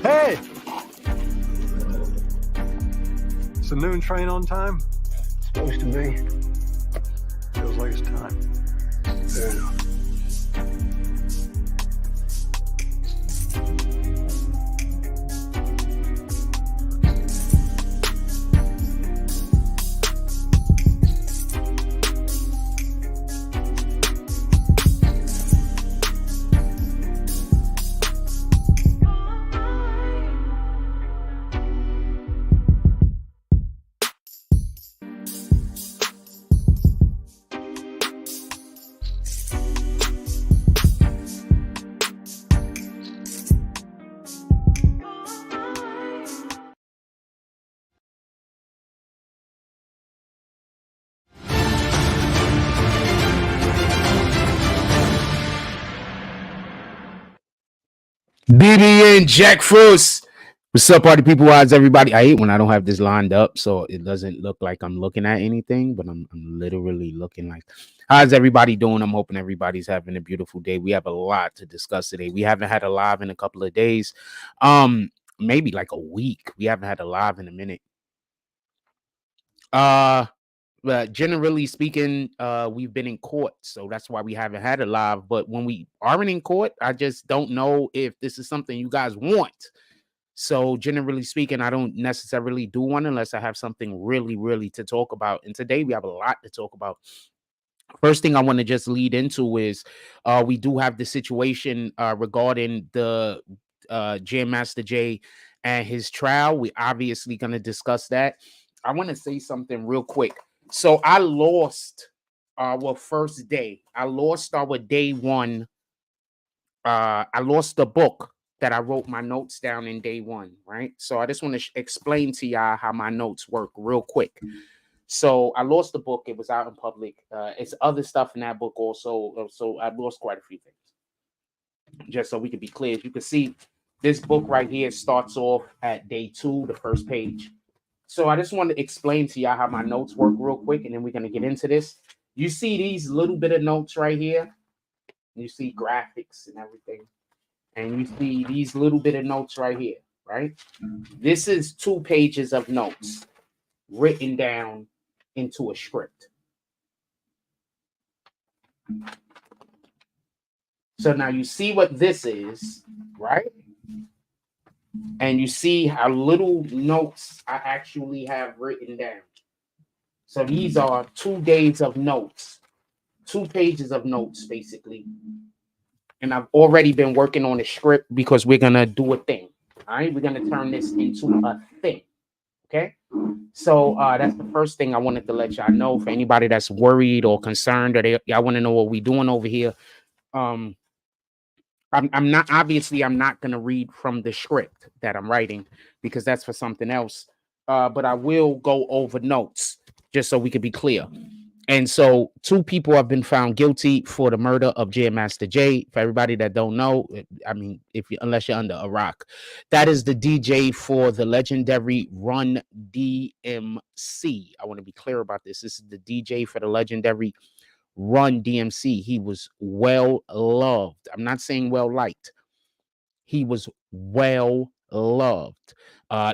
Hey! Is the noon train on time? Supposed to be. Feels like it's time. Fair enough. BBN Jackfruits. What's up, party people? How's everybody? I hate when I don't have this lined up, so it doesn't look like I'm looking at anything, but I'm literally looking like, how's everybody doing? I'm hoping everybody's having a beautiful day. We have a lot to discuss today. We haven't had a live in a couple of days, maybe like a week. We haven't had a live in a minute. But generally speaking, we've been in court, so that's why we haven't had it live. But when we aren't in court, I just don't know if this is something you guys want. So generally speaking, I don't necessarily do one unless I have something really to talk about. And today we have a lot to talk about. First thing I want to just lead into is we do have the situation regarding the Jam Master Jay and his trial. We're obviously going to discuss that. I want to say something real quick. So I lost our first day. I lost our day one. I lost the book that I wrote my notes down in day one, right? So I just want to explain to y'all how my notes work real quick. So I lost the book. It was out in public. It's other stuff in that book also. So I lost quite a few things. Just so we can be clear, as you can see, this book right here starts off at day 2, the first page. So I just want to explain to y'all how my notes work real quick, and then we're going to get into this. You see these little bit of notes right here? You see graphics and everything. And you see these little bit of notes right here, right? This is 2 pages of notes written down into a script. So now you see what this is, right? And you see how little notes I actually have written down. So these are 2 days of notes, 2 pages of notes, basically. And I've already been working on a script because we're going to do a thing. All right. We're going to turn this into a thing. Okay. So that's the first thing I wanted to let y'all know. For anybody that's worried or concerned, or y'all want to know what we're doing over here. I'm not, obviously, I'm not going to read from the script that I'm writing because that's for something else. But I will go over notes just so we can be clear. And so 2 people have been found guilty for the murder of Jam Master Jay. For everybody that don't know, I mean, unless you're under a rock, that is the DJ for the legendary Run DMC. I want to be clear about this. This is the DJ for the legendary Run DMC. He was well loved. I'm not saying well liked. He was well loved.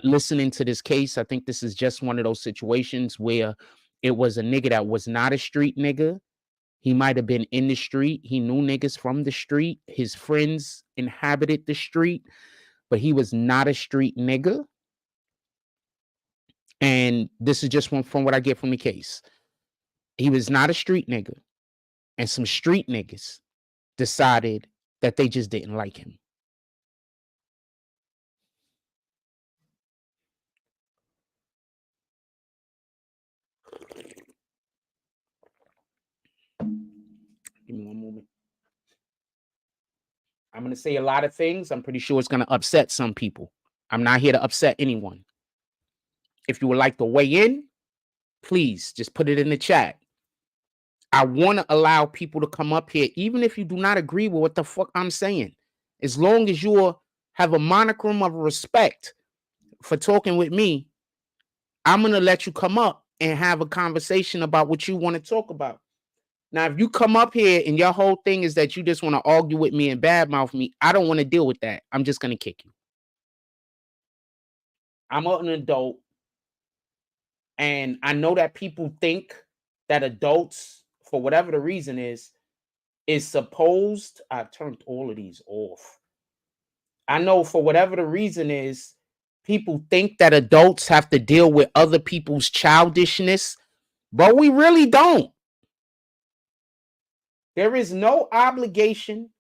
Listening to this case, I think this is just one of those situations where it was a nigga that was not a street nigga. He might have been in the street. He knew niggas from the street. His friends inhabited the street, but he was not a street nigga. And this is just from what I get from the case. He was not a street nigga. And some street niggas decided that they just didn't like him. Give me one moment. I'm going to say a lot of things. I'm pretty sure it's going to upset some people. I'm not here to upset anyone. If you would like to weigh in, please just put it in the chat. I want to allow people to come up here, even if you do not agree with what the fuck I'm saying. As long as you have a monochrome of respect for talking with me, I'm going to let you come up and have a conversation about what you want to talk about. Now, if you come up here and your whole thing is that you just want to argue with me and badmouth me, I don't want to deal with that. I'm just going to kick you. I'm an adult, and I know that people think that adults, for whatever the reason is supposed. I've turned all of these off. I know for whatever the reason is, people think that adults have to deal with other people's childishness, but we really don't. There is no obligation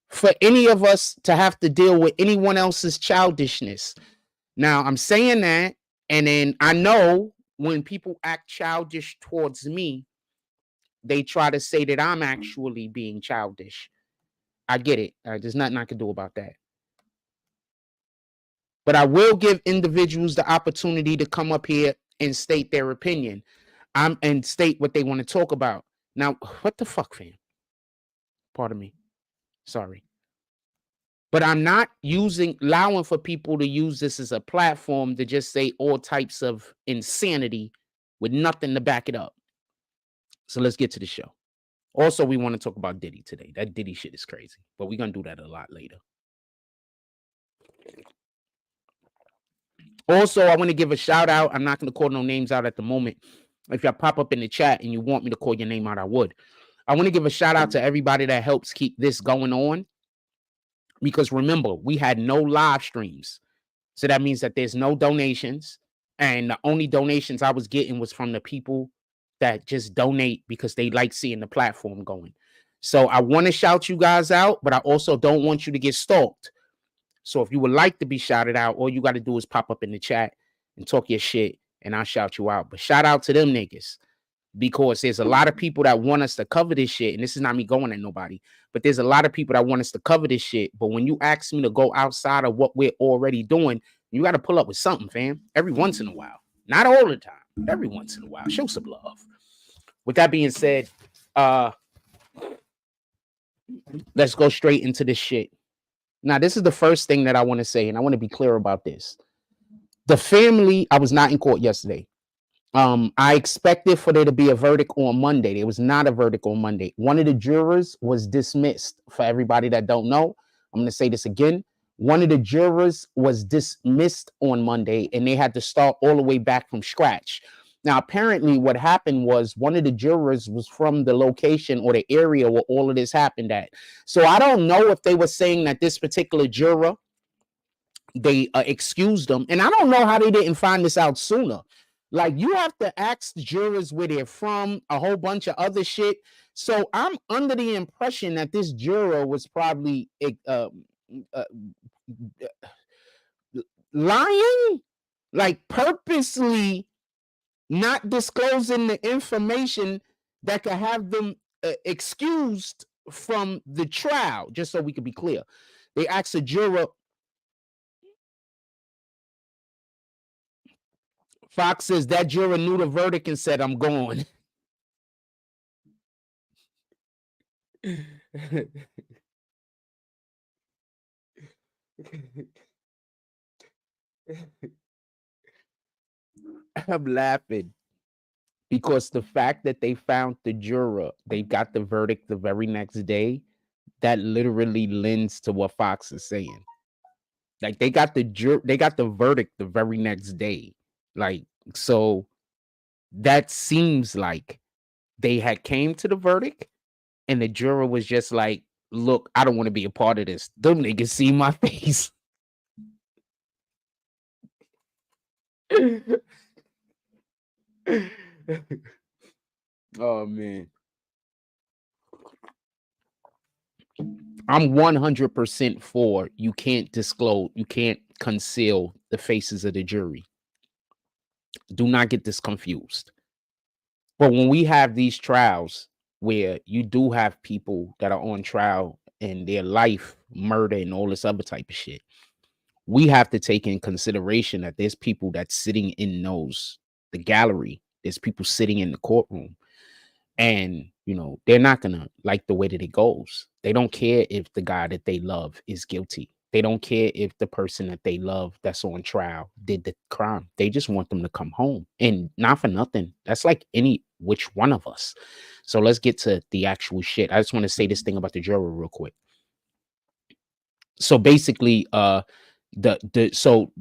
for any of us to have to deal with anyone else's childishness. Now, I'm saying that, and then I know when people act childish towards me, they try to say that I'm actually being childish. I get it. There's nothing I can do about that. But I will give individuals the opportunity to come up here and state their opinion. And state what they want to talk about. Now, what the fuck, fam? Pardon me. Sorry. But I'm not allowing for people to use this as a platform to just say all types of insanity with nothing to back it up. So let's get to the show. Also, we want to talk about Diddy today. That Diddy shit is crazy, but we're going to do that a lot later. Also, I want to give a shout out. I'm not going to call no names out at the moment. If y'all pop up in the chat and you want me to call your name out, I would. I want to give a shout out to everybody that helps keep this going on. Because remember, we had no live streams. So that means that there's no donations. And the only donations I was getting was from the people that just donate because they like seeing the platform going. So I want to shout you guys out, but I also don't want you to get stalked. So if you would like to be shouted out, all you got to do is pop up in the chat and talk your shit, and I'll shout you out. But shout out to them niggas, because there's a lot of people that want us to cover this shit, and this is not me going at nobody, but there's a lot of people that want us to cover this shit. But when you ask me to go outside of what we're already doing, you got to pull up with something, fam. Every once in a while. Not all the time. Every once in a while. Show some love. With that being said, let's go straight into this shit. Now, this is the first thing that I want to say, and I want to be clear about this. The family, I was not in court yesterday. I expected for there to be a verdict on Monday. There was not a verdict on Monday. One of the jurors was dismissed. For everybody that don't know, I'm going to say this again. One of the jurors was dismissed on Monday, and they had to start all the way back from scratch. Now, apparently what happened was one of the jurors was from the location or the area where all of this happened at. So I don't know if they were saying that this particular juror, they excused them. And I don't know how they didn't find this out sooner. Like, you have to ask jurors where they're from, a whole bunch of other shit. So I'm under the impression that this juror was probably lying, like purposely not disclosing the information that could have them excused from the trial, just so we could be clear. They asked a juror. Fox says that juror knew the verdict and said, I'm going. I'm laughing because the fact that they found the juror, they got the verdict the very next day, that literally lends to what Fox is saying. Like, they got the verdict the very next day. Like, so that seems like they had came to the verdict and the juror was just like, look, I don't want to be a part of this. Them niggas see my face. Oh, man. I'm 100% for you can't disclose, you can't conceal the faces of the jury. Do not get this confused. But when we have these trials where you do have people that are on trial and their life, murder, and all this other type of shit, we have to take in consideration that there's people that's sitting in the gallery. There's people sitting in the courtroom. And, you know, they're not going to like the way that it goes. They don't care if the guy that they love is guilty. They don't care if the person that they love that's on trial did the crime. They just want them to come home. And not for nothing. That's like which one of us. So let's get to the actual shit. I just want to say this thing about the juror real quick. So basically, so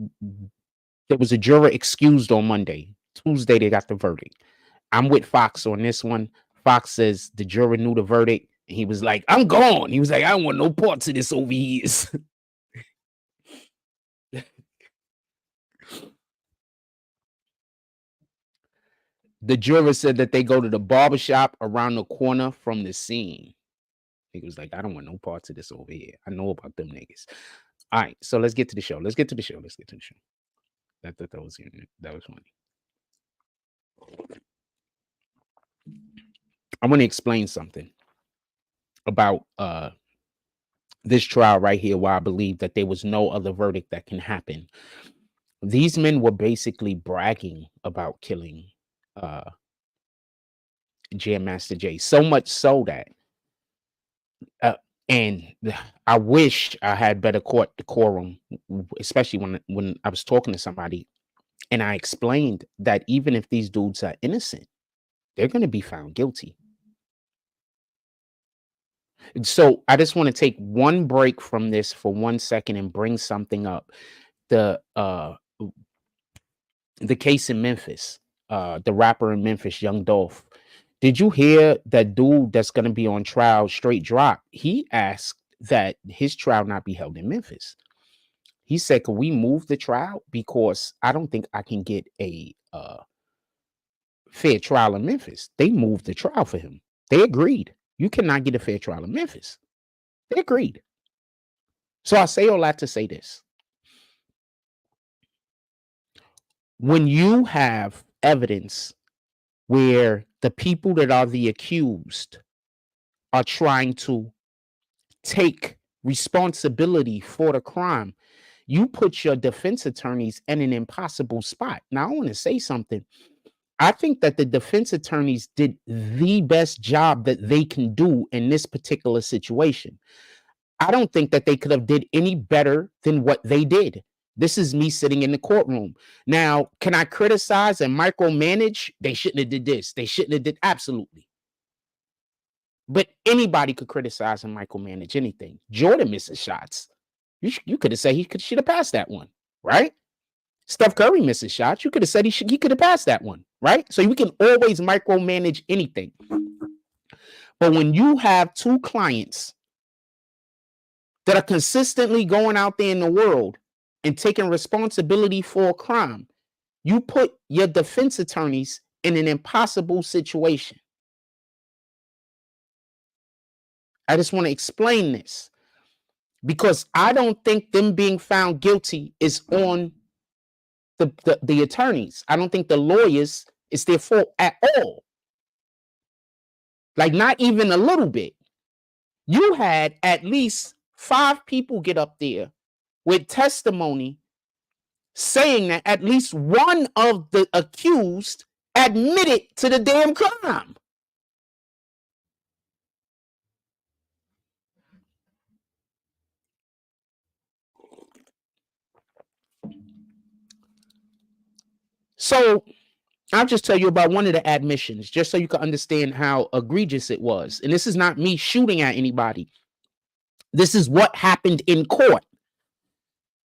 There was a juror excused on Monday. Tuesday, they got the verdict. I'm with Fox on this one. Fox says the juror knew the verdict. He was like, I'm gone. He was like, I don't want no parts of this over years. The juror said that they go to the barbershop around the corner from the scene. He was like, I don't want no parts of this over here. I know about them niggas. All right, so let's get to the show. Let's get to the show. That was funny. I want to explain something about this trial right here, why I believe that there was no other verdict that can happen. These men were basically bragging about killing Jam Master Jay, so much so that and I wish I had better court decorum, especially when I was talking to somebody and I explained that even if these dudes are innocent, they're going to be found guilty. And so I just want to take one break from this for 1 second and bring something up. The case in Memphis, the rapper in Memphis, Young Dolph. Did you hear that dude that's going to be on trial, straight drop? He asked that his trial not be held in Memphis. He said, can we move the trial? Because I don't think I can get a fair trial in Memphis. They moved the trial for him. They agreed. You cannot get a fair trial in Memphis. They agreed. So I say all that to say this. When you have evidence where the people that are the accused are trying to take responsibility for the crime, you put your defense attorneys in an impossible spot. Now, I want to say something. I think that the defense attorneys did the best job that they can do in this particular situation. I don't think that they could have did any better than what they did. This is me sitting in the courtroom. Now, can I criticize and micromanage? They shouldn't have did this. They shouldn't have did. Absolutely. But anybody could criticize and micromanage anything. Jordan misses shots. You could have said he should have passed that one, right? Steph Curry misses shots. You could have said he could have passed that one, right? So we can always micromanage anything. But when you have two clients that are consistently going out there in the world and taking responsibility for a crime, you put your defense attorneys in an impossible situation. I just want to explain this because I don't think them being found guilty is on the attorneys. I don't think the lawyers, it's their fault at all. Like not even a little bit. You had at least 5 people get up there with testimony saying that at least one of the accused admitted to the damn crime. So I'll just tell you about one of the admissions, just so you can understand how egregious it was. And this is not me shooting at anybody. This is what happened in court.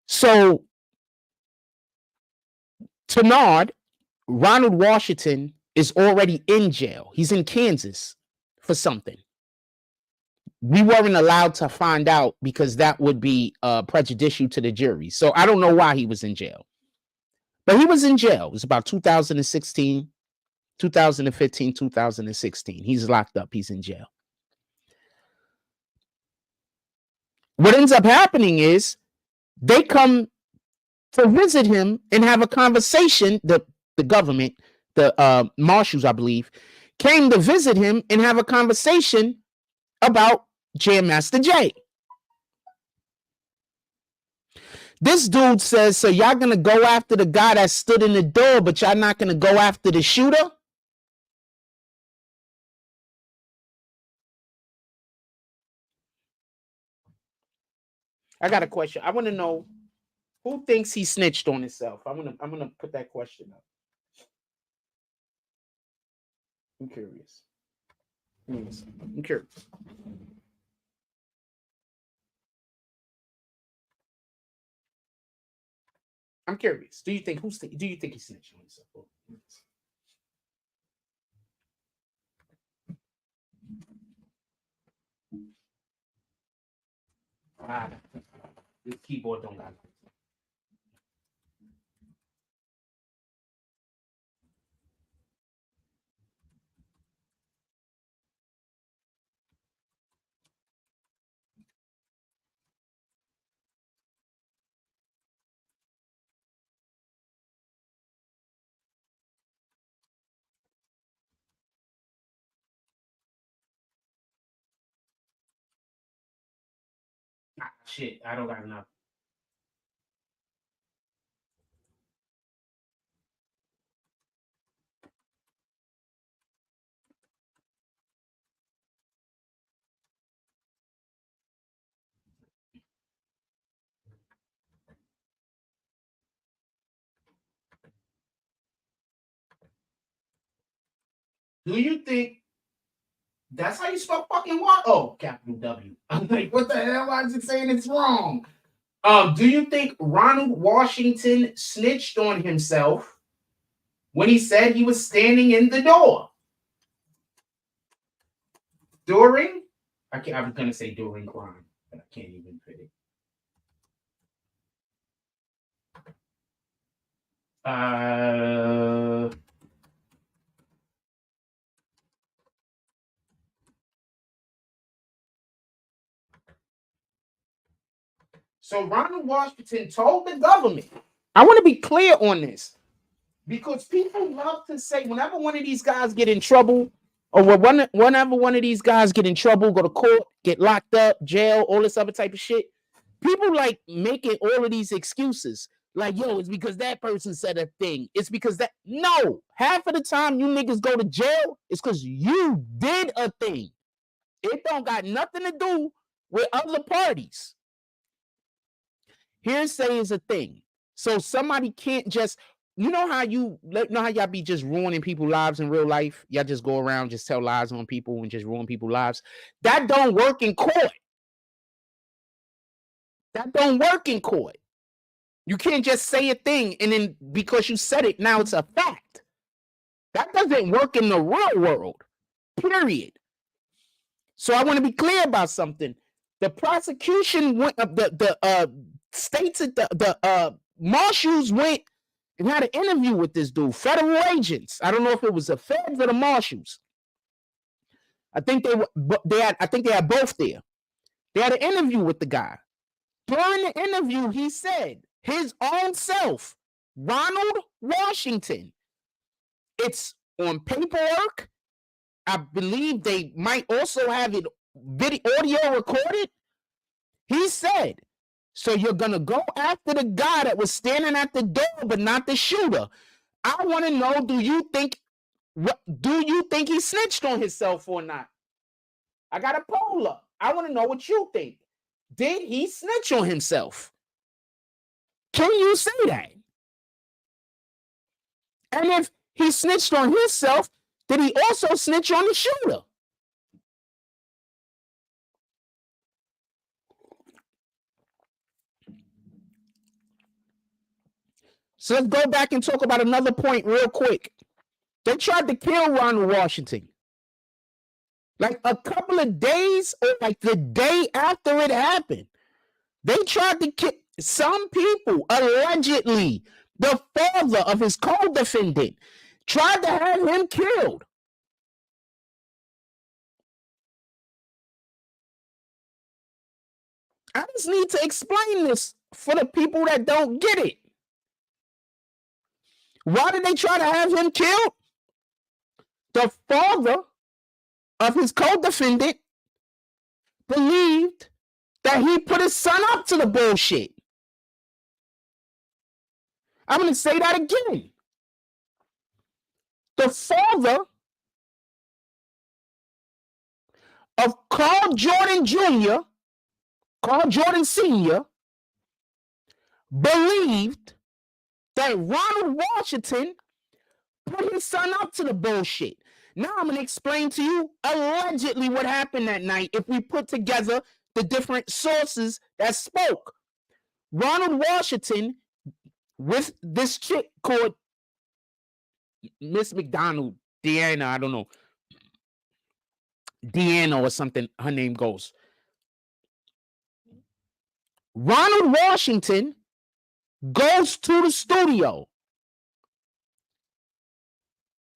So Tenard, Ronald Washington, is already in jail. He's in Kansas for something. We weren't allowed to find out because that would be prejudicial to the jury. So I don't know why he was in jail. But he was in jail. It was about 2016, 2015, 2016. He's locked up. He's in jail. What ends up happening is they come to visit him and have a conversation. The government, the marshals, I believe, came to visit him and have a conversation about Jam Master Jay. This dude says, so y'all gonna go after the guy that stood in the door, but y'all not gonna go after the shooter? I got a question. I want to know who thinks he snitched on himself. I'm gonna put that question up. I'm curious. I'm curious. I'm curious. Do you think he snitched on himself? This keyboard don't got it. Shit, I don't got enough. Do you think that's how you spell fucking what? Oh, capital W. I'm like, what the hell? Why is it saying it's wrong? Do you think Ronald Washington snitched on himself when he said he was standing in the door? During? I was gonna say during crime, but I can't even fit it. So Ronald Washington told the government, I want to be clear on this, because people love to say whenever one of these guys get in trouble, or whenever one of these guys get in trouble, go to court, get locked up, jail, all this other type of shit, people like making all of these excuses. Like, yo, it's because that person said a thing. It's because that. No, half of the time you niggas go to jail, it's because you did a thing. It don't got nothing to do with other parties. Hearsay is a thing. So somebody can't just, you know how y'all be just ruining people's lives in real life? Y'all just go around, just tell lies on people and just ruin people's lives. That don't work in court. That don't work in court. You can't just say a thing and then because you said it, now it's a fact. That doesn't work in the real world, period. So I want to be clear about something. The prosecution went up, the states at the marshals went and had an interview with this dude, federal agents. I don't know if it was the feds or the marshals. I think they had both there. They had an interview with the guy. During the interview, he said his own self, Ronald Washington. It's on paperwork. I believe they might also have it audio recorded. He said, so you're going to go after the guy that was standing at the door, but not the shooter. I want to know, do you think he snitched on himself or not? I got a poll up. I want to know what you think. Did he snitch on himself? Can you say that? And if he snitched on himself, did he also snitch on the shooter? So let's go back and talk about another point real quick. They tried to kill Ronald Washington. Like a couple of days or like the day after it happened. They tried to kill some people, allegedly. The father of his co-defendant tried to have him killed. I just need to explain this for the people that don't get it. Why did they try to have him killed? The father of his co-defendant believed that he put his son up to the bullshit. I'm going to say that again. The father of Carl Jordan Jr., Carl Jordan Sr., believed that Ronald Washington put his son up to the bullshit. Now I'm going to explain to you allegedly what happened that night if we put together the different sources that spoke. Ronald Washington with this chick called Miss McDonald, Deanna, I don't know, Deanna or something, her name goes. Ronald Washington goes to the studio.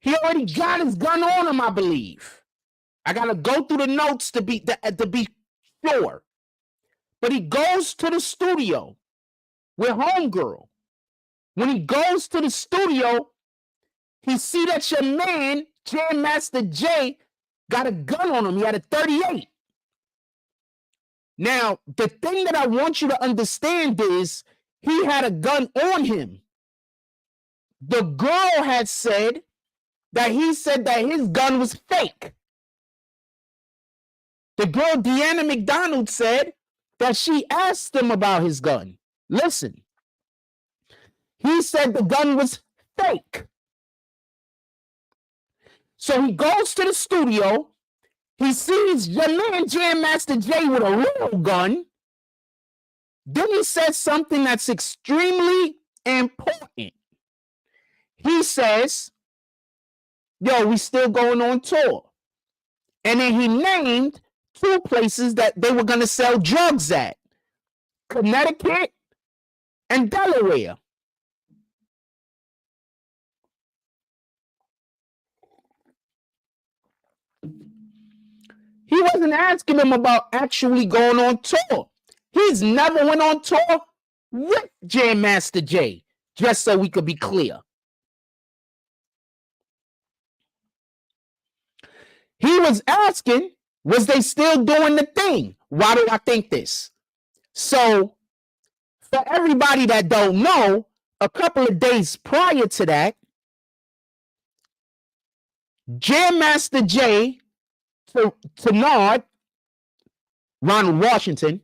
He already got his gun on him, I believe. I gotta go through the notes to be sure. But he goes to the studio with homegirl. When he goes to the studio, he see that your man, Jam Master Jay, got a gun on him. He had a 38. Now, the thing that I want you to understand is he had a gun on him. The girl had said that he said that his gun was fake. The girl, Deanna McDonald, said that she asked him about his gun. Listen, he said the gun was fake. So he goes to the studio. He sees your man, Jam Master Jay, with a real gun. Then he says something that's extremely important. He says, yo, we still going on tour. And then he named 2 places that they were going to sell drugs at. Connecticut and Delaware. He wasn't asking him about actually going on tour. He's never went on tour with Jam Master Jay, just so we could be clear. He was asking, was they still doing the thing? Why do I think this? So, for everybody that don't know, a couple of days prior to that, Jam Master Jay, Nard, Ronald Washington,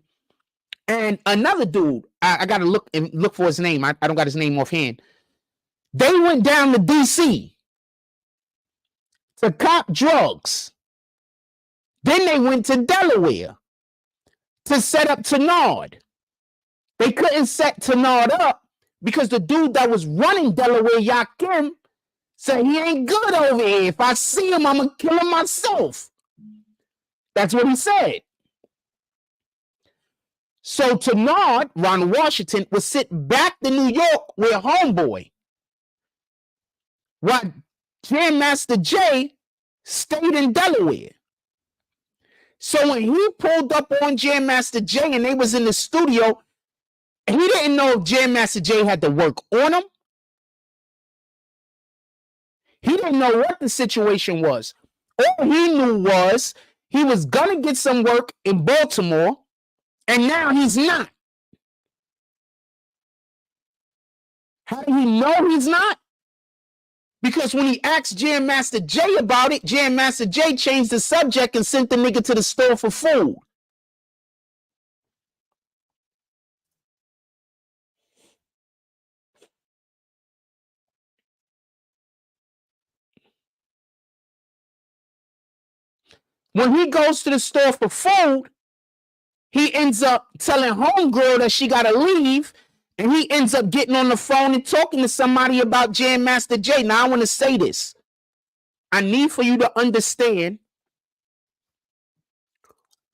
and another dude, I got to look for his name. I don't got his name offhand. They went down to D.C. to cop drugs. Then they went to Delaware to set up Tenard. They couldn't set Tenard up because the dude that was running Delaware, Yakim, said he ain't good over here. If I see him, I'm going to kill him myself. That's what he said. So Tenard, Ronald Washington, was sitting back to New York with Homeboy, while Jam Master Jay stayed in Delaware. So when he pulled up on Jam Master Jay and they was in the studio, he didn't know if Jam Master Jay had to work on him. He didn't know what the situation was. All he knew was he was going to get some work in Baltimore, and now he's not. How do he know he's not? Because when he asked Jam Master Jay about it, Jam Master Jay changed the subject and sent the nigga to the store for food. When he goes to the store for food, he ends up telling homegirl that she got to leave, and he ends up getting on the phone and talking to somebody about Jam Master Jay. Now, I want to say this. I need for you to understand.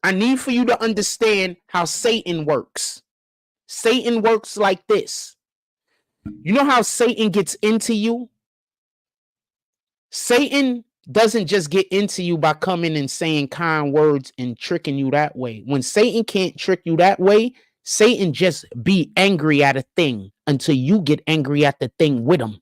I need for you to understand how Satan works. Satan works like this. You know how Satan gets into you? Satan doesn't just get into you by coming and saying kind words and tricking you that way. When Satan can't trick you that way, Satan just be angry at a thing until you get angry at the thing with him.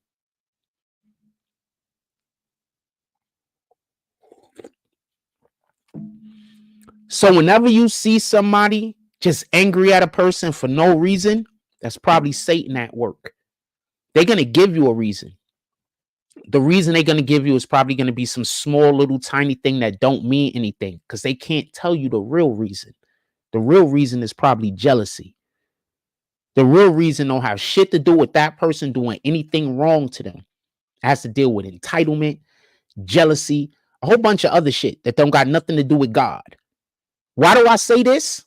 So whenever you see somebody just angry at a person for no reason, that's probably Satan at work. They're going to give you a reason. The reason they're going to give you is probably going to be some small little tiny thing that don't mean anything, because they can't tell you the real reason. The real reason is probably jealousy. The real reason don't have shit to do with that person doing anything wrong to them. It has to deal with entitlement, jealousy, a whole bunch of other shit that don't got nothing to do with God. Why do I say this?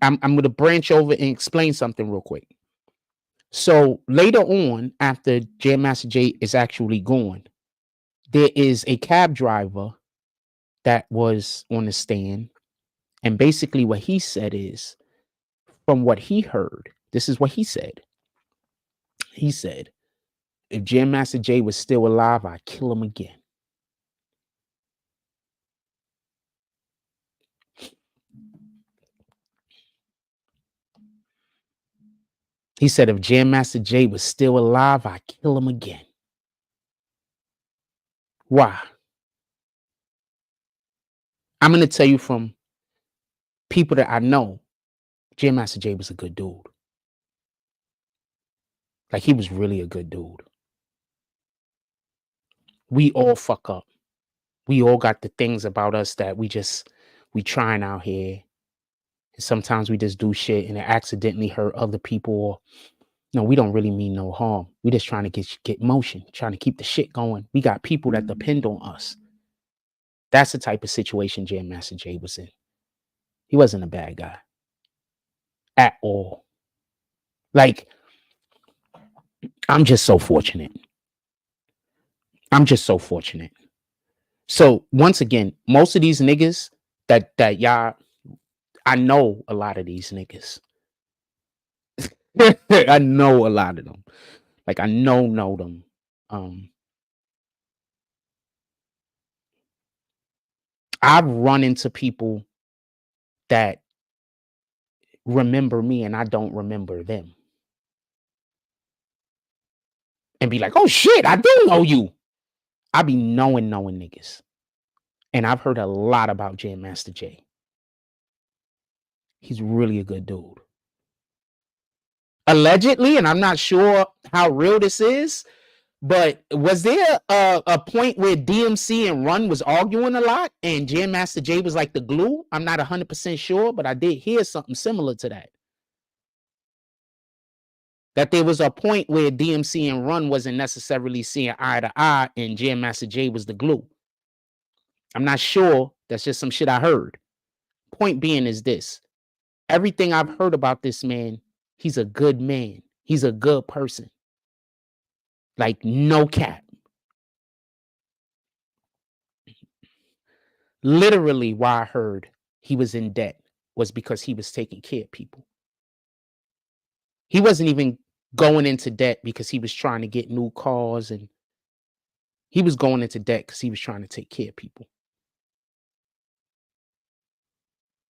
I'm going to branch over and explain something real quick. So later on, after Jam Master Jay is actually gone, there is a cab driver that was on the stand. And basically what he said is, from what he heard, this is what he said. He said, if Jam Master Jay was still alive, I'd kill him again. He said, if Jam Master Jay was still alive, I'd kill him again. Why? I'm going to tell you from people that I know, Jam Master Jay was a good dude. Like, he was really a good dude. We all fuck up. We all got the things about us that we trying out here. And sometimes we just do shit and it accidentally hurt other people. Or, no, we don't really mean no harm. We just trying to get motion, trying to keep the shit going. We got people that depend on us. That's the type of situation Jam Master Jay was in. He wasn't a bad guy at all. Like, I'm just so fortunate. I'm just so fortunate. So once again, most of these niggas that y'all, I know a lot of these niggas. I know a lot of them. Like, I know them. I've run into people that remember me and I don't remember them. And be like, oh shit, I do know you. I be knowing niggas. And I've heard a lot about Jam Master Jay. He's really a good dude. Allegedly, and I'm not sure how real this is, but was there a point where DMC and Run was arguing a lot and Jam Master Jay was like the glue? I'm not 100% sure, but I did hear something similar to that. That there was a point where DMC and Run wasn't necessarily seeing eye to eye and Jam Master Jay was the glue. I'm not sure. That's just some shit I heard. Point being is this. Everything I've heard about this man, he's a good man. He's a good person. Like, no cap. Literally, why I heard he was in debt was because he was taking care of people. He wasn't even going into debt because he was trying to get new cars, and he was going into debt because he was trying to take care of people.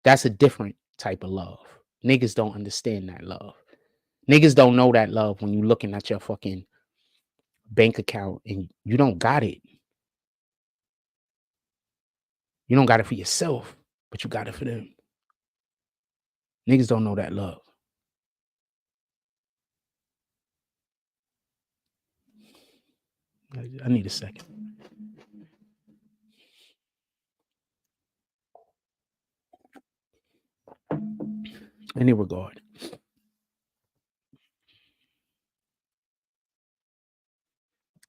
That's a different type of love. Niggas don't understand that love. Niggas don't know that love when you're looking at your fucking bank account and you don't got it. You don't got it for yourself, but you got it for them. Niggas don't know that love. I need a second. Any regard.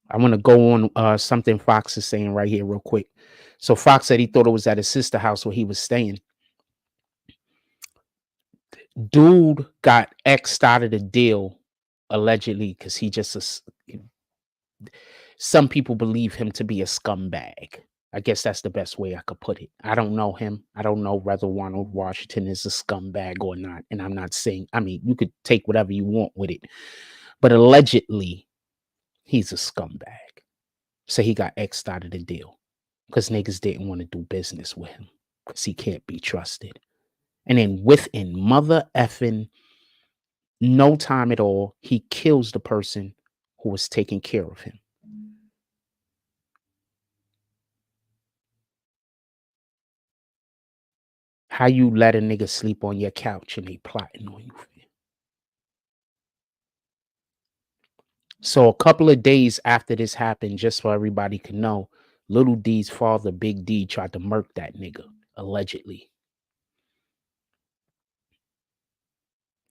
I want to go on something Fox is saying right here real quick. So Fox said he thought it was at his sister's house where he was staying. Dude got X'd out of the deal, allegedly, because he just, some people believe him to be a scumbag. I guess that's the best way I could put it. I don't know him. I don't know whether Ronald Washington is a scumbag or not. And I'm not saying, I mean, you could take whatever you want with it. But allegedly, he's a scumbag. So he got X'd out of the deal because niggas didn't want to do business with him because he can't be trusted. And then within mother effing no time at all, he kills the person who was taking care of him. How you let a nigga sleep on your couch and they plotting on you? So a couple of days after this happened, just so everybody can know, Little D's father, Big D, tried to murk that nigga, allegedly.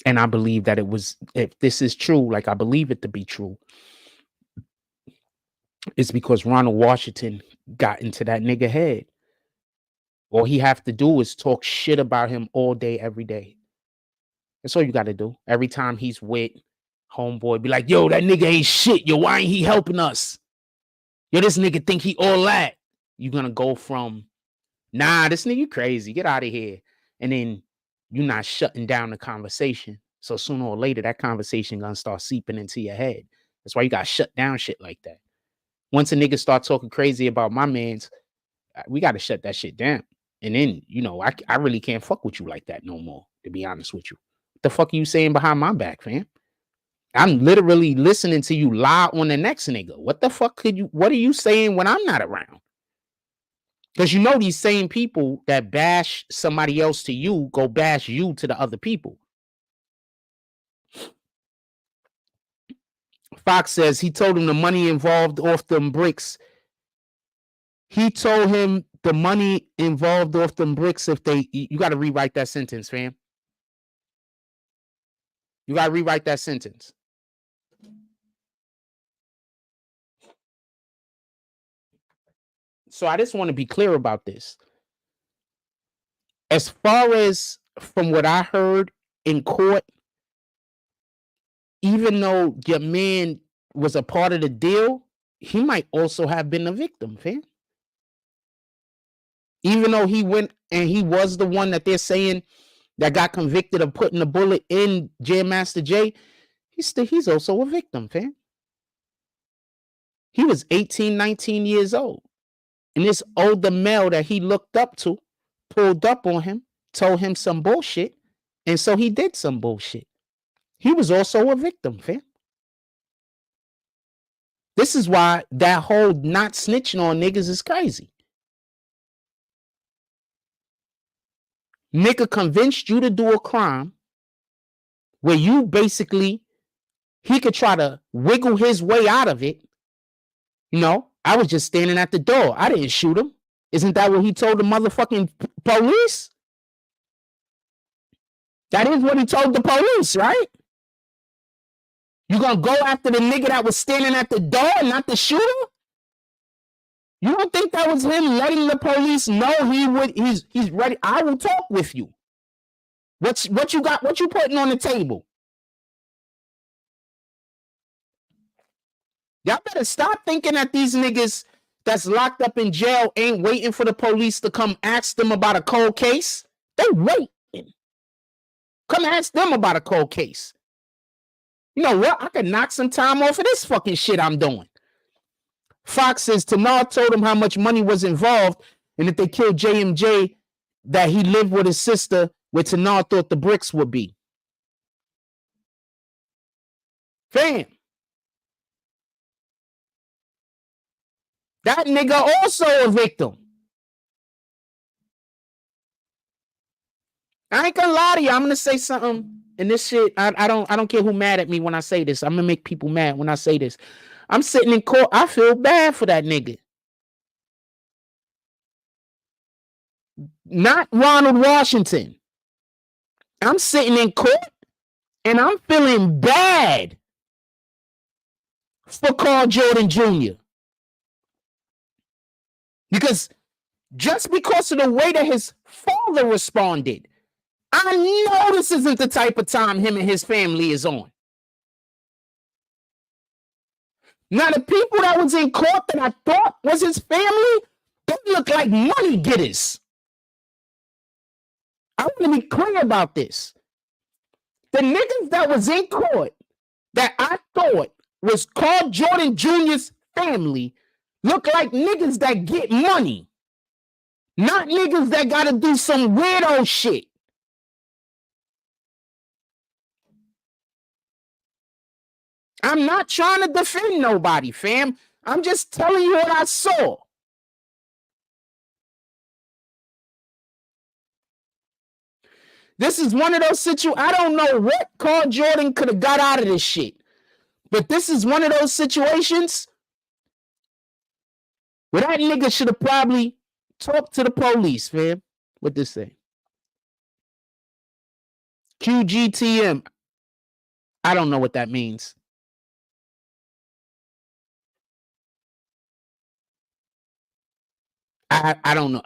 And I believe that it was, if this is true, like I believe it to be true, it's because Ronald Washington got into that nigga head. All he have to do is talk shit about him all day, every day. That's all you got to do. Every time he's with homeboy, be like, yo, that nigga ain't shit. Yo, why ain't he helping us? Yo, this nigga think he all that. You're going to go from, nah, this nigga crazy. Get out of here. And then you're not shutting down the conversation. So sooner or later, that conversation going to start seeping into your head. That's why you got to shut down shit like that. Once a nigga start talking crazy about my mans, we got to shut that shit down. And then, you know, I really can't fuck with you like that no more, to be honest with you. What the fuck are you saying behind my back, fam? I'm literally listening to you lie on the next nigga. What the fuck what are you saying when I'm not around? Because you know these same people that bash somebody else to you go bash you to the other people. Fox says he told him the money involved off them bricks. He told him the money involved off them bricks if they... You got to rewrite that sentence, fam. You got to rewrite that sentence. So I just want to be clear about this. As far as from what I heard in court, even though your man was a part of the deal, he might also have been a victim, fam. Even though he went and he was the one that they're saying that got convicted of putting the bullet in Jam Master Jay, he's also a victim, fam. He was 18, 19 years old. And this older male that he looked up to pulled up on him, told him some bullshit, and so he did some bullshit. He was also a victim, fam. This is why that whole not snitching on niggas is crazy. Nigga convinced you to do a crime where you basically, he could try to wiggle his way out of it. You know, I was just standing at the door. I didn't shoot him. Isn't that what he told the motherfucking police? That is what he told the police, right? You gonna go after the nigga that was standing at the door and not the shooter? You don't think that was him letting the police know he's ready? I will talk with you. What you got? What you putting on the table? Y'all better stop thinking that these niggas that's locked up in jail ain't waiting for the police to come ask them about a cold case. They waiting. Come ask them about a cold case. You know what? I could knock some time off of this fucking shit I'm doing. Fox says Tanar told him how much money was involved, and if they killed JMJ, that he lived with his sister where Tanar thought the bricks would be. Fam. That nigga also a victim. I ain't gonna lie to you. I'm gonna say something, and this shit, I don't care who mad at me when I say this. I'm gonna make people mad when I say this. I'm sitting in court. I feel bad for that nigga. Not Ronald Washington. I'm sitting in court and I'm feeling bad for Carl Jordan Jr. Because just because of the way that his father responded, I know this isn't the type of time him and his family is on. Now, the people that was in court that I thought was his family, they look like money getters. I want to be clear about this. The niggas that was in court that I thought was Carl Jordan Jr.'s family look like niggas that get money. Not niggas that got to do some weirdo shit. I'm not trying to defend nobody, fam. I'm just telling you what I saw. This is one of those situations. I don't know what Carl Jordan could have got out of this shit. But this is one of those situations where that nigga should have probably talked to the police, fam. What this say? QGTM. I don't know what that means. I don't know.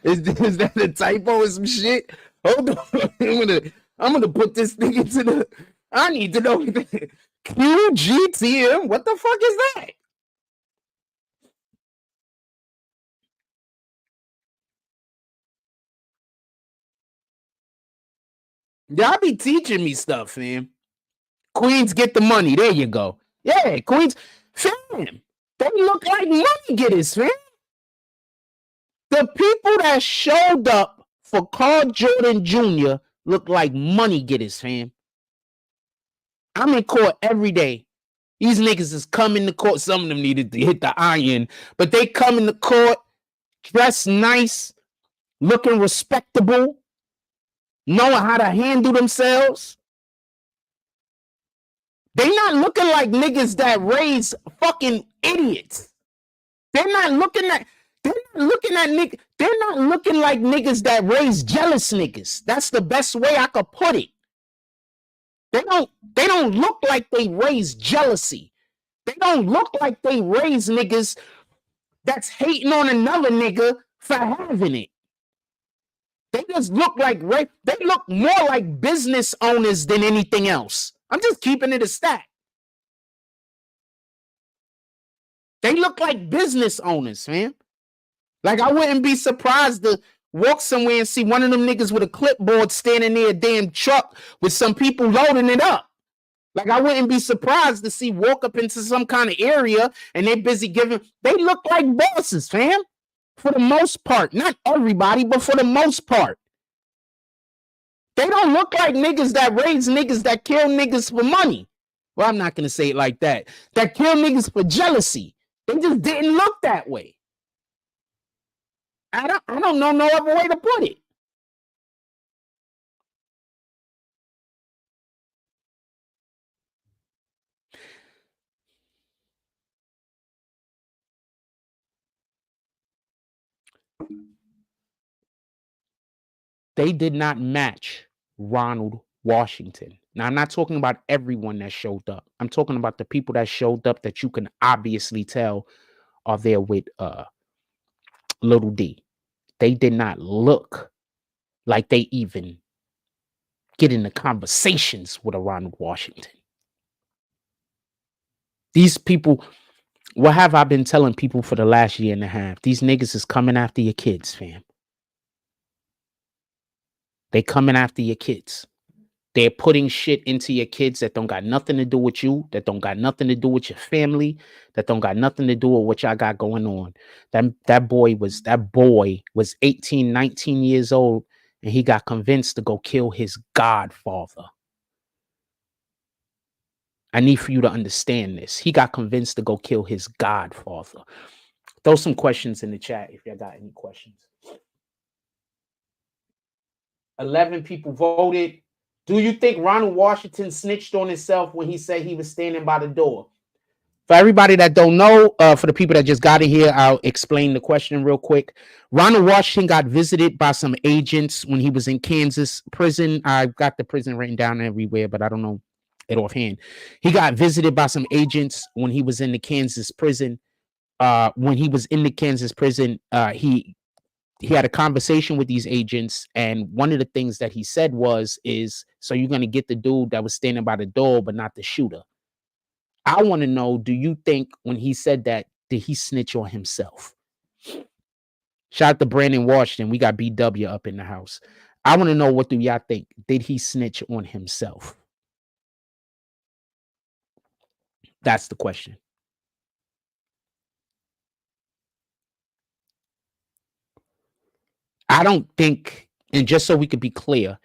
Is that a typo or some shit? Hold on. I'm gonna put this thing into the. I need to know QGTM. What the fuck is that? Y'all be teaching me stuff, fam. Queens get the money. There you go. Yeah, Queens. Fam, they look like money getters, fam. The people that showed up for Carl Jordan Jr. look like money getters, fam. I'm in court every day. These niggas is coming to court. Some of them needed to hit the iron, but they come into court dressed nice, looking respectable, knowing how to handle themselves. They not looking like niggas that raise fucking idiots. They're not looking like niggas that raise jealous niggas. That's the best way I could put it. They don't look like they raise jealousy. They don't look like they raise niggas that's hating on another nigga for having it. They just look like they look more like business owners than anything else. I'm just keeping it a stat. They look like business owners, man. Like, I wouldn't be surprised to walk somewhere and see one of them niggas with a clipboard standing near a damn truck with some people loading it up. Like, I wouldn't be surprised to see walk up into some kind of area and they're busy giving. They look like bosses, fam. For the most part. Not everybody, but for the most part. They don't look like niggas that raise niggas that kill niggas for money. Well, I'm not going to say it like that. That kill niggas for jealousy. They just didn't look that way. I don't know no other way to put it. They did not match Ronald Washington. Now, I'm not talking about everyone that showed up. I'm talking about the people that showed up that you can obviously tell are there with Little D. They did not look like they even get into conversations with a Ronald Washington. These people, what have I been telling people for the last year and a half? These niggas is coming after your kids, fam. They coming after your kids. They're putting shit into your kids that don't got nothing to do with you, that don't got nothing to do with your family, that don't got nothing to do with what y'all got going on. That boy was 18, 19 years old, and he got convinced to go kill his godfather. I need for you to understand this. He got convinced to go kill his godfather. Throw some questions in the chat if y'all got any questions. 11 people voted. Do you think Ronald Washington snitched on himself when he said he was standing by the door? For everybody that don't know, for the people that just got in here, I'll explain the question real quick. Ronald Washington got visited by some agents when he was in Kansas prison. I've got the prison written down everywhere, but I don't know it offhand. He got visited by some agents when he was in the Kansas prison. When he was in the Kansas prison, he had a conversation with these agents, and one of the things that he said is, so you're going to get the dude that was standing by the door, but not the shooter. I want to know, do you think when he said that, did he snitch on himself? Shout out to Brandon Washington. We got BW up in the house. I want to know, what do y'all think? Did he snitch on himself? That's the question. I don't think, and just so we could be clear,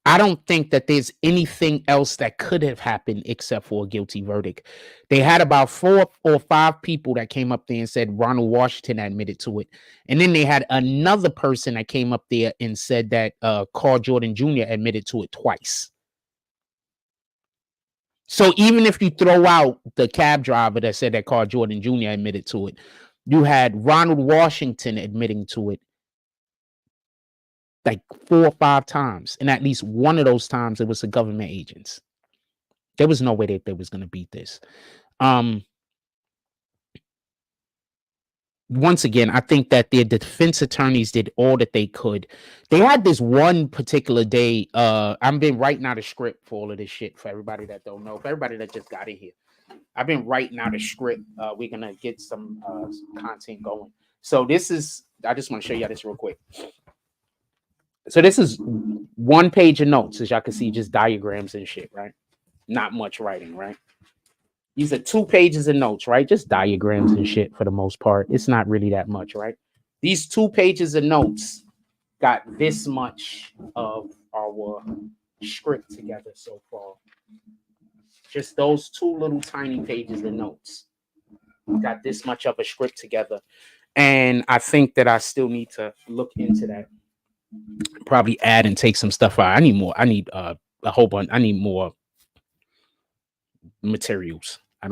I don't think that there's anything else that could have happened except for a guilty verdict. They had about 4 or 5 people that came up there and said Ronald Washington admitted to it. And then they had another person that came up there and said that Carl Jordan Jr. admitted to it twice. So even if you throw out the cab driver that said that Carl Jordan Jr. admitted to it, you had Ronald Washington admitting to it like 4 or 5 times. And at least one of those times, it was the government agents. There was no way that they was going to beat this. once again, I think that their defense attorneys did all that they could. They had this one particular day. I've been writing out a script for all of this shit for everybody that don't know, for everybody that just got in here. I've been writing out a script. We're gonna get some content going. So this is, I just want to show you this real quick. So this is 1 page of notes, as y'all can see, just diagrams and shit, right? Not much writing, right? These are 2 pages of notes, right? Just diagrams and shit for the most part. It's not really that much, right? These 2 pages of notes got this much of our script together so far. Just those 2 little tiny pages of notes got this much of a script together. And I think that I still need to look into that. Probably add and take some stuff out. I need more. I need a whole bunch. I need more materials. I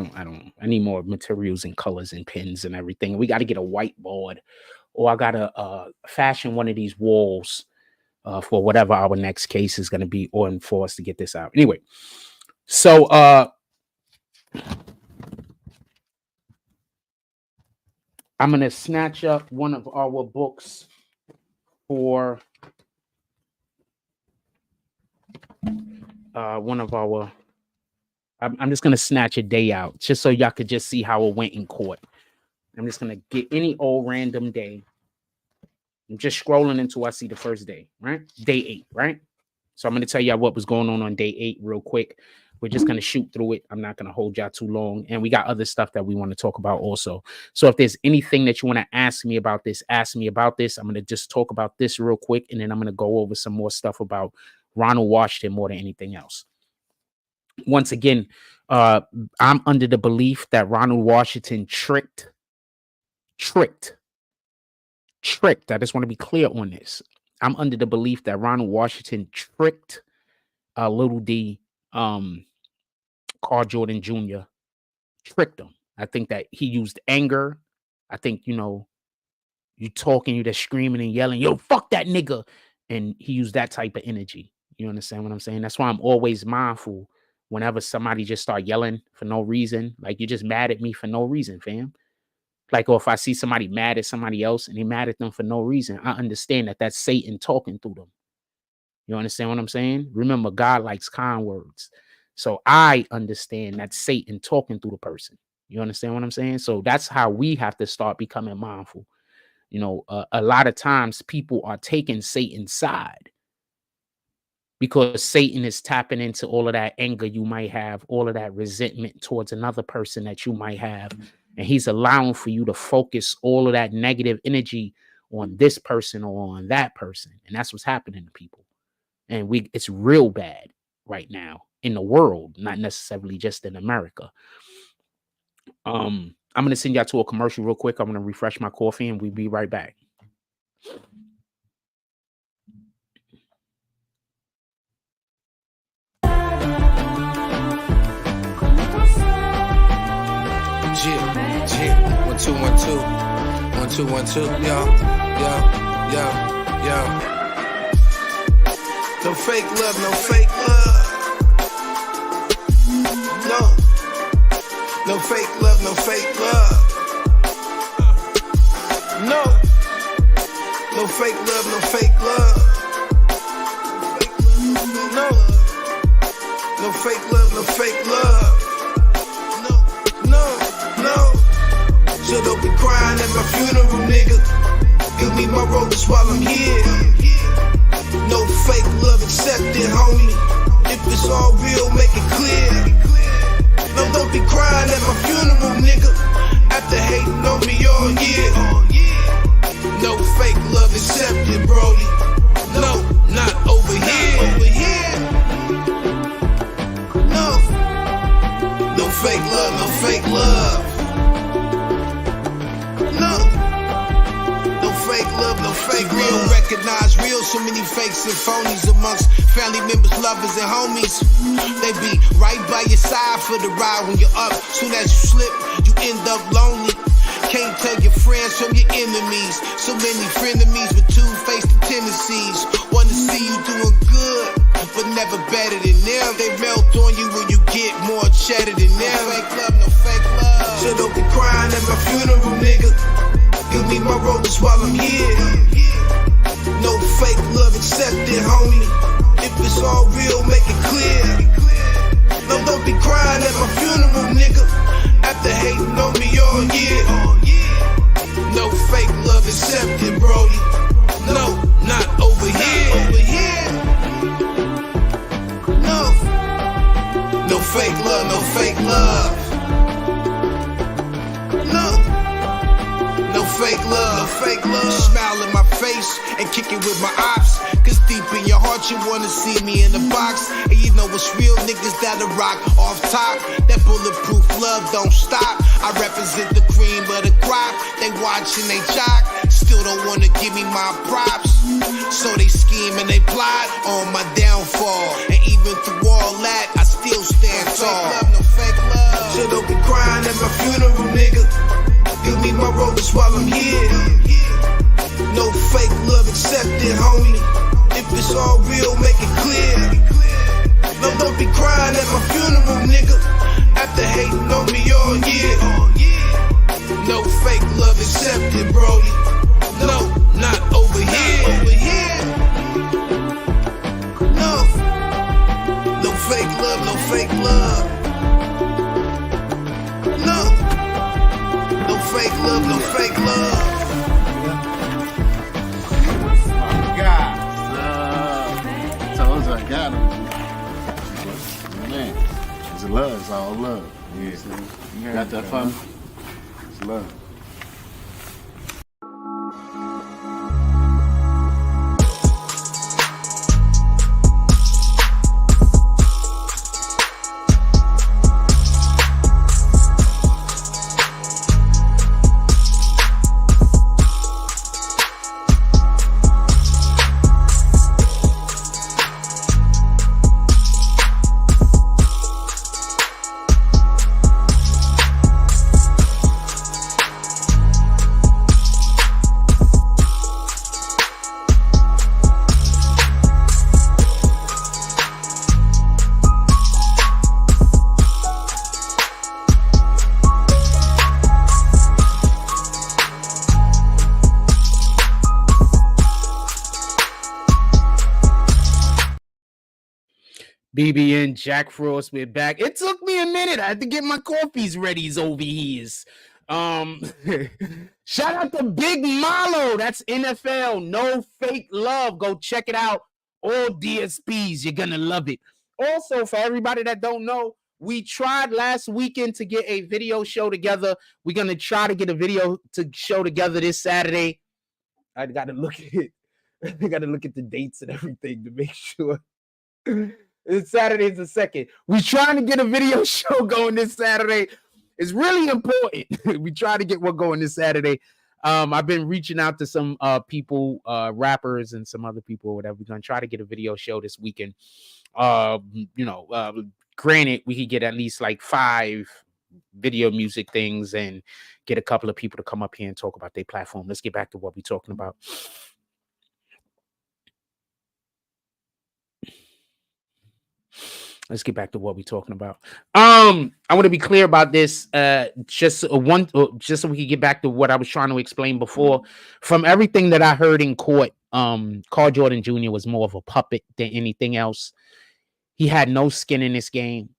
need more materials and colors and pens and everything. We got to get a whiteboard, or I got to fashion one of these walls for whatever our next case is going to be, or for us to get this out. Anyway, so I'm going to snatch up one of our books for one of our, I'm just going to snatch a day out just so y'all could just see how it went in court. I'm just going to get any old random day. I'm just scrolling until I see the first day, right? Day 8, right? So I'm going to tell y'all what was going on day 8 real quick. We're just going to shoot through it. I'm not going to hold y'all too long. And we got other stuff that we want to talk about also. So if there's anything that you want to ask me about this, ask me about this. I'm going to just talk about this real quick. And then I'm going to go over some more stuff about Ronald Washington more than anything else. Once again, I'm under the belief that Ronald Washington tricked. I just want to be clear on this. I'm under the belief that Ronald Washington tricked Little D, Carl Jordan Jr. tricked him. I think that he used anger. I think, you talking, you just screaming and yelling, yo, fuck that nigga. And he used that type of energy. You understand what I'm saying? That's why I'm always mindful whenever somebody just start yelling for no reason. Like, you're just mad at me for no reason, fam. Like, or if I see somebody mad at somebody else and they mad at them for no reason, I understand that that's Satan talking through them. You understand what I'm saying? Remember, God likes kind words. So I understand that Satan talking through the person. You understand what I'm saying? So that's how we have to start becoming mindful. A lot of times people are taking Satan's side because Satan is tapping into all of that anger you might have, all of that resentment towards another person that you might have. And he's allowing for you to focus all of that negative energy on this person or on that person. And that's what's happening to people. And it's real bad right now in the world, not necessarily just in America. I'm going to send y'all to a commercial real quick. I'm going to refresh my coffee and we'll be right back. Yeah. 1 2 1 2 1 2 1 2. Yo. No fake love, no fake love. No fake love, no fake love. No fake love, no fake love. No fake love, no fake love. No. So don't be crying at my funeral, nigga. Give me my roses while I'm here. No fake love accepted, homie. If it's all real, make it clear. No, don't be crying at my funeral, nigga. After hating on me all year. No fake love accepted, brody. No, not over here. No fake love, no fake love. No fake love, no fake love. Real, recognize real, so many fakes and phonies amongst family members, lovers, and homies. They be right by your side for the ride when you're up. Soon as you slip, you end up lonely. Can't tell your friends from your enemies. So many frenemies with two-faced tendencies. Wanna see you doing good, but never better than them. They melt on you when you get more cheddar than them. No fake love, no fake love. So don't be crying at my funeral, nigga. my roses while I'm here. No fake love accepted, homie. If it's all real, make it clear. No, don't be crying at my funeral, nigga. After hating on me all year. No fake love accepted, Brody. No, not over here. No fake love, no fake love. No fake love, no fake love. Smile in my face and kick it with my ops. Cause deep in your heart you wanna see me in the box. And you know it's real niggas that'll rock off top. That bulletproof love don't stop. I represent the cream of the crop. They watch and they jock. Still don't wanna give me my props. So they scheme and they plot on my downfall. And even through all that, I still stand tall. No fake love. So don't be crying at my funeral, nigga. Give me my roses while I'm here. No fake love accepted, homie. If it's all real, make it clear. No, don't be crying at my funeral, nigga. After hating on me all year. No fake love accepted, Brody. No, not over here. No fake love, no fake love. No fake love, no fake love. I got him. Man, it's love. It's all love. Yeah. You got that fun? It's love. BBN Jack Frost, we're back. It took me a minute. I had to get my coffees ready over here. Shout out to Big MALO. That's NFL. No fake love. Go check it out. All DSPs. You're gonna love it. Also, for everybody that don't know, we tried last weekend to get a video show together. We're gonna try to get a video to show together this Saturday. I gotta look at it. I gotta look at the dates and everything to make sure. It's Saturday the 2nd. We're trying to get a video show going this Saturday. It's really important. We try to get one going this Saturday. I've been reaching out to some people, rappers and some other people or whatever. We're going to try to get a video show this weekend. Granted, we could get at least like 5 video music things and get a couple of people to come up here and talk about their platform. Let's get back to what we're talking about. Let's get back to what we're talking about. I want to be clear about this. Just so we can get back to what I was trying to explain before. From everything that I heard in court, Carl Jordan Jr. was more of a puppet than anything else. He had no skin in this game.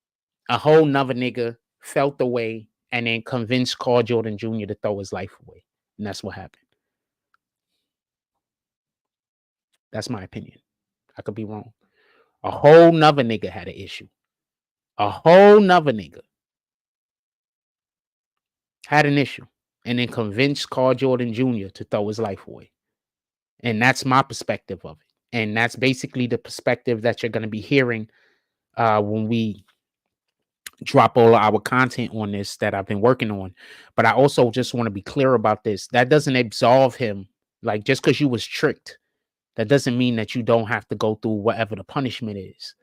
A whole nother nigga felt the way and then convinced Carl Jordan Jr. to throw his life away. And that's what happened. That's my opinion. I could be wrong. A whole nother nigga had an issue. A whole nother nigga had an issue and then convinced Carl Jordan Jr. to throw his life away. And that's my perspective of it. And that's basically the perspective that you're going to be hearing when we drop all of our content on this that I've been working on. But I also just want to be clear about this. That doesn't absolve him. Like, just because you was tricked, that doesn't mean that you don't have to go through whatever the punishment is.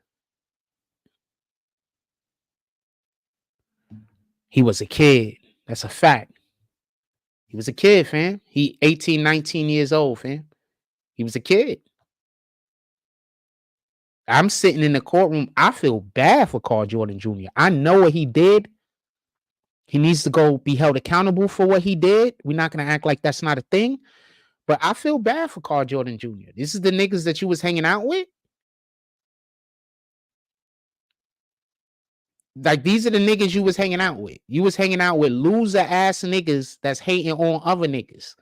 He was a kid. That's a fact. He was a kid, fam. He 18, 19 years old, fam. He was a kid. I'm sitting in the courtroom. I feel bad for Carl Jordan Jr. I know what he did. He needs to go be held accountable for what he did. We're not going to act like that's not a thing. But I feel bad for Carl Jordan Jr. This is the niggas that you was hanging out with. Like, these are the niggas you was hanging out with. You was hanging out with loser ass niggas that's hating on other niggas.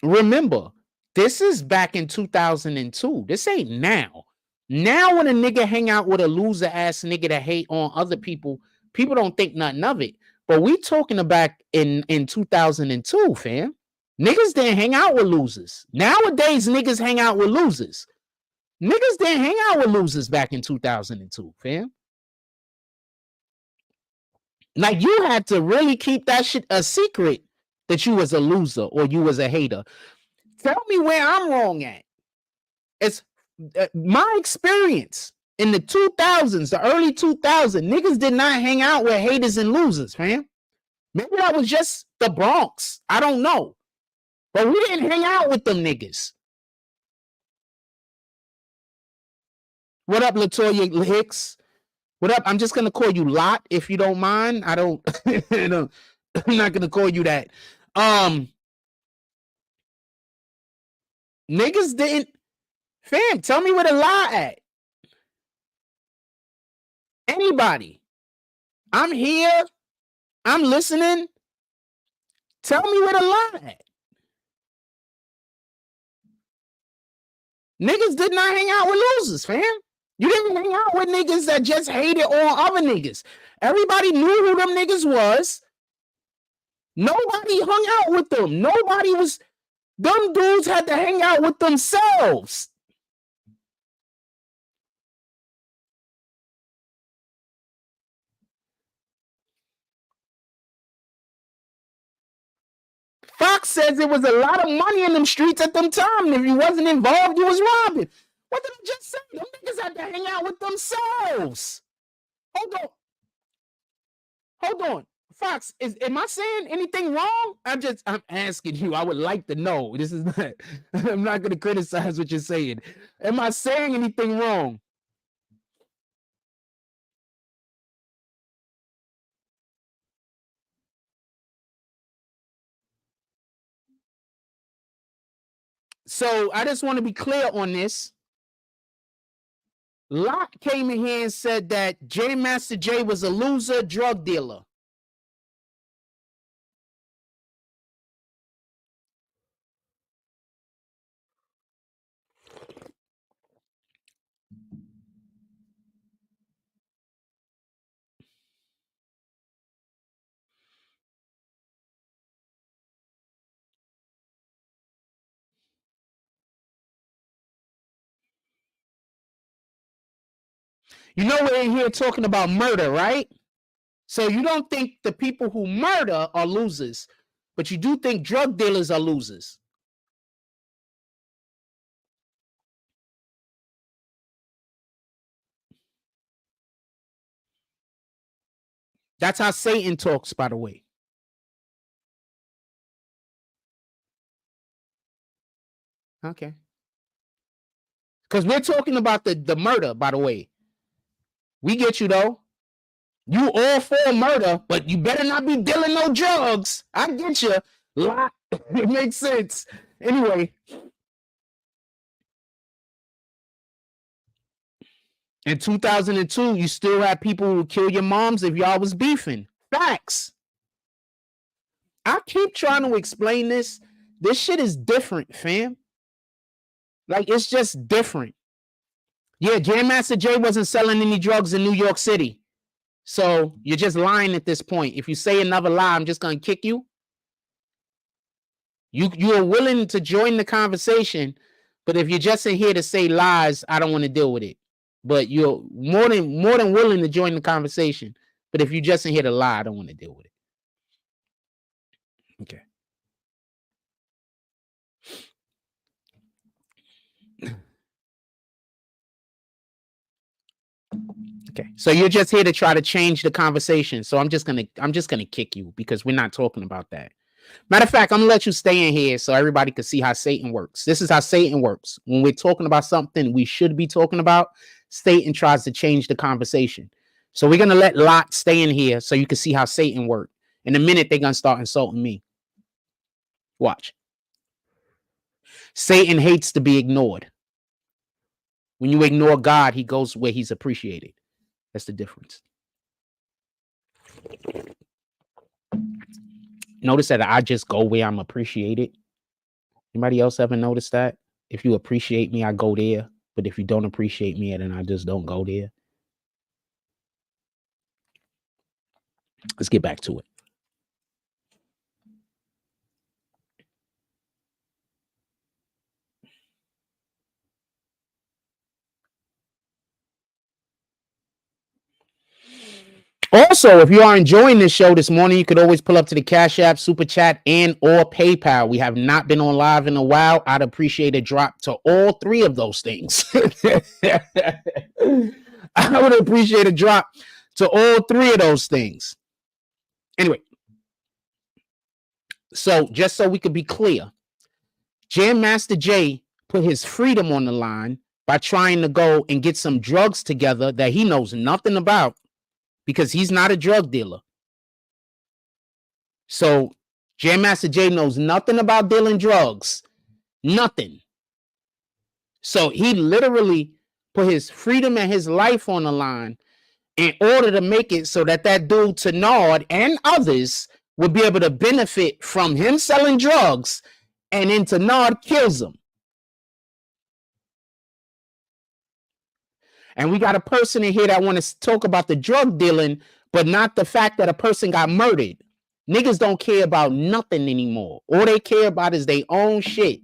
Remember, this is back in 2002. This ain't now. Now when a nigga hang out with a loser ass nigga that hate on other people, people don't think nothing of it. But we talking about in 2002, fam. Niggas didn't hang out with losers. Nowadays, niggas hang out with losers. Niggas didn't hang out with losers back in 2002, fam. Like, you had to really keep that shit a secret that you was a loser or you was a hater. Tell me where I'm wrong at. It's my experience in the 2000s, the early 2000s, niggas did not hang out with haters and losers, fam. Maybe that was just the Bronx. I don't know. But we didn't hang out with them niggas. What up, Latoya Hicks? What up? I'm just going to call you Lot, if you don't mind. I don't, I'm not going to call you that. Niggas didn't, fam, tell me where the lie at. Anybody. I'm here. I'm listening. Tell me where the lie at. Niggas did not hang out with losers, fam. You didn't hang out with niggas that just hated on other niggas. Everybody knew who them niggas was. Nobody hung out with them. Nobody was, them dudes had to hang out with themselves. Fox says it was a lot of money in them streets at them time. And if you wasn't involved, you was robbing. What did I just say? Them niggas had to hang out with themselves. Hold on. Hold on. Fox, am I saying anything wrong? I'm asking you. I would like to know. This is not, I'm not going to criticize what you're saying. Am I saying anything wrong? So I just want to be clear on this. Locke came in here and said that J Master J was a loser drug dealer. You know we're in here talking about murder, right? So you don't think the people who murder are losers, but you do think drug dealers are losers. That's how Satan talks, by the way. Okay. Because we're talking about the murder, by the way. We get you, though. You all for murder, but you better not be dealing no drugs. I get you. It makes sense. Anyway. In 2002, you still had people who would kill your moms if y'all was beefing. Facts. I keep trying to explain this. This shit is different, fam. Like, it's just different. Yeah, Jam Master Jay wasn't selling any drugs in New York City. So you're just lying at this point. If you say another lie, I'm just going to kick you. You are willing to join the conversation, but if you're just in here to say lies, I don't want to deal with it. But you're more than willing to join the conversation. But if you're just in here to lie, I don't want to deal with it. Okay. Okay, so you're just here to try to change the conversation. So I'm just gonna kick you because we're not talking about that. Matter of fact, I'm gonna let you stay in here so everybody can see how Satan works. This is how Satan works. When we're talking about something we should be talking about, Satan tries to change the conversation. So we're going to let Lot stay in here so you can see how Satan works. In a minute, they're going to start insulting me. Watch. Satan hates to be ignored. When you ignore God, he goes where he's appreciated. That's the difference. Notice that I just go where I'm appreciated. Anybody else ever notice that? If you appreciate me, I go there. But if you don't appreciate me, then I just don't go there. Let's get back to it. Also, if you are enjoying this show this morning, you could always pull up to the Cash App, Super Chat, and or PayPal. We have not been on live in a while. I'd appreciate a drop to all three of those things. I would appreciate a drop to all three of those things. Anyway, so just so we could be clear, Jam Master Jay put his freedom on the line by trying to go and get some drugs together that he knows nothing about, because he's not a drug dealer. So Jam Master Jay knows nothing about dealing drugs. Nothing. So he literally put his freedom and his life on the line in order to make it so that that dude Tenard and others would be able to benefit from him selling drugs, and then Tenard kills him. And we got a person in here that want to talk about the drug dealing, but not the fact that a person got murdered. Niggas don't care about nothing anymore. All they care about is their own shit.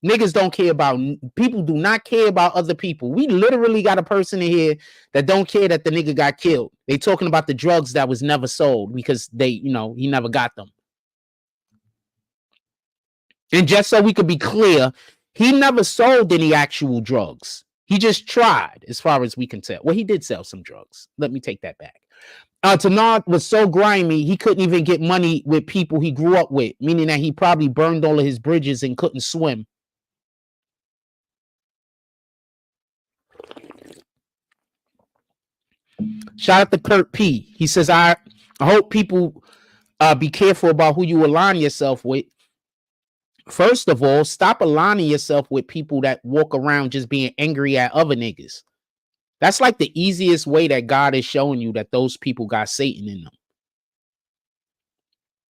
Niggas don't care about, people do not care about other people. We literally got a person in here that don't care that the nigga got killed. They talking about the drugs that was never sold because they, you know, he never got them. And just so we could be clear, he never sold any actual drugs. He just tried, as far as we can tell. Well, he did sell some drugs. Let me take that back. Tenard was so grimy, he couldn't even get money with people he grew up with, meaning that he probably burned all of his bridges and couldn't swim. Shout out to Kurt P. He says, I hope people be careful about who you align yourself with. First of all, stop aligning yourself with people that walk around just being angry at other niggas. That's like the easiest way that God is showing you that those people got Satan in them.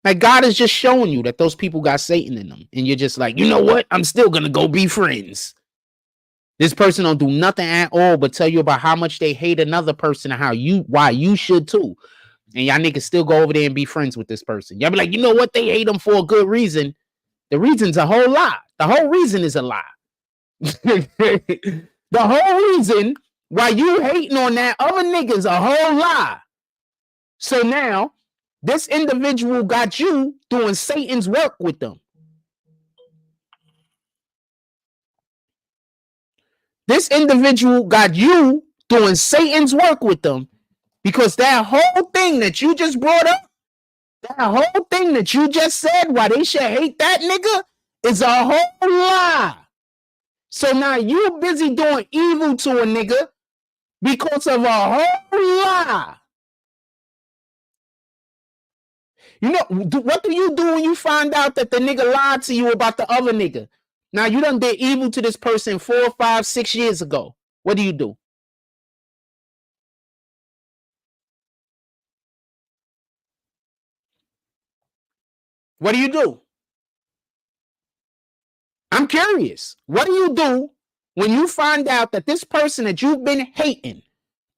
Like, God is just showing you that those people got Satan in them. And you're just like, you know what? I'm still going to go be friends. This person don't do nothing at all but tell you about how much they hate another person and why you should too. And y'all niggas still go over there and be friends with this person. Y'all be like, you know what? They hate them for a good reason. The reason's a whole lie. The whole reason is a lie. The whole reason why you hating on that other nigga's a whole lie. So now, this individual got you doing Satan's work with them. This individual got you doing Satan's work with them, because that whole thing that you just brought up, that whole thing that you just said, why they should hate that nigga, is a whole lie. So now you busy doing evil to a nigga because of a whole lie. You know, what do you do when you find out that the nigga lied to you about the other nigga? Now you done did evil to this person 4, 5, 6 years ago. What do you do? What do you do? I'm curious. What do you do when you find out that this person that you've been hating,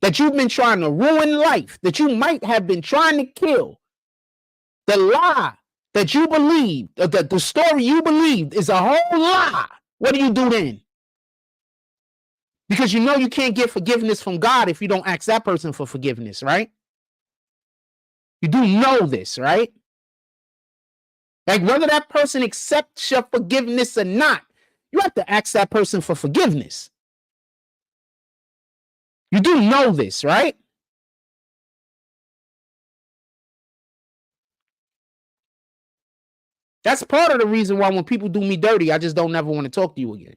that you've been trying to ruin life, that you might have been trying to kill, the lie that you believed, the story you believed is a whole lie? What do you do then? Because you know you can't get forgiveness from God if you don't ask that person for forgiveness, right? You do know this, right? Like, whether that person accepts your forgiveness or not, you have to ask that person for forgiveness. You do know this, right? That's part of the reason why when people do me dirty, I just don't ever want to talk to you again.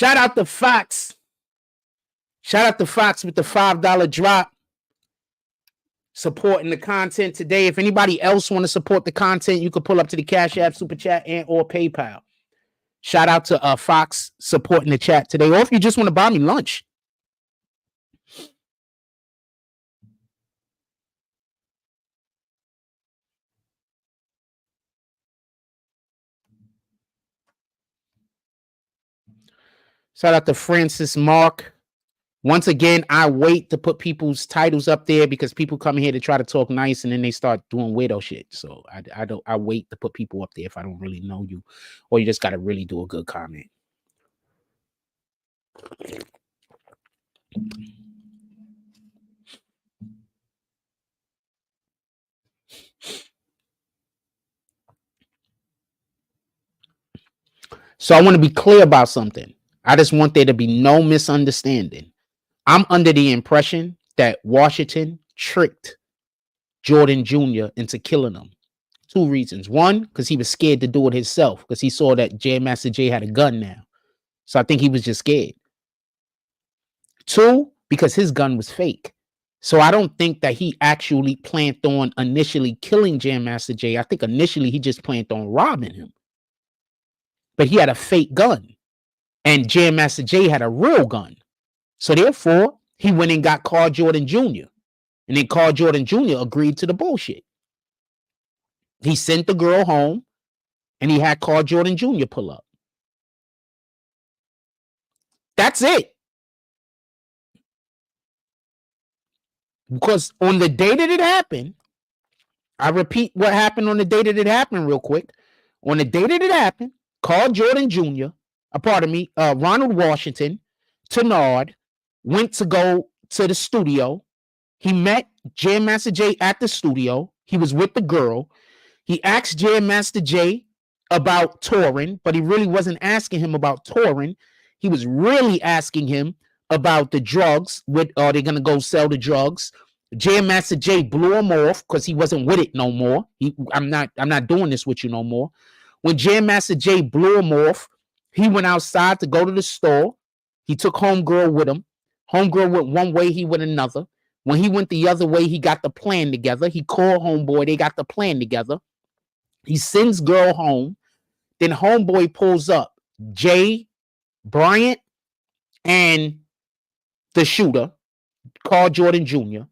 Shout out to Fox. Shout out to Fox with the $5 drop. Supporting the content today. If anybody else want to support the content, you can pull up to the Cash App, Super Chat, and or PayPal. Shout out to Fox supporting the chat today. Or if you just want to buy me lunch. Shout out to Francis Mark. Once again, I wait to put people's titles up there because people come here to try to talk nice and then they start doing weirdo shit. So I wait to put people up there if I don't really know you, or you just got to really do a good comment. So I want to be clear about something. I just want there to be no misunderstanding. I'm under the impression that Washington tricked Jordan Jr. into killing him. 2 reasons. 1, because he was scared to do it himself because he saw that Jam Master Jay had a gun now. So I think he was just scared. 2, because his gun was fake. So I don't think that he actually planned on initially killing Jam Master Jay. I think initially he just planned on robbing him. But he had a fake gun. And Jam Master Jay had a real gun. So therefore, he went and got Carl Jordan Jr. And then Carl Jordan Jr. agreed to the bullshit. He sent the girl home and he had Carl Jordan Jr. pull up. That's it. Because on the day that it happened, I repeat what happened on the day that it happened real quick. On the day that it happened, Carl Jordan Jr., Ronald Washington, Tenard, went to go to the studio. He met Jam Master Jay at the studio. He was with the girl. He asked Jam Master Jay about touring, but he really wasn't asking him about touring. He was really asking him about the drugs. Are they going to go sell the drugs? Jam Master Jay blew him off because he wasn't with it no more. I'm not doing this with you no more. When Jam Master Jay blew him off, he went outside to go to the store. He took Homegirl with him. Homegirl went one way, he went another. When he went the other way, he got the plan together. He called Homeboy. They got the plan together. He sends girl home. Then Homeboy pulls up Jay Bryant and the shooter, Carl Jordan Jr.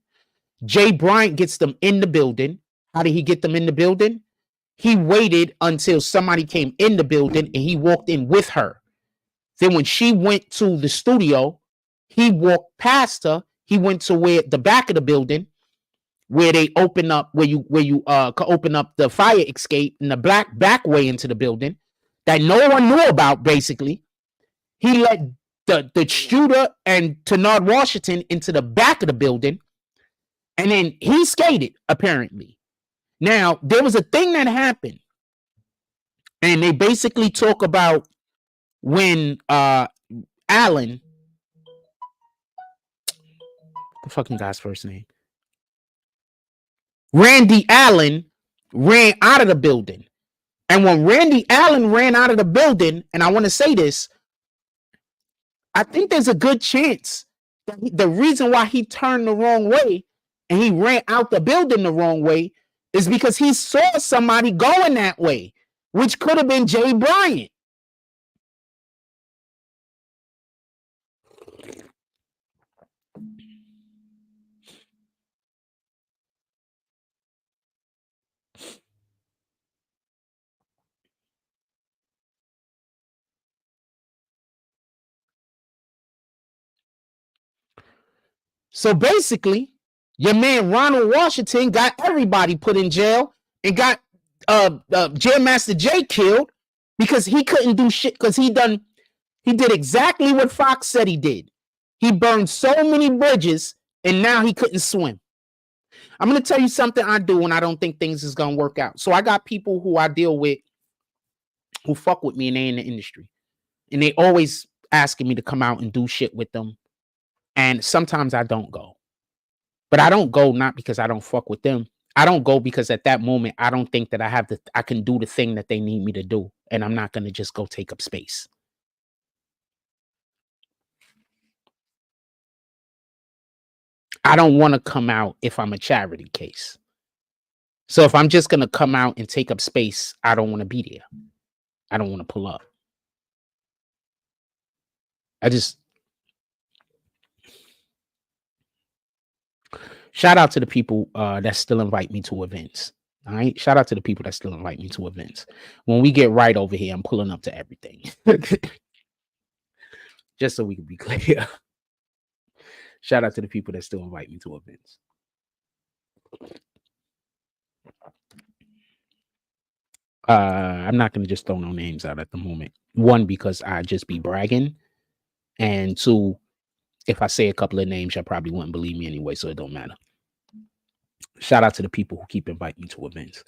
Jay Bryant gets them in the building. How did he get them in the building? He waited until somebody came in the building and he walked in with her. Then when she went to the studio, he walked past her. He went to where the back of the building where they open up, where you can open up the fire escape in the back way into the building that no one knew about, basically. He let the shooter and Ronald Washington into the back of the building, and then he skated, apparently. Now, there was a thing that happened, and they basically talk about when Allen, the fucking guy's first name, Randy Allen ran out of the building. And when Randy Allen ran out of the building, and I want to say this, I think there's a good chance that the reason why he turned the wrong way and he ran out the building the wrong way is because he saw somebody going that way, which could have been Jay Bryant. So basically, your man Ronald Washington got everybody put in jail and got Jam Master Jay killed because he couldn't do shit because he did exactly what Fox said he did. He burned so many bridges and now he couldn't swim. I'm going to tell you something I do when I don't think things is going to work out. So I got people who I deal with who fuck with me and they in the industry. And they always asking me to come out and do shit with them. And sometimes I don't go. But I don't go not because I don't fuck with them. I don't go because at that moment, I don't think that I can do the thing that they need me to do. And I'm not going to just go take up space. I don't want to come out if I'm a charity case. So if I'm just going to come out and take up space, I don't want to be there. I don't want to pull up. Shout out to the people that still invite me to events. All right. Shout out to the people that still invite me to events. When we get right over here, I'm pulling up to everything. Just so we can be clear. Shout out to the people that still invite me to events. I'm not going to just throw no names out at the moment. One, because I just be bragging. And two, if I say a couple of names, y'all probably wouldn't believe me anyway, so it don't matter. Shout out to the people who keep inviting me to events.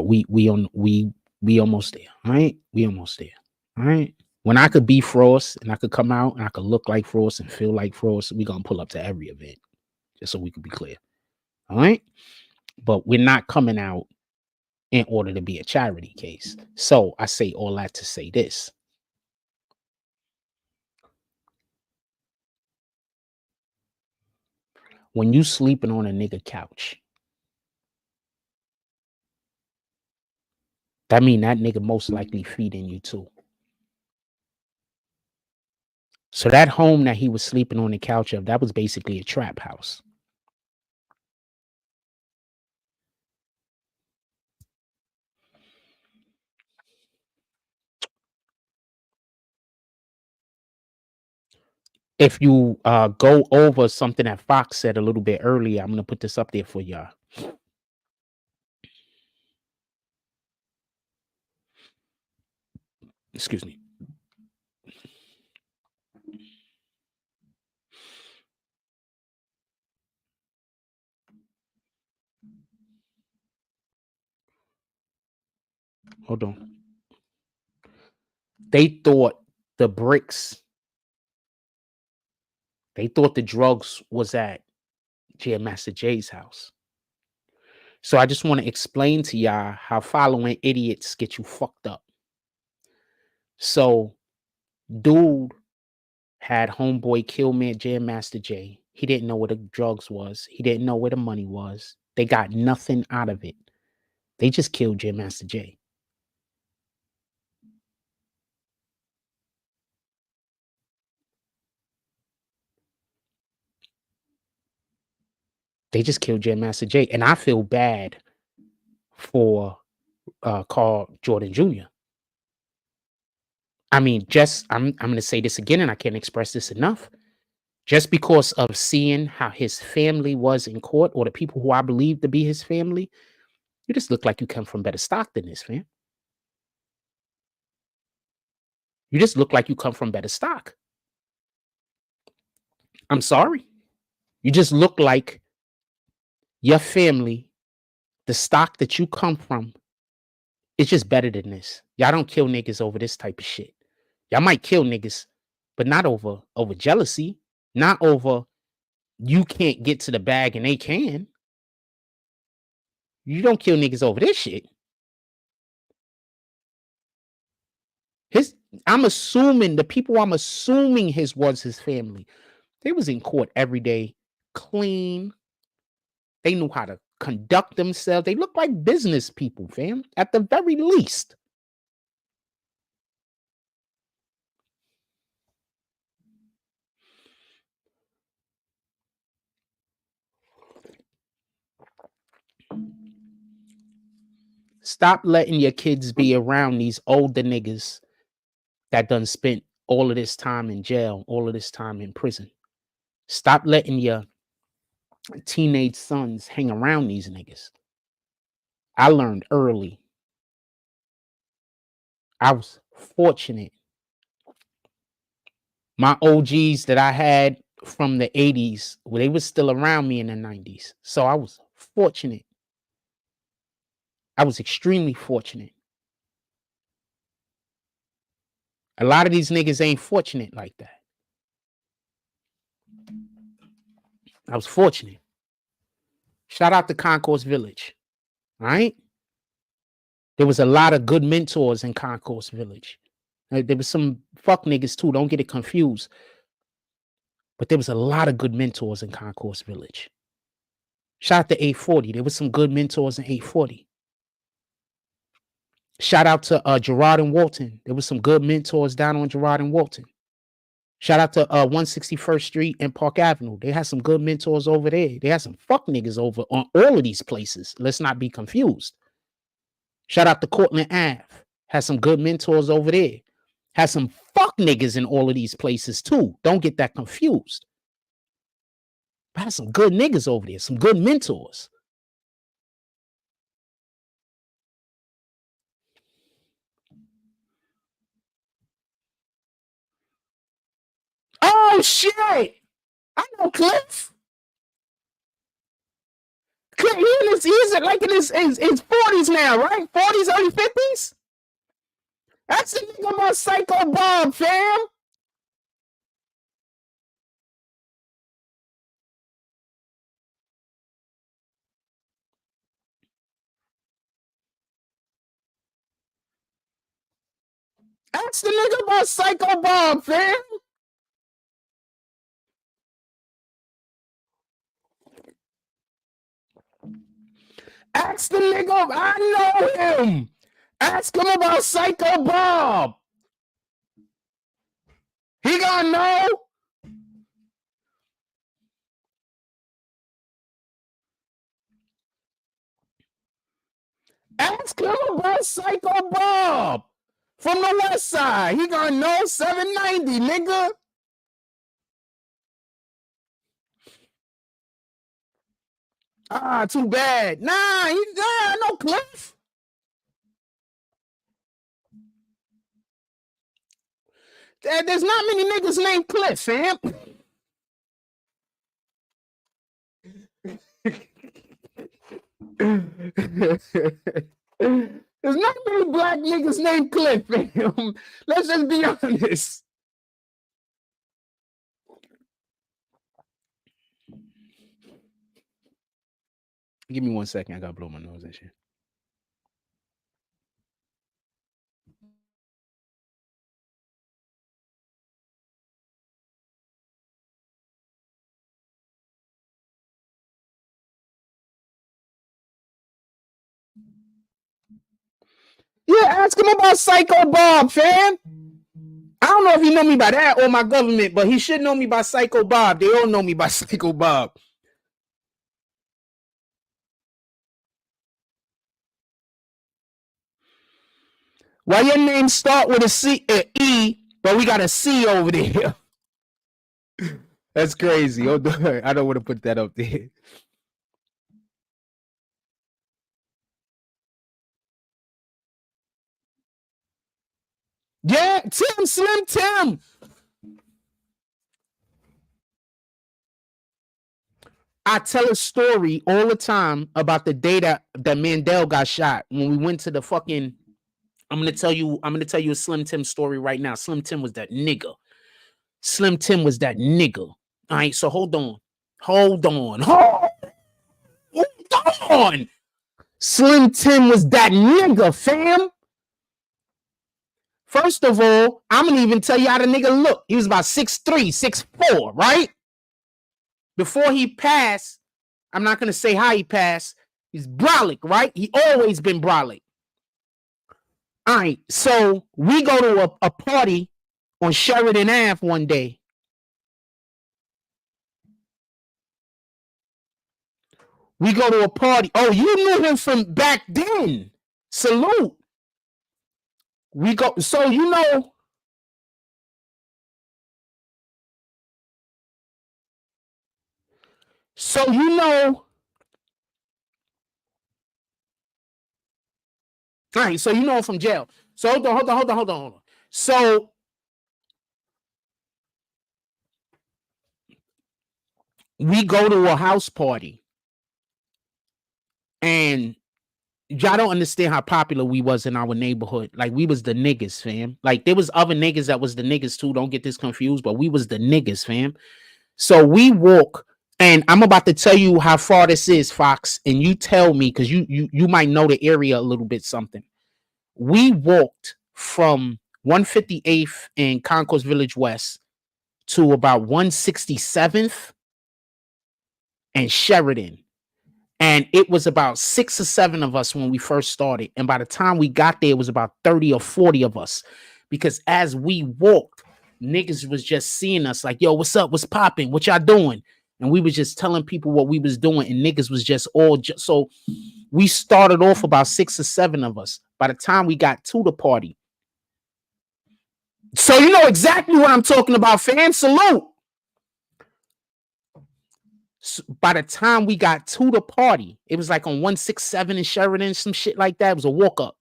We almost there. All right. We almost there. All right. When I could be Frost and I could come out and I could look like Frost and feel like Frost, we're going to pull up to every event. Just so we can be clear. All right. But we're not coming out in order to be a charity case. So I say all that to say this. When you sleeping on a nigga couch, that mean that nigga most likely feeding you too. So that home that he was sleeping on the couch of, that was basically a trap house. If you go over something that Fox said a little bit earlier, I'm going to put this up there for y'all. Excuse me. Hold on. They thought the bricks, they thought the drugs was at Jam Master Jay's house. So I just want to explain to y'all how following idiots get you fucked up. So dude had homeboy kill me at Jam Master Jay. He didn't know where the drugs was. He didn't know where the money was. They got nothing out of it. They just killed Jam Master Jay. They just killed Jam Master Jay. And I feel bad for Carl Jordan Jr. I mean, I'm going to say this again, and I can't express this enough. Just because of seeing how his family was in court, or the people who I believe to be his family, you just look like you come from better stock than this, fam. You just look like you come from better stock. I'm sorry. You just look like your family, the stock that you come from, is just better than this. Y'all don't kill niggas over this type of shit. Y'all might kill niggas, but not over jealousy, not over you can't get to the bag and they can. You don't kill niggas over this shit. I'm assuming the people I'm assuming was his family. They was in court every day, clean. They knew how to conduct themselves. They look like business people, fam, at the very least. Stop letting your kids be around these older niggas that done spent all of this time in jail, all of this time in prison. Stop letting your teenage sons hang around these niggas. I learned early. I was fortunate. My OGs that I had from the 80s, well, they was still around me in the 90s. So I was fortunate. I was extremely fortunate. A lot of these niggas ain't fortunate like that. I was fortunate. Shout out to Concourse Village. All right? There was a lot of good mentors in Concourse Village. There was some fuck niggas too. Don't get it confused. But there was a lot of good mentors in Concourse Village. Shout out to 840. There was some good mentors in 840. Shout out to Gerard and Walton. There was some good mentors down on Gerard and Walton. Shout out to 161st Street and Park Avenue. They had some good mentors over there. They had some fuck niggas over on all of these places. Let's not be confused. Shout out to Cortland Ave. Had some good mentors over there. Had some fuck niggas in all of these places too. Don't get that confused. But had some good niggas over there. Some good mentors. Oh shit! I know Cliff. Cliff, he's like in his 40s now, right? 40s, early 50s. That's the nigga about Psycho Bob, fam. That's the nigga about Psycho Bob, fam. Ask the nigga, I know him. Ask him about Psycho Bob. He gonna know. Ask him about Psycho Bob from the West Side. He gonna know 790, nigga. Ah, too bad. Nah, no Cliff. There's not many niggas named Cliff, fam. There's not many black niggas named Cliff, fam. Let's just be honest. Give me 1 second. I gotta blow my nose and shit. Yeah, ask him about Psycho Bob, fam. I don't know if he know me by that or my government, but he should know me by Psycho Bob. They all know me by Psycho Bob. Why your name start with a C, E, but we got a C over there? That's crazy. Oh, I don't want to put that up there. Yeah, Tim, Slim Tim. I tell a story all the time about the day that Mandel got shot. When we went to the fucking, I'm gonna tell you a Slim Tim story right now. Slim Tim was that nigga. Slim Tim was that nigga. All right, so hold on. Slim Tim was that nigga, fam. First of all, I'm gonna even tell you how the nigga looked. He was about 6'3", 6'4", right? Before he passed, I'm not gonna say how he passed. He's brolic, right? He always been brolic. All right, so we go to a party on Sheridan Ave one day. We go to a party. Oh, you knew him from back then. Salute. We go, so you know. So you know. All right, so you know him from jail. So hold on. So we go to a house party. And y'all don't understand how popular we was in our neighborhood. Like, we was the niggas, fam. Like, there was other niggas that was the niggas too. Don't get this confused, but we was the niggas, fam. So we walk, and I'm about to tell you how far this is, Fox, and you tell me, because you might know the area a little bit something. We walked from 158th and Concourse Village West to about 167th and Sheridan. And it was about 6 or 7 of us when we first started. And by the time we got there, it was about 30 or 40 of us. Because as we walked, niggas was just seeing us like, yo, what's up? What's popping? What y'all doing? And we was just telling people what we was doing. And niggas was just all so we started off about 6 or 7 of us. By the time we got to the party. So you know exactly what I'm talking about, fam. Salute. So by the time we got to the party, it was like on 167 in Sheridan, some shit like that. It was a walk up.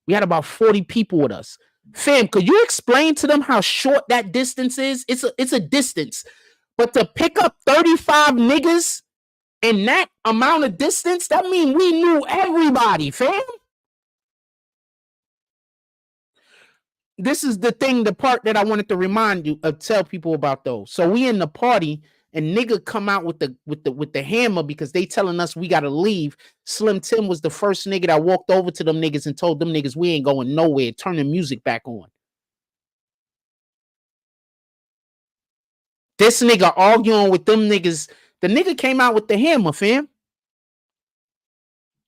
We had about 40 people with us. Fam, could you explain to them how short that distance is? It's a distance. But to pick up 35 niggas in that amount of distance, that means we knew everybody, fam. This is the thing, the part that I wanted to remind you of, tell people about those. So we in the party and nigga come out with the hammer because they telling us we gotta leave. Slim Tim was the first nigga that walked over to them niggas and told them niggas we ain't going nowhere. Turn the music back on. This nigga arguing with them niggas. The nigga came out with the hammer, fam.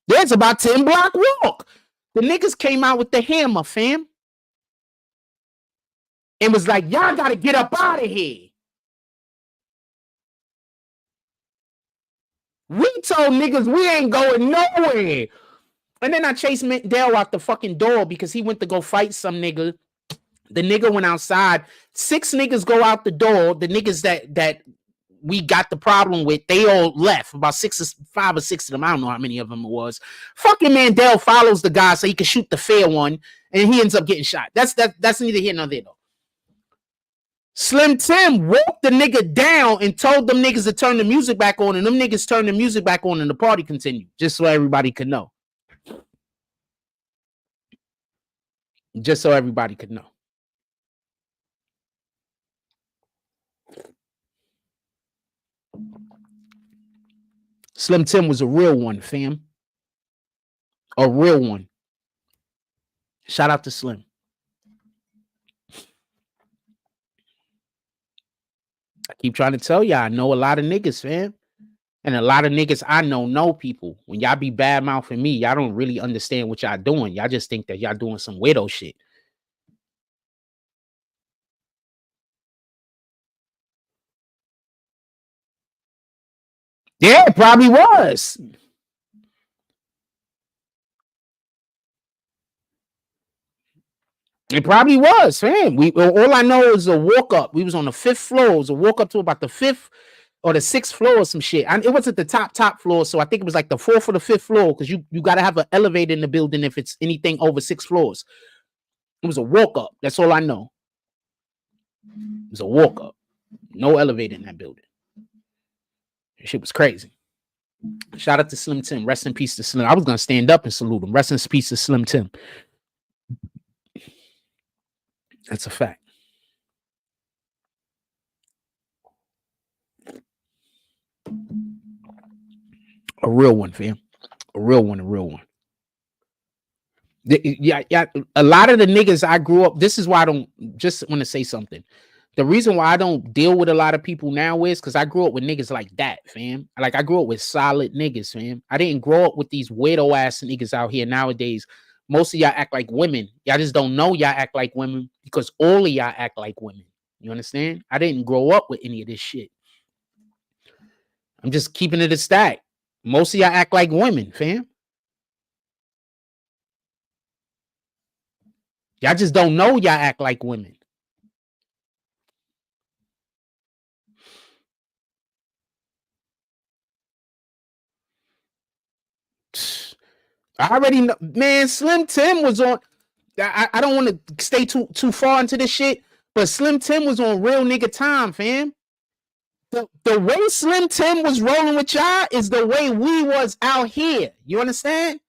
There's about 10 block walk. The niggas came out with the hammer, fam. And was like, y'all gotta get up out of here. We told niggas we ain't going nowhere. And then I chased Dale out the fucking door because he went to go fight some nigga. The nigga went outside. 6 niggas go out the door. The niggas that we got the problem with, they all left. About 5 or 6 of them. I don't know how many of them it was. Fucking Mandel follows the guy so he can shoot the fair one, and he ends up getting shot. That's neither here nor there though. Slim Tim walked the nigga down and told them niggas to turn the music back on, and them niggas turned the music back on and the party continued, just so everybody could know. Just so everybody could know. Slim Tim was a real one, fam. A real one. Shout out to Slim. I keep trying to tell y'all, I know a lot of niggas, fam. And a lot of niggas I know people. When y'all be bad mouthing me, y'all don't really understand what y'all doing. Y'all just think that y'all doing some weirdo shit. Yeah, it probably was. It probably was, fam. All I know is a walk up. We was on the 5th floor. It was a walk up to about the 5th or the 6th floor or some shit. It wasn't the top floor, so I think it was like the 4th or the 5th floor because you got to have an elevator in the building if it's anything over 6 floors. It was a walk up. That's all I know. It was a walk up. No elevator in that building. That shit was crazy. Shout out to Slim Tim. Rest in peace to Slim. I was gonna stand up and salute him. Rest in peace to Slim Tim. That's a fact. A real one, fam. A real one. Yeah. A lot of the niggas I grew up. This is why I don't just want to say something. The reason why I don't deal with a lot of people now is because I grew up with niggas like that, fam. Like I grew up with solid niggas, fam. I didn't grow up with these weirdo ass niggas out here nowadays. Most of y'all act like women. Y'all just don't know y'all act like women because all of y'all act like women. You understand? I didn't grow up with any of this shit. I'm just keeping it a stack. Most of y'all act like women, fam. Y'all just don't know y'all act like women. I already know, man. Slim Tim was on. I don't want to stay too far into this shit, but Slim Tim was on real nigga time, fam. The way Slim Tim was rolling with y'all is the way we was out here. You understand?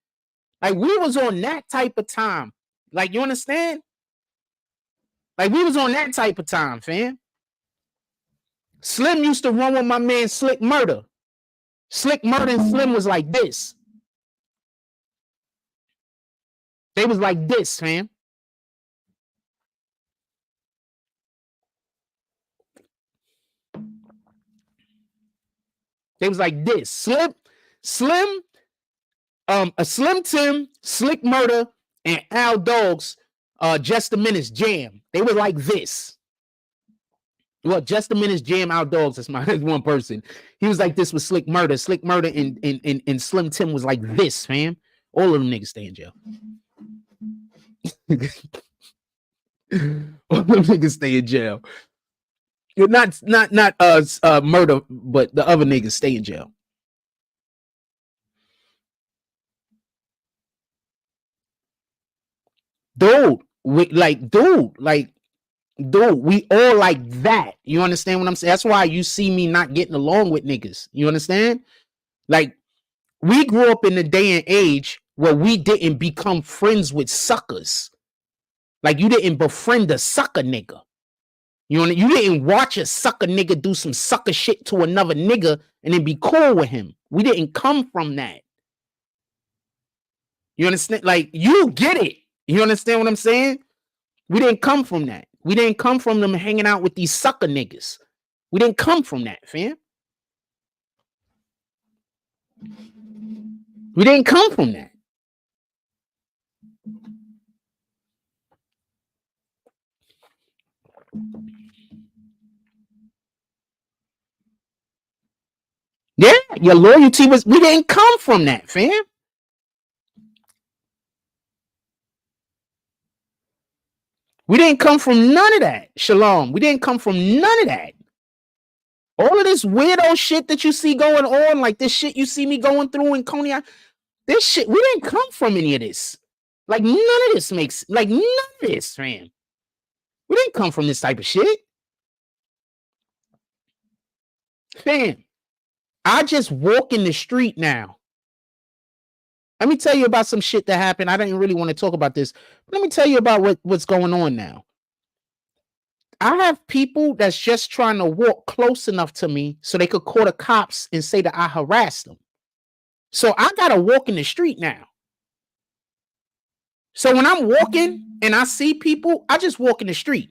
Like we was on that type of time. Like you understand? Like we was on that type of time, fam. Slim used to run with my man Slick Murder. Slick Murder and Slim was like this. They was like this, fam. They was like this. Slim, a Slim Tim, Slick Murder, and Al Dogs, Just a Minute's Jam. They were like this. Well, Just a Minute's Jam, Al Dogs, that's one person. He was like this with Slick Murder. Slick Murder and Slim Tim was like this, fam. All of them niggas stay in jail. All them niggas stay in jail. Not murder, but the other niggas stay in jail. Dude, we all like that. You understand what I'm saying? That's why you see me not getting along with niggas. You understand? Like, we grew up in the day and age where we didn't become friends with suckers. Like, you didn't befriend a sucker nigga. You didn't watch a sucker nigga do some sucker shit to another nigga and then be cool with him. We didn't come from that. You understand? Like, you get it. You understand what I'm saying? We didn't come from that. We didn't come from them hanging out with these sucker niggas. We didn't come from that, fam. We didn't come from that. Yeah, your loyalty was, we didn't come from that, fam. We didn't come from none of that, Shalom. We didn't come from none of that. All of this weirdo shit that you see going on, like this shit you see me going through in Coney Island, this shit, we didn't come from any of this. Like, none of this makes, like, none of this, fam. We didn't come from this type of shit. Fam, I just walk in the street now. Let me tell you about some shit that happened. I didn't really want to talk about this. But let me tell you about what's going on now. I have people that's just trying to walk close enough to me so they could call the cops and say that I harassed them. So I got to walk in the street now. So when I'm walking and I see people, I just walk in the street.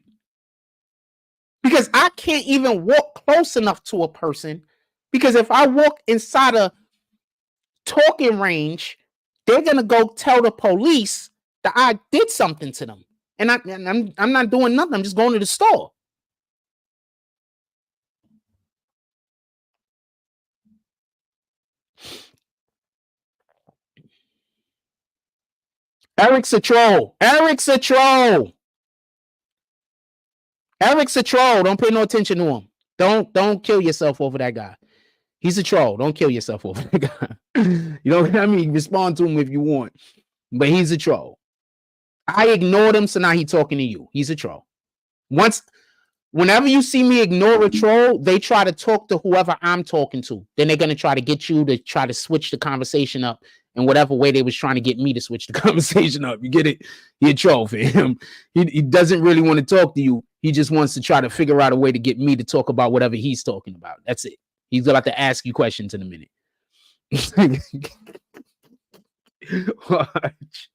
Because I can't even walk close enough to a person. Because if I walk inside a talking range, they're going to go tell the police that I did something to them. And I'm not doing nothing. I'm just going to the store. Eric's a troll. Eric's a troll. Eric's a troll. Don't pay no attention to him. Don't kill yourself over that guy. He's a troll. Don't kill yourself over that guy. You know what I mean? Respond to him if you want. But he's a troll. I ignored him, so now he's talking to you. He's a troll. Whenever you see me ignore a troll, they try to talk to whoever I'm talking to. Then they're going to try to get you to try to switch the conversation up in whatever way they was trying to get me to switch the conversation up. You get it? He a troll, fam. He doesn't really want to talk to you. He just wants to try to figure out a way to get me to talk about whatever he's talking about. That's it. He's about to ask you questions in a minute. Watch.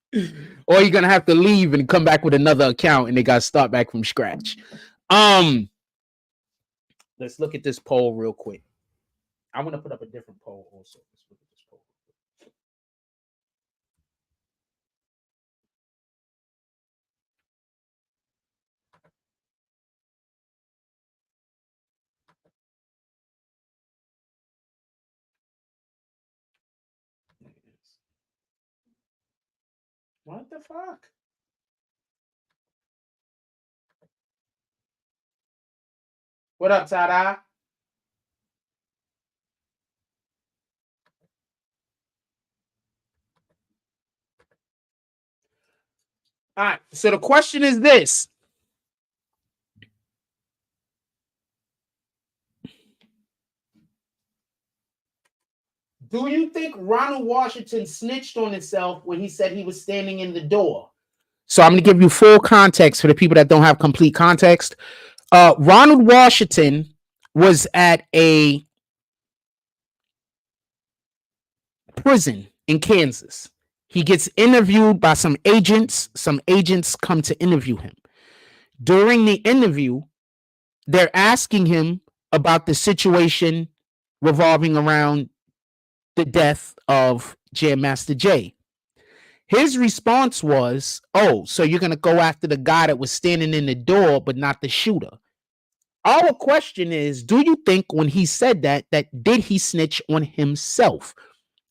Or you're gonna have to leave and come back with another account and they gotta start back from scratch. Let's look at this poll real quick. I want to put up a different poll also. Let's look at this poll. What the fuck? What up, Tada? All right, so the question is this. Do you think Ronald Washington snitched on himself when he said he was standing in the door? So I'm going to give you full context for the people that don't have complete context. Ronald Washington was at a prison in Kansas. He gets interviewed by some agents. Some agents come to interview him. During the interview, they're asking him about the situation revolving around the death of Jam Master Jay. His response was, oh, so you're going to go after the guy that was standing in the door, but not the shooter. Our question is, do you think when he said that did he snitch on himself?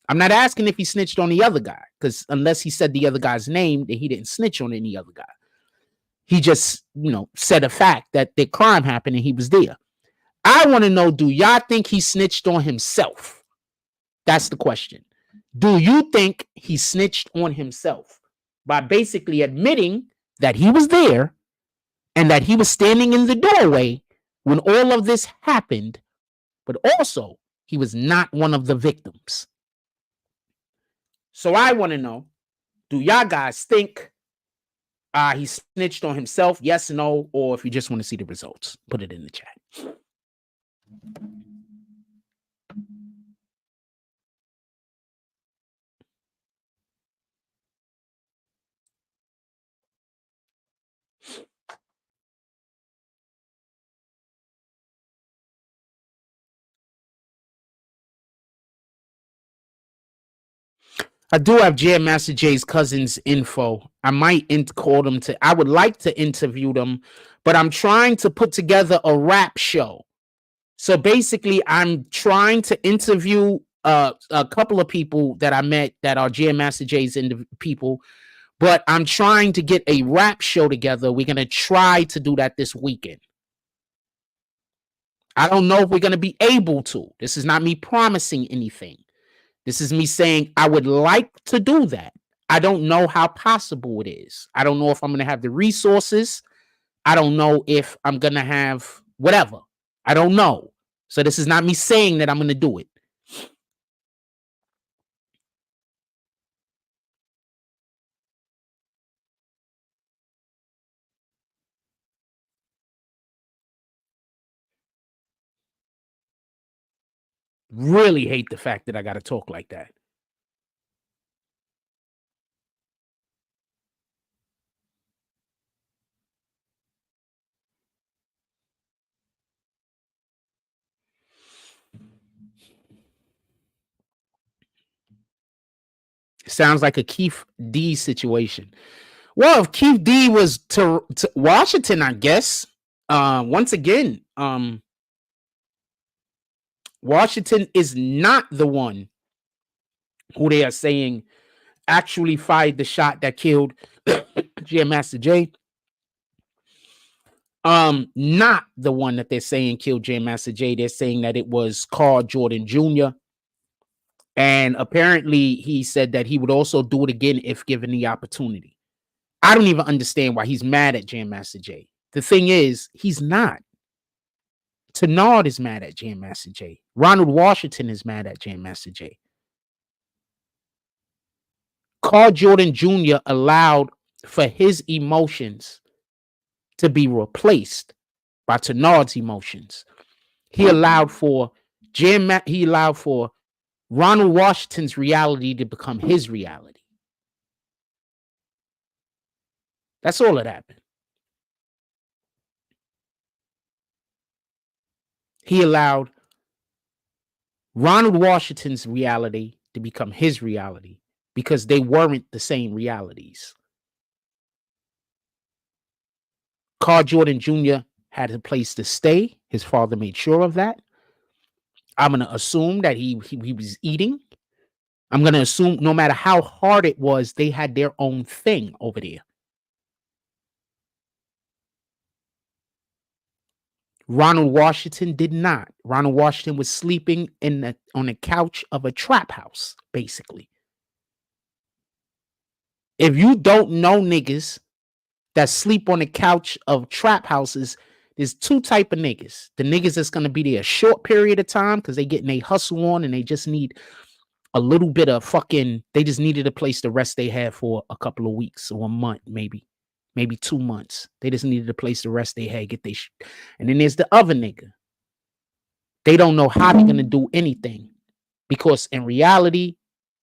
I'm not asking if he snitched on the other guy, because unless he said the other guy's name, then he didn't snitch on any other guy. He just, said a fact that the crime happened and he was there. I want to know, do y'all think he snitched on himself? That's the question. Do you think he snitched on himself by basically admitting that he was there and that he was standing in the doorway when all of this happened, but also he was not one of the victims? So I want to know, do y'all guys think he snitched on himself? Yes or no? Or if you just want to see the results, put it in the chat. I do have Jam Master Jay's cousin's info. I might call them I would like to interview them, but I'm trying to put together a rap show. So basically, I'm trying to interview a couple of people that I met that are Jam Master Jay's people, but I'm trying to get a rap show together. We're going to try to do that this weekend. I don't know if we're going to be able to. This is not me promising anything. This is me saying I would like to do that. I don't know how possible it is. I don't know if I'm going to have the resources. I don't know if I'm going to have whatever. I don't know. So this is not me saying that I'm going to do it. Really hate the fact that I got to talk like that. Sounds like a Keith D situation. Well, if Keith D was to Washington, I guess. Once again, Washington is not the one who they are saying actually fired the shot that killed Jam Master Jay. Not the one that they're saying killed Jam Master Jay. They're saying that it was Carl Jordan Jr. And apparently he said that he would also do it again if given the opportunity. I don't even understand why he's mad at Jam Master Jay. The thing is, he's not. Tenard is mad at Jam Master Jay. Ronald Washington is mad at Jam Master Jay. Carl Jordan Jr. allowed for his emotions to be replaced by Tenard's emotions. He allowed for Ronald Washington's reality to become his reality. That's all that happened. He allowed Ronald Washington's reality to become his reality because they weren't the same realities. Carl Jordan Jr. had a place to stay. His father made sure of that. I'm going to assume that he was eating. I'm going to assume no matter how hard it was, they had their own thing over there. Ronald Washington did not. Ronald Washington was sleeping on the couch of a trap house, basically. If you don't know niggas that sleep on the couch of trap houses, there's two type of niggas. The niggas that's going to be there a short period of time because they getting a hustle on and they just need a little bit of they just needed a place to rest they had for a couple of weeks or a month, maybe 2 months. They just needed a place to rest they had, get and then there's the other nigga. They don't know how they're going to do anything because in reality,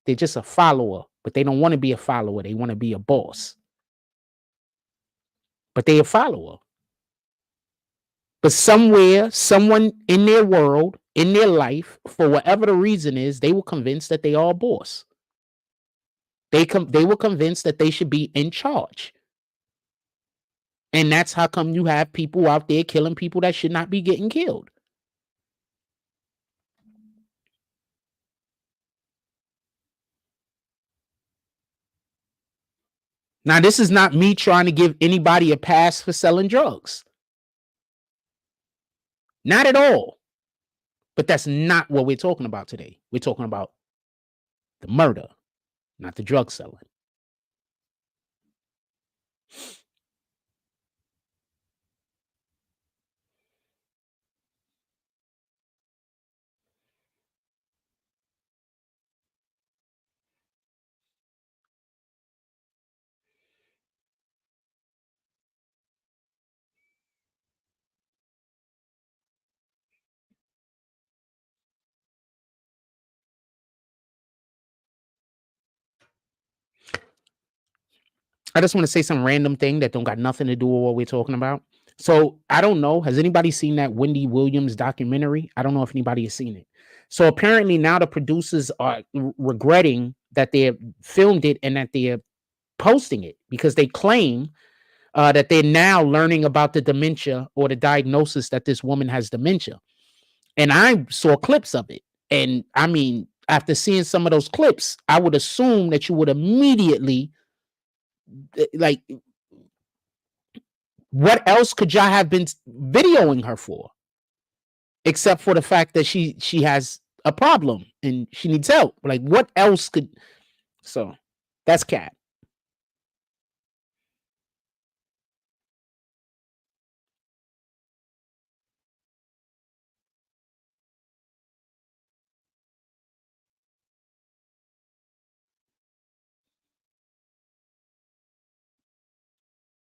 they're just a follower, but they don't want to be a follower. They want to be a boss. But they're a follower. But somewhere, someone in their world, in their life, for whatever the reason is, they were convinced that they are a boss. They were convinced that they should be in charge. And that's how come you have people out there killing people that should not be getting killed. Now, this is not me trying to give anybody a pass for selling drugs. Not at all. But that's not what we're talking about today. We're talking about the murder, not the drug selling. I just want to say some random thing that don't got nothing to do with what we're talking about. So I don't know. Has anybody seen that Wendy Williams documentary? I don't know if anybody has seen it. So apparently now the producers are regretting that they filmed it and that they're posting it because they claim that they're now learning about the dementia or the diagnosis that this woman has dementia. And I saw clips of it. And I mean, after seeing some of those clips, I would assume that you would immediately, like, what else could y'all have been videoing her for? Except for the fact that she has a problem and she needs help. Like, what else could... So, that's cat.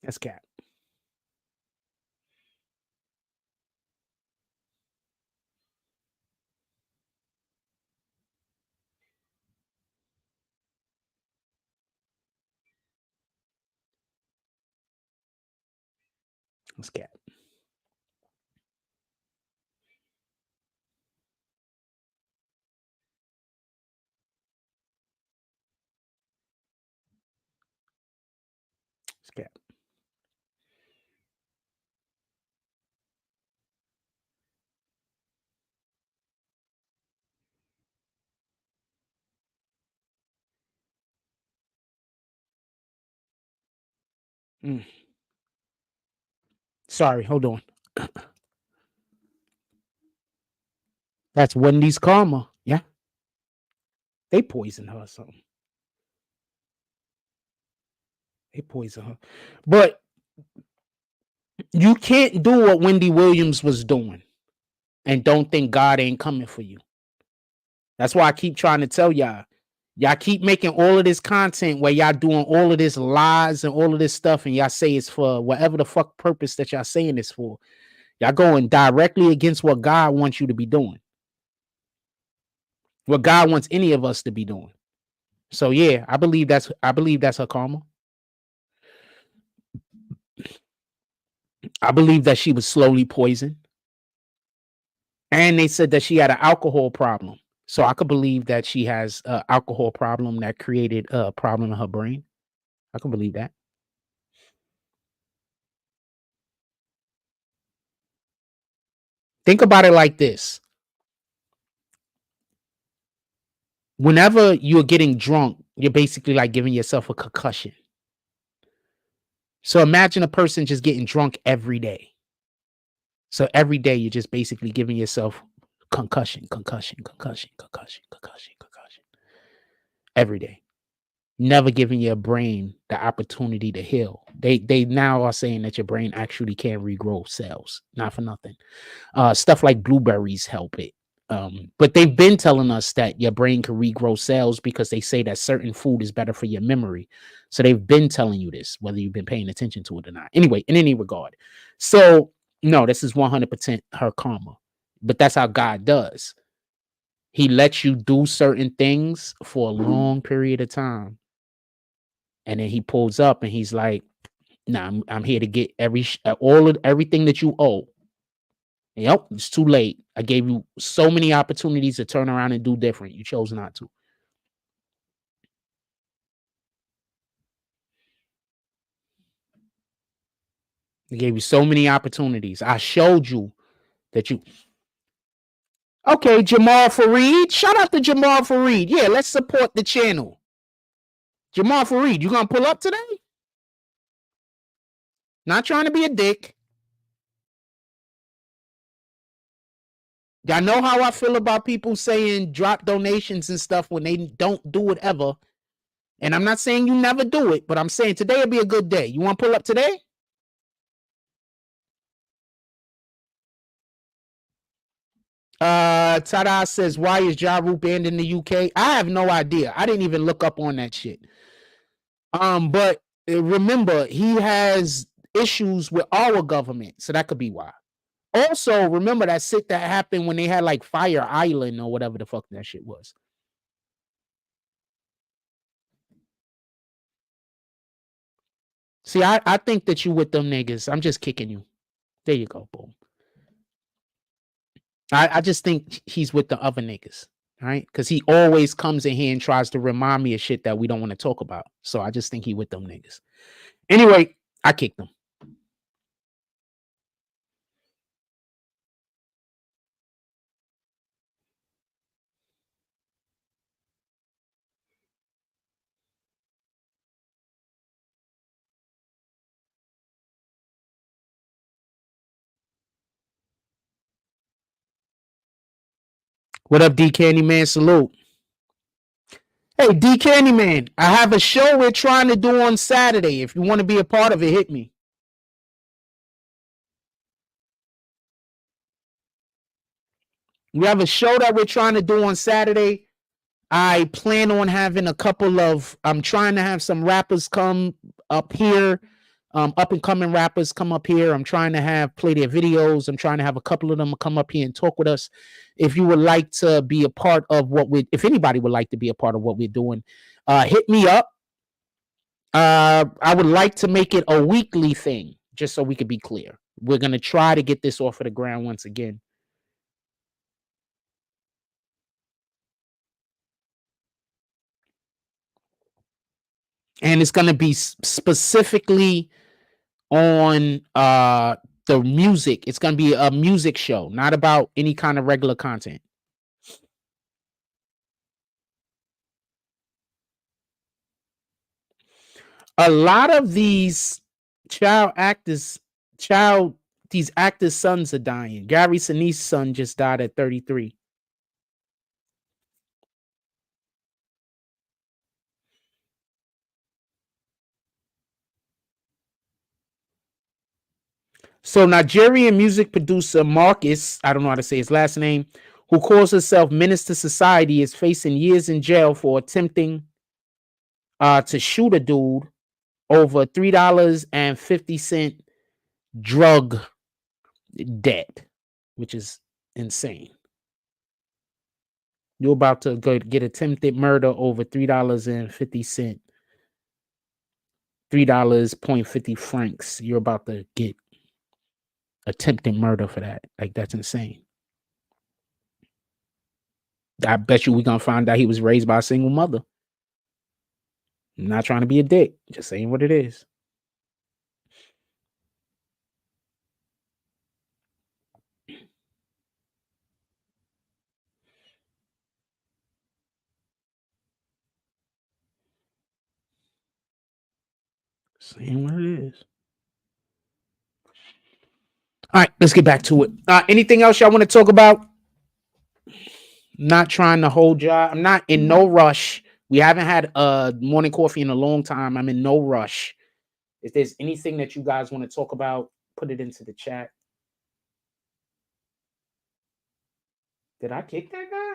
That's cat. That's cat. That's cat. Sorry, hold on. That's Wendy's karma. Yeah. They poisoned her or something. They poisoned her. But you can't do what Wendy Williams was doing and don't think God ain't coming for you. That's why I keep trying to tell y'all. Y'all keep making all of this content where y'all doing all of this lies and all of this stuff, and y'all say it's for whatever the fuck purpose that y'all saying it's for. Y'all going directly against what God wants you to be doing. What God wants any of us to be doing. So yeah, I believe that's her karma. I believe that she was slowly poisoned. And they said that she had an alcohol problem. So I could believe that she has an alcohol problem that created a problem in her brain. I can believe that. Think about it like this. Whenever you're getting drunk, you're basically like giving yourself a concussion. So imagine a person just getting drunk every day. So every day you're just basically giving yourself concussion. Every day. Never giving your brain the opportunity to heal. They now are saying that your brain actually can regrow cells. Not for nothing. Stuff like blueberries help it. But they've been telling us that your brain can regrow cells because they say that certain food is better for your memory. So they've been telling you this, whether you've been paying attention to it or not. Anyway, in any regard. So, no, this is 100% her karma. But that's how God does. He lets you do certain things for a long period of time. And then he pulls up and he's like, nah, I'm here to get everything that you owe. Yep, it's too late. I gave you so many opportunities to turn around and do different. You chose not to. I gave you so many opportunities. I showed you that you. Okay, Jamal Fareed. Shout out to Jamal Fareed. Yeah, let's support the channel. Jamal Fareed, you gonna pull up today? Not trying to be a dick. Y'all know how I feel about people saying drop donations and stuff when they don't do it ever. And I'm not saying you never do it, but I'm saying today will be a good day. You want to pull up today? Tada says, why is Ja Rule banned in the UK? I have no idea. I didn't even look up on that shit. But remember, he has issues with our government, so that could be why. Also, remember that shit that happened when they had like Fire Island or whatever the fuck that shit was. See, I think that you with them niggas. I'm just kicking you. There you go, boom. I just think he's with the other niggas, right? Because he always comes in here and tries to remind me of shit that we don't want to talk about. So I just think he with them niggas. Anyway, I kicked him. What up, D Candyman? Salute. Hey, D Candyman, I have a show we're trying to do on Saturday. If you want to be a part of it, hit me. We have a show that we're trying to do on Saturday. I plan on having a couple of, I'm trying to have some rappers come up here, up and coming rappers come up here. I'm trying to have play their videos. I'm trying to have a couple of them come up here and talk with us. If you would like to be a part of what we, if anybody would like to be a part of what we're doing, hit me up. I would like to make it a weekly thing, just so we could be clear. We're going to try to get this off of the ground once again. And it's going to be specifically on the music. It's going to be a music show, not about any kind of regular content. A lot of these these actors' sons are dying. Gary Sinise's son just died at 33. So Nigerian music producer Marcus, I don't know how to say his last name, who calls herself Menace to Society, is facing years in jail for attempting to shoot a dude over $3.50 drug debt, which is insane. You're about to go get attempted murder over $3.50, $3.50 francs. You're about to get attempted murder for that. Like, that's insane. I bet you we're gonna find out he was raised by a single mother. I'm not trying to be a dick, just saying what it is. Saying what it is. All right, let's get back to it. Anything else y'all want to talk about? Not trying to hold y'all. I'm not in no rush. We haven't had morning coffee in a long time. I'm in no rush. If there's anything that you guys want to talk about, put it into the chat. Did I kick that guy?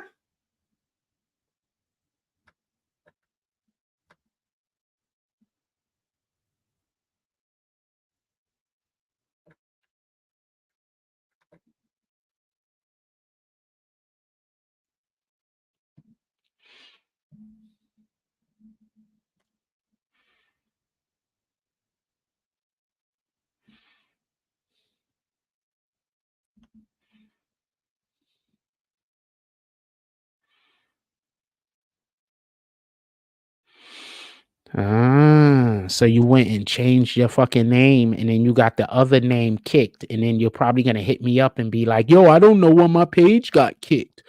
So you went and changed your fucking name, and then you got the other name kicked, and then you're probably gonna hit me up and be like, yo, I don't know why my page got kicked.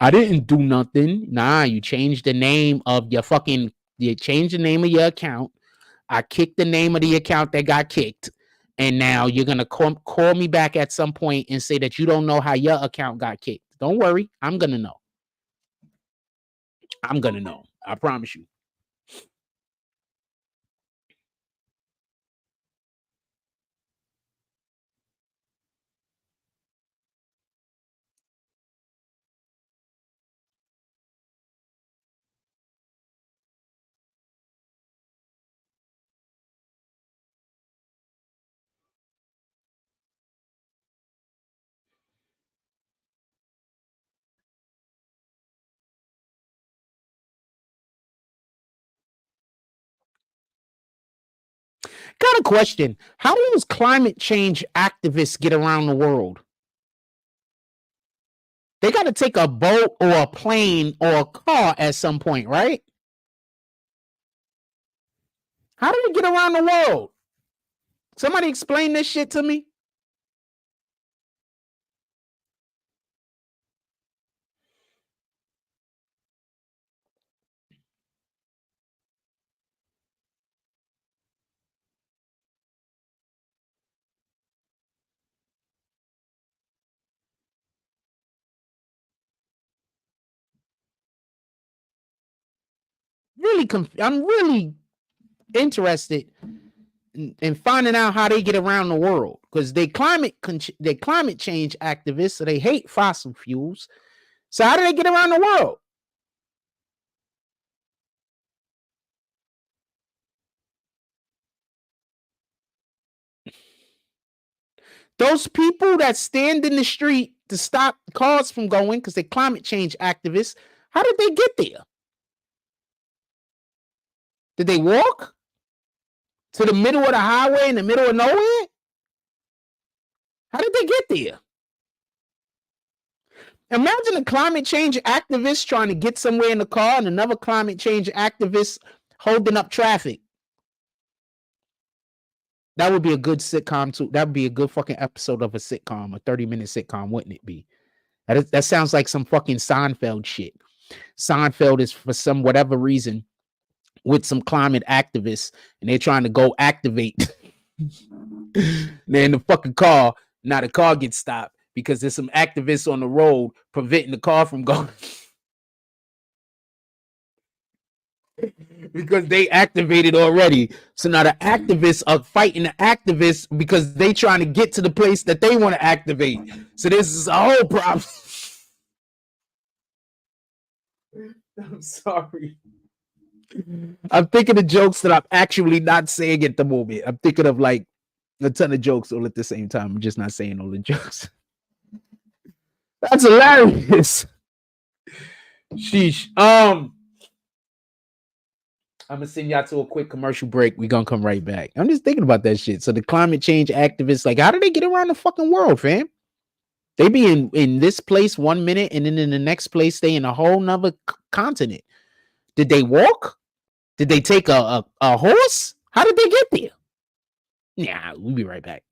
I didn't do nothing. Nah, you changed the name of your fucking, you changed the name of your account. I kicked the name of the account that got kicked. And now you're going to call me back at some point and say that you don't know how your account got kicked. Don't worry. I'm going to know. I'm going to know. I promise you. Got a question. How does climate change activists get around the world? They got to take a boat or a plane or a car at some point, right? How do they get around the world? Somebody explain this shit to me. I'm really interested in finding out how they get around the world, because they climate change activists, so they hate fossil fuels. So how do they get around the world? Those people that stand in the street to stop cars from going because they're climate change activists, how did they get there? Did they walk to the middle of the highway in the middle of nowhere? How did they get there? Imagine a climate change activist trying to get somewhere in the car and another climate change activist holding up traffic. That would be a good sitcom too. That would be a good fucking episode of a sitcom, a 30-minute sitcom, wouldn't it be? That sounds like some fucking Seinfeld shit. Seinfeld is, for some whatever reason, with some climate activists, and they're trying to go activate. They're in the fucking car. Now the car gets stopped because there's some activists on the road preventing the car from going. Because they activated already. So now the activists are fighting the activists because they trying to get to the place that they want to activate. So this is a whole problem. I'm sorry. I'm thinking of jokes that I'm actually not saying at the moment. I'm thinking of like a ton of jokes all at the same time. I'm just not saying all the jokes. That's hilarious. Sheesh. I'm gonna send y'all to a quick commercial break. We're gonna come right back. I'm just thinking about that shit. So the climate change activists, like, how do they get around the fucking world, fam? They be in this place 1 minute, and then in the next place they in a whole nother continent. Did they walk? Did they take a horse? How did they get there? Yeah, we'll be right back.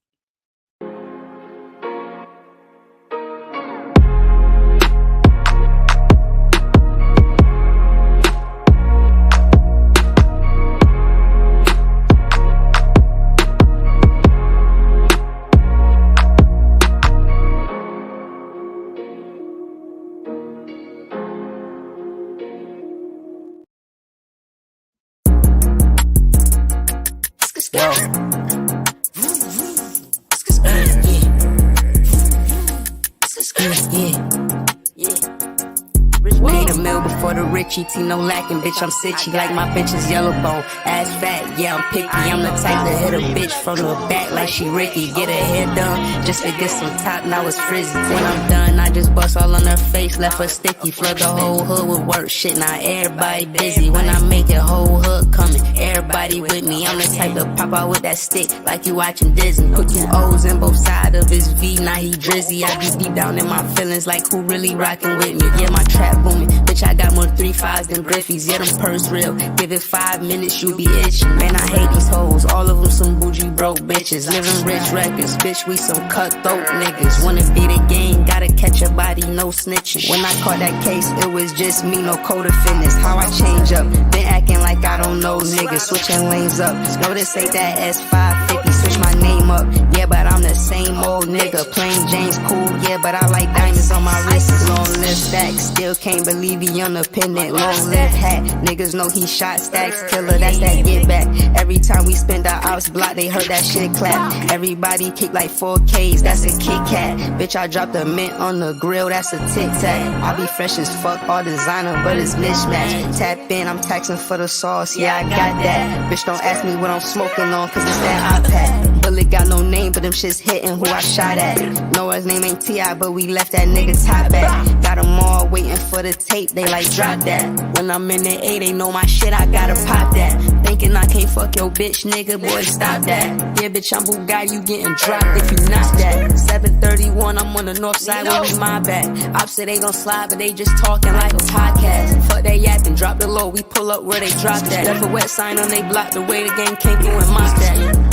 Paid a meal before the rich ET, no lacking, bitch, I'm sitchy like my bitch is yellow bone, ass fat, yeah, I'm picky, I'm the type to hit a bitch from the back like she Ricky, get her hair done, just to get some top, now it's frizzy, when I'm done, I just bust all on her face, left her sticky, flood the whole hood with work, shit, now everybody busy, when I make it, whole hood coming, everybody everybody with me. I'm the type to pop out with that stick like you watching Disney. Put 2 O's in both sides of his V, now he drizzy. I be deep down in my feelings like who really rockin' with me. Yeah, my trap booming, bitch, I got more 3 5s than Griffies. Yeah, them purse real, give it 5 minutes, you be itching. Man, I hate these hoes, all of them some bougie broke bitches. Living rich records, bitch, we some cutthroat niggas. Wanna be the game, gotta catch a body, no snitching. When I caught that case, it was just me, no code of fitness. How I change up, been acting like I don't know niggas, switching lanes up. No, this ain't that S550, switch my name up. Yeah, but I'm the same old nigga, plain James cool, yeah, but I like diamonds on my wrist. Long live stacks, still can't believe he independent. Long live hat, niggas know he shot stacks, killer, that's that get back. Every time we spend our ops block, they heard that shit clap. Everybody kick like 4Ks, that's a Kit Kat. Bitch, I dropped a mint on the grill, that's a Tic Tac. I be fresh as fuck, all designer, but it's mismatch. Tap in, I'm taxing for the sauce, yeah, I got that. Bitch, don't ask me what I'm smoking on, cause it's that iPad. Bullet got no name, but them shits hitting who I shot at. Know his name ain't T.I., but we left that nigga top back. Got them all waiting for the tape, they like drop that. When I'm in the A, they know my shit, I gotta pop that. Thinking I can't fuck your bitch, nigga, boy, stop that. Yeah, bitch, I'm Bugatti, you getting dropped if you not that. 731, I'm on the north side, when we my back. Ops say they gon' slide, but they just talking like a podcast. Fuck they yapping, drop the low, we pull up where they drop that. Left a wet sign on they block, the way the game came through and mock that.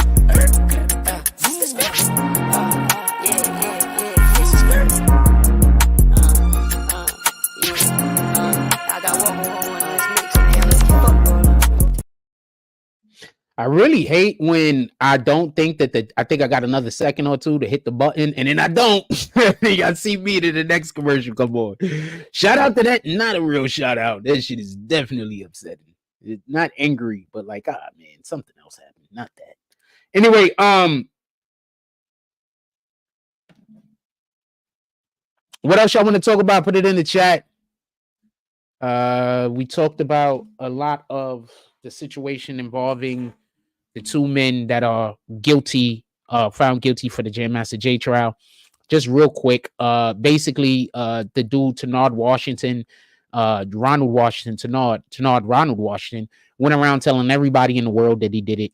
I really hate when I don't think that I think I got another second or two to hit the button and then I don't. Y'all see me to the next commercial. Come on. Shout out to that. Not a real shout out. That shit is definitely upsetting. It's not angry, but like, man, something else happened. Not that. Anyway, what else y'all want to talk about? Put it in the chat. We talked about a lot of the situation involving the 2 men that are guilty, found guilty for the Jam Master Jay trial. Just real quick, basically, the dude Ronald Washington, Ronald Washington went around telling everybody in the world that he did it.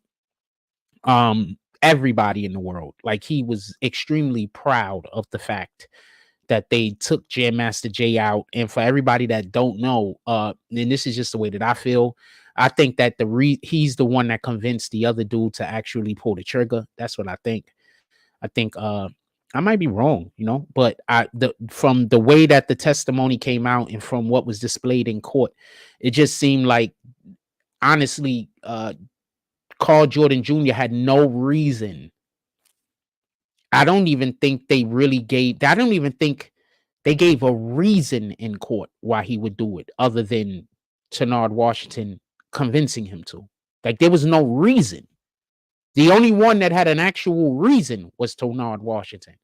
Everybody in the world, like he was extremely proud of the fact that they took Jam Master Jay out. And for everybody that don't know, and this is just the way that I feel, I think that he's the one that convinced the other dude to actually pull the trigger. That's what I think. I think I might be wrong, you know, but from the way that the testimony came out and from what was displayed in court, it just seemed like, honestly, Carl Jordan Jr. had no reason. I don't even think they really gave. I don't even think they gave a reason in court why he would do it, other than Ronald Washington convincing him to. Like, there was no reason. The only one that had an actual reason was Ronald Washington.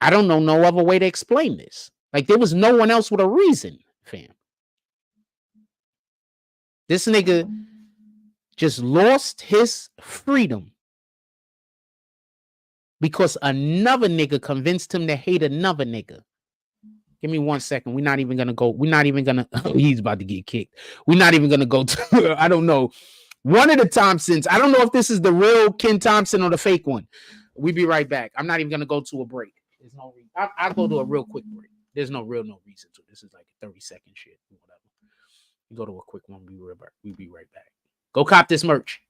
I don't know no other way to explain this. Like, there was no one else with a reason, fam. This nigga just lost his freedom because another nigga convinced him to hate another nigga. Give me 1 second. We're not even going to go. We're not even going to. He's about to get kicked. We're not even going to go to, I don't know. One of the Thompsons. I don't know if this is the real Ken Thompson or the fake one. We'll be right back. I'm not even going to go to a break. There's no reason. I'll go to a real quick break. There's no reason to. This is like a 30-second shit. Whatever. We go to a quick one. We'll be right back. Go cop this merch.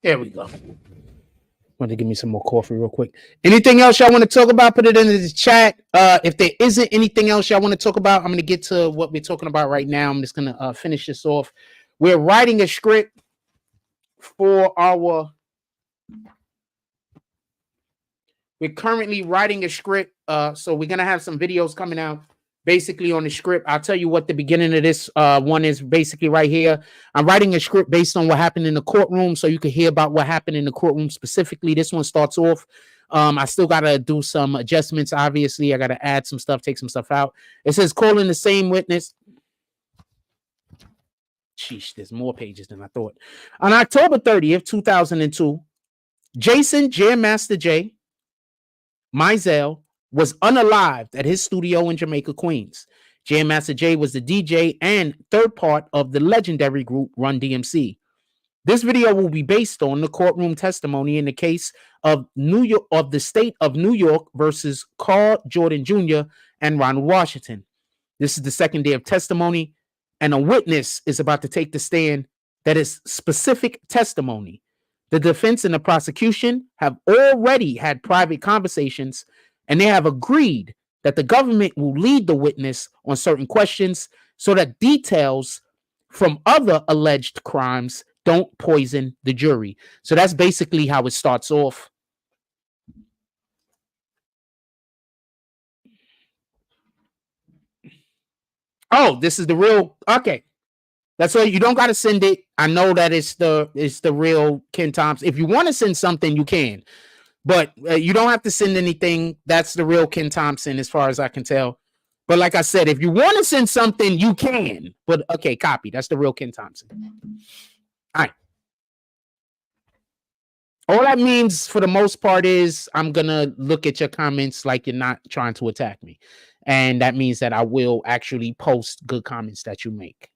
There we go. Want to give me some more coffee real quick. Anything else y'all want to talk about? Put it in the chat. If there isn't anything else y'all want to talk about, I'm going to get to what we're talking about right now. I'm just going to finish this off. We're writing a script for our... We're currently writing a script. So we're going to have some videos coming out basically on the script. I'll tell you what the beginning of this one is basically right here. I'm writing a script based on what happened in the courtroom so you can hear about what happened in the courtroom specifically. This one starts off. I still got to do some adjustments. Obviously, I got to add some stuff, take some stuff out. It says calling the same witness. Sheesh, there's more pages than I thought. On October 30th, 2002, Jason Jam Master J. Mizell was unalived at his studio in Jamaica, Queens. Jam Master J was the DJ and third part of the legendary group Run DMC. This video will be based on the courtroom testimony in the case of the state of New York versus Carl Jordan Jr. and Ronald Washington. This is the second day of testimony, and a witness is about to take the stand that is specific testimony. The defense and the prosecution have already had private conversations, and they have agreed that the government will lead the witness on certain questions so that details from other alleged crimes don't poison the jury. So that's basically how it starts off. Oh, this is the real. Okay. That's why you don't got to send it. I know that it's the real Ken Thompson. If you want to send something, you can. But you don't have to send anything. That's the real Ken Thompson, as far as I can tell. But like I said, if you want to send something, you can. But okay, copy. That's the real Ken Thompson. All right. All that means for the most part is I'm going to look at your comments like you're not trying to attack me. And that means that I will actually post good comments that you make.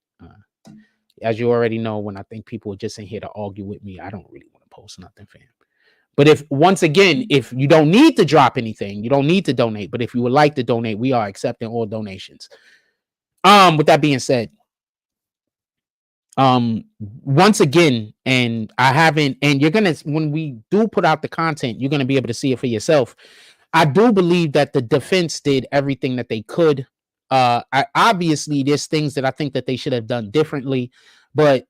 As you already know, when I think people are just in here to argue with me, I don't really want to post nothing, fam. But if you don't need to drop anything, you don't need to donate. But if you would like to donate, we are accepting all donations. With that being said, once again, and you're gonna, when we do put out the content, you're gonna be able to see it for yourself. I do believe that the defense did everything that they could. Obviously, there's things that I think that they should have done differently, but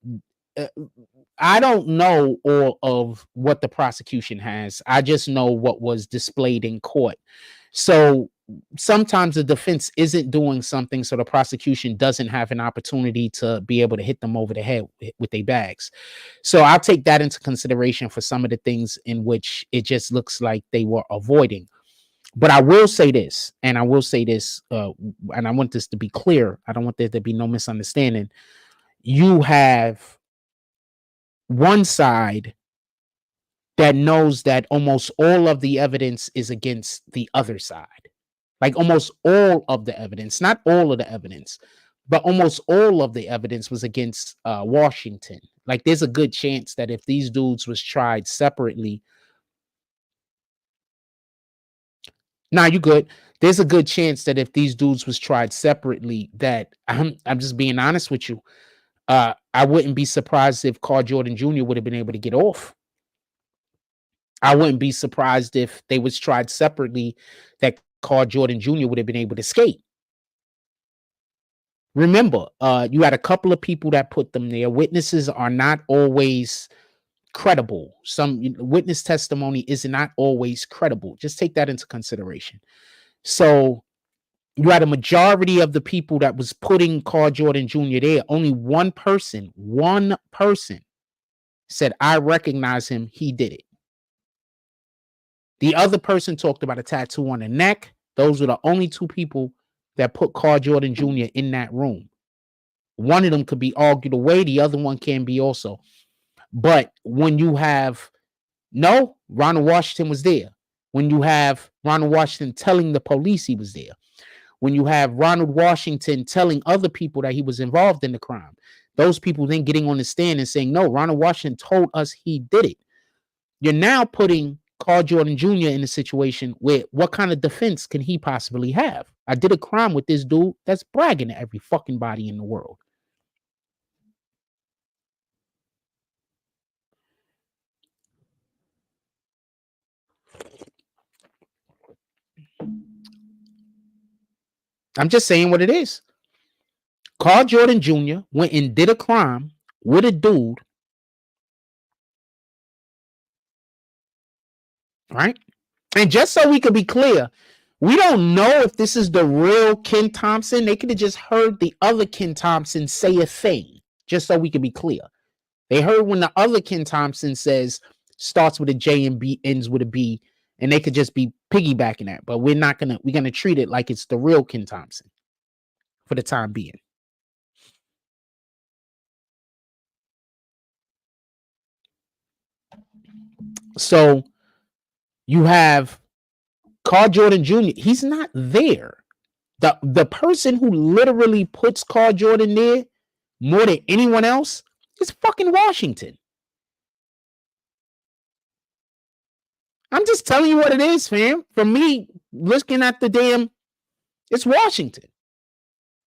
I don't know all of what the prosecution has. I just know what was displayed in court. So sometimes the defense isn't doing something, so the prosecution doesn't have an opportunity to be able to hit them over the head with their bags. So I'll take that into consideration for some of the things in which it just looks like they were avoiding. But I will say this, and I want this to be clear. I don't want there to be no misunderstanding. You have one side that knows that almost all of the evidence is against the other side. Like almost all of the evidence, not all of the evidence, but almost all of the evidence was against Washington. Like there's a good chance that if these dudes was tried separately, you good. There's a good chance that if these dudes was tried separately, that I'm just being honest with you. I wouldn't be surprised if Carl Jordan Jr. would have been able to get off. I wouldn't be surprised if they was tried separately, that Carl Jordan Jr. would have been able to escape. Remember, you had a couple of people that put them there. Witnesses are not always credible. Some witness testimony is not always credible. Just take that into consideration. So you had a majority of the people that was putting Carl Jordan Jr. there. Only one person said, I recognize him. He did it. The other person talked about a tattoo on the neck. Those were the only two people that put Carl Jordan Jr. in that room. One of them could be argued away. The other one can be also. But when you have, Ronald Washington was there. When you have Ronald Washington telling the police he was there. When you have Ronald Washington telling other people that he was involved in the crime. Those people then getting on the stand and saying, no, Ronald Washington told us he did it. You're now putting Carl Jordan Jr. in a situation where what kind of defense can he possibly have? I did a crime with this dude. That's bragging to every fucking body in the world. I'm just saying what it is. Carl Jordan Jr. went and did a crime with a dude, right? And just so we could be clear, we don't know if this is the real Ken Thompson. They could have just heard the other Ken Thompson say a thing, just so we could be clear. They heard when the other Ken Thompson says starts with a J and B ends with a B, and they could just be piggybacking that. But we're gonna treat it like it's the real Ken Thompson for the time being. So you have Carl Jordan Jr. He's not there. The person who literally puts Carl Jordan there more than anyone else is fucking Washington. I'm just telling you what it is, fam. For me, looking at the damn, it's Washington.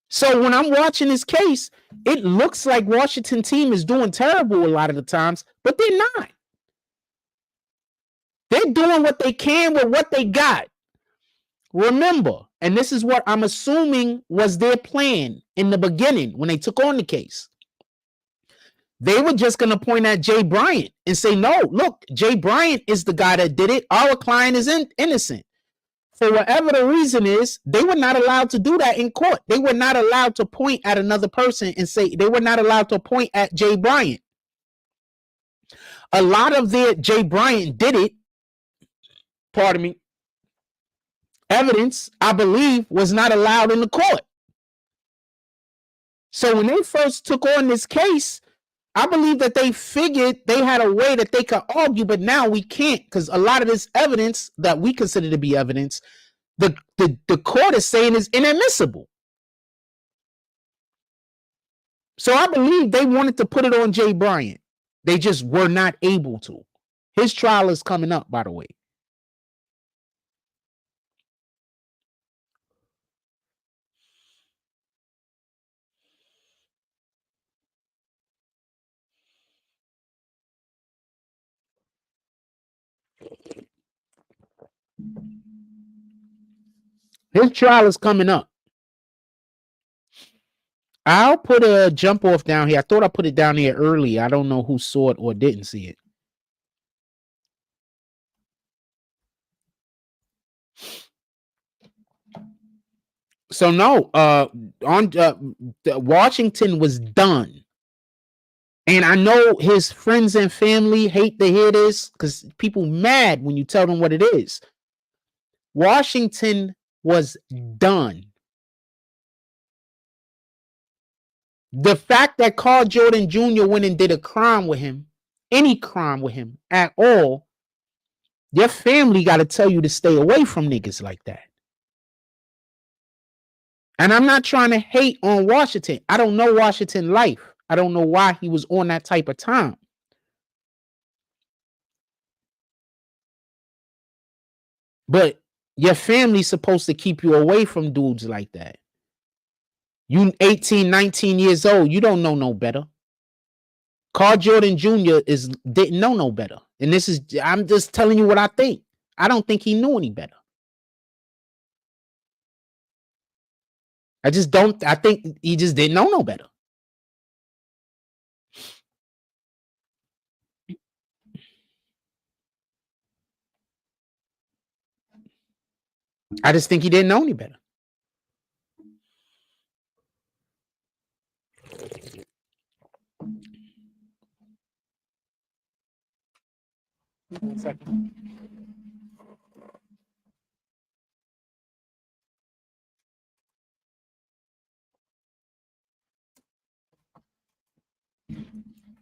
So when I'm watching this case, it looks like Washington team is doing terrible a lot of the times, but they're not. They're doing what they can with what they got. Remember, and this is what I'm assuming was their plan in the beginning when they took on the case. They were just going to point at Jay Bryant and say, no, look, Jay Bryant is the guy that did it. Our client is innocent. For whatever the reason is, they were not allowed to do that in court. They were not allowed to point at another person and say, they were not allowed to point at Jay Bryant. A lot of their Jay Bryant did it, pardon me, evidence, I believe, was not allowed in the court. So when they first took on this case, I believe that they figured they had a way that they could argue, but now we can't because a lot of this evidence that we consider to be evidence, the court is saying is inadmissible. So I believe they wanted to put it on Jay Bryant. They just were not able to. His trial is coming up, by the way. His trial is coming up. I'll put a jump off down here. I thought I put it down here early. I don't know who saw it or didn't see it. So no, Washington was done. And I know his friends and family hate to hear this because people mad when you tell them what it is. Washington was done. The fact that Carl Jordan Jr. went and did a crime with him, any crime with him at all, your family got to tell you to stay away from niggas like that. And I'm not trying to hate on Washington. I don't know Washington life. I don't know why he was on that type of time. But your family's supposed to keep you away from dudes like that. You 18, 19 years old, you don't know no better. Carl Jordan Jr. didn't know no better. And I'm just telling you what I think. I don't think he knew any better. I think he just didn't know no better. I just think he didn't know any better. One second.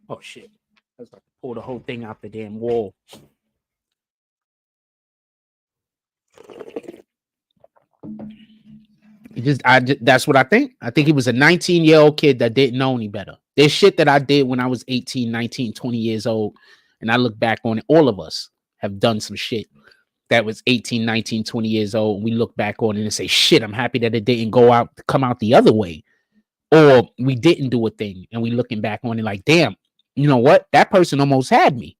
Oh shit. I was about to pull the whole thing out the damn wall. That's what I think. I think he was a 19-year-old kid that didn't know any better. There's shit that I did when I was 18, 19, 20 years old. And I look back on it. All of us have done some shit that was 18, 19, 20 years old. And we look back on it and say, shit, I'm happy that it didn't come out the other way. Or we didn't do a thing. And we looking back on it like, damn, you know what? That person almost had me.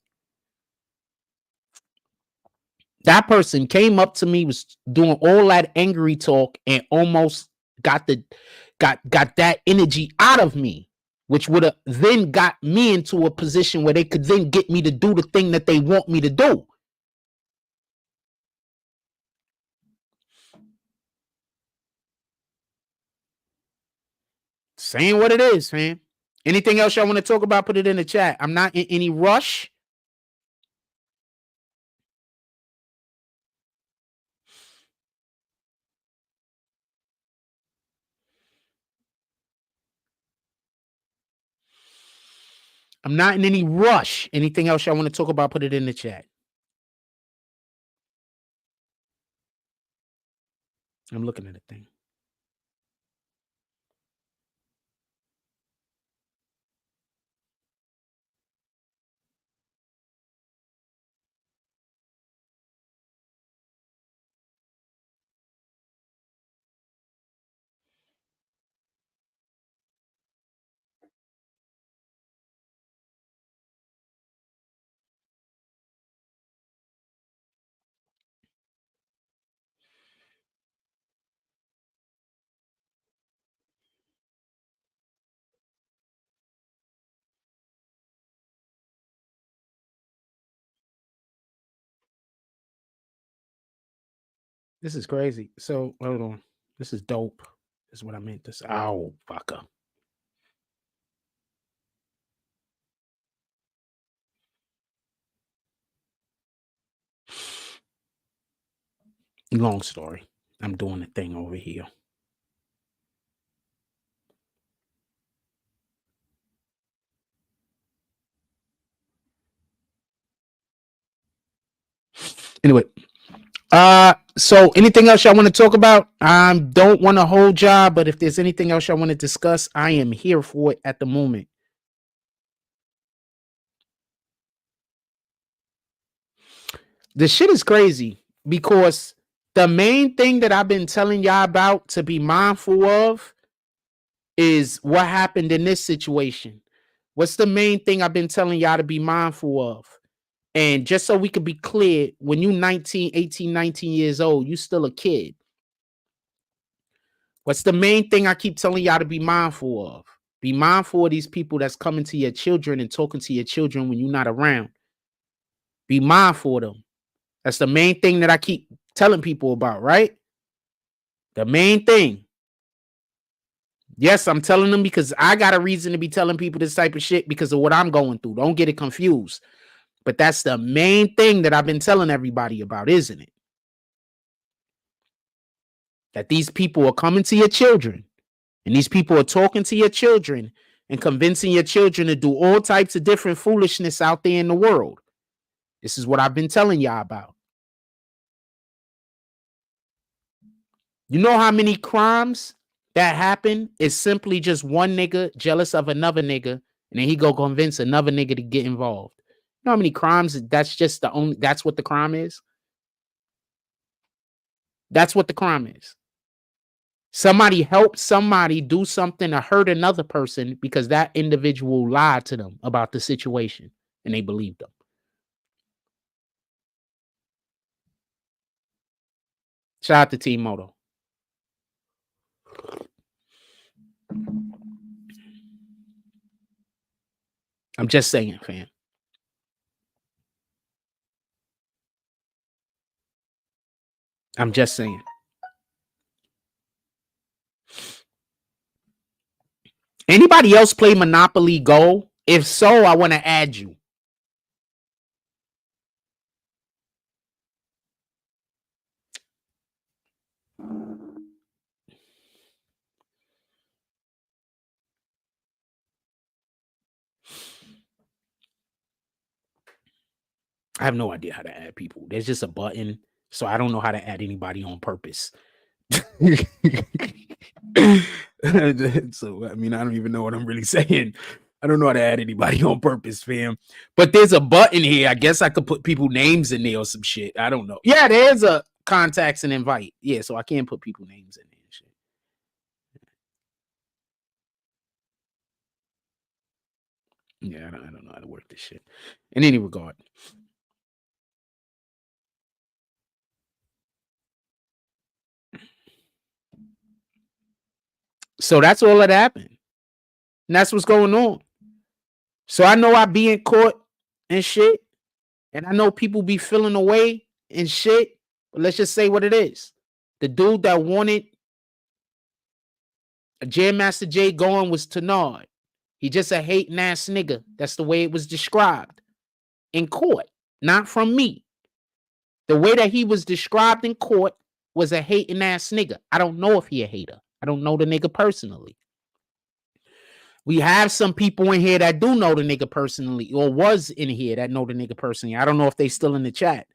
That person came up to me, was doing all that angry talk and almost got that energy out of me, which would have then got me into a position where they could then get me to do the thing that they want me to do. Saying what it is, man. Anything else y'all want to talk about, put it in the chat. I'm not in any rush. I'm not in any rush. Anything else y'all want to talk about, put it in the chat. I'm looking at the thing. This is crazy. So hold on. This is dope. This is what I meant to say. Oh, fucker. Long story. I'm doing the thing over here. Anyway, so anything else y'all want to talk about? I don't want to hold y'all, but if there's anything else y'all want to discuss, I am here for it at the moment. The shit is crazy because the main thing that I've been telling y'all about to be mindful of is what happened in this situation. What's the main thing I've been telling y'all to be mindful of? And just so we could be clear, when you 19, 18, 19 years old, you still a kid. What's the main thing I keep telling y'all to be mindful of? Be mindful of these people that's coming to your children and talking to your children when you're not around. Be mindful of them. That's the main thing that I keep telling people about, right? The main thing. Yes, I'm telling them because I got a reason to be telling people this type of shit because of what I'm going through. Don't get it confused. But that's the main thing that I've been telling everybody about, isn't it? That these people are coming to your children and these people are talking to your children and convincing your children to do all types of different foolishness out there in the world. This is what I've been telling y'all about. You know how many crimes that happen is simply just one nigga jealous of another nigga and then he go convince another nigga to get involved. You know how many crimes that's just that's what the crime is? That's what the crime is. Somebody helped somebody do something to hurt another person because that individual lied to them about the situation and they believed them. Shout out to Team Moto. I'm just saying, fam. I'm just saying. Anybody else play Monopoly Go? If so, I want to add you. I have no idea how to add people. There's just a button, so I don't know how to add anybody on purpose. So, I mean, I don't even know what I'm really saying. I don't know how to add anybody on purpose, fam. But there's a button here. I guess I could put people names in there or some shit. I don't know. Yeah, there's a contacts and invite. Yeah, so I can't put people names in there and shit. Yeah, I don't know how to work this shit. In any regard. So that's all that happened. And that's what's going on. So I know I be in court and shit. And I know people be feeling away and shit. But let's just say what it is. The dude that wanted Jam Master Jay going was Tenard. He just a hating ass nigga. That's the way it was described in court, not from me. The way that he was described in court was a hating ass nigga. I don't know if he a hater. I don't know the nigga personally. We have some people in here that do know the nigga personally, or was in here that know the nigga personally. I don't know if they still in the chat.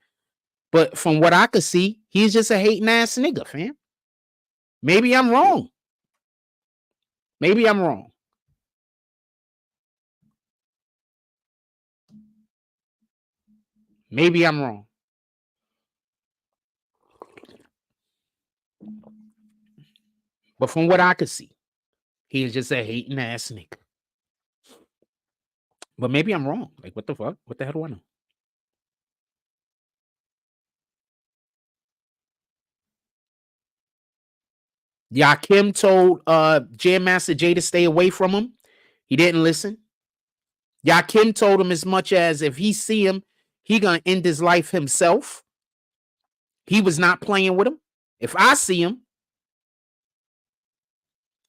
But from what I could see, he's just a hating ass nigga, fam. Maybe I'm wrong. Maybe I'm wrong. Maybe I'm wrong. But from what I could see, he is just a hating ass nigga. But maybe I'm wrong. Like, what the fuck? What the hell do I know? Yakim told Jam Master Jay to stay away from him. He didn't listen. Yakim told him as much as if he see him, he gonna end his life himself. He was not playing with him. If I see him,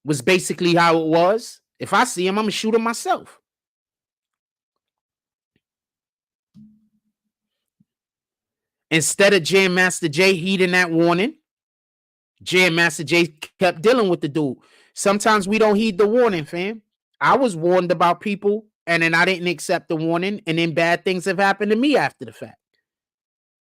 was basically how it was. If I see him, I'm gonna shoot him myself. Instead of Jam Master Jay heeding that warning, Jam Master Jay kept dealing with the dude. Sometimes we don't heed the warning, fam. I was warned about people, and then I didn't accept the warning, and then bad things have happened to me after the fact.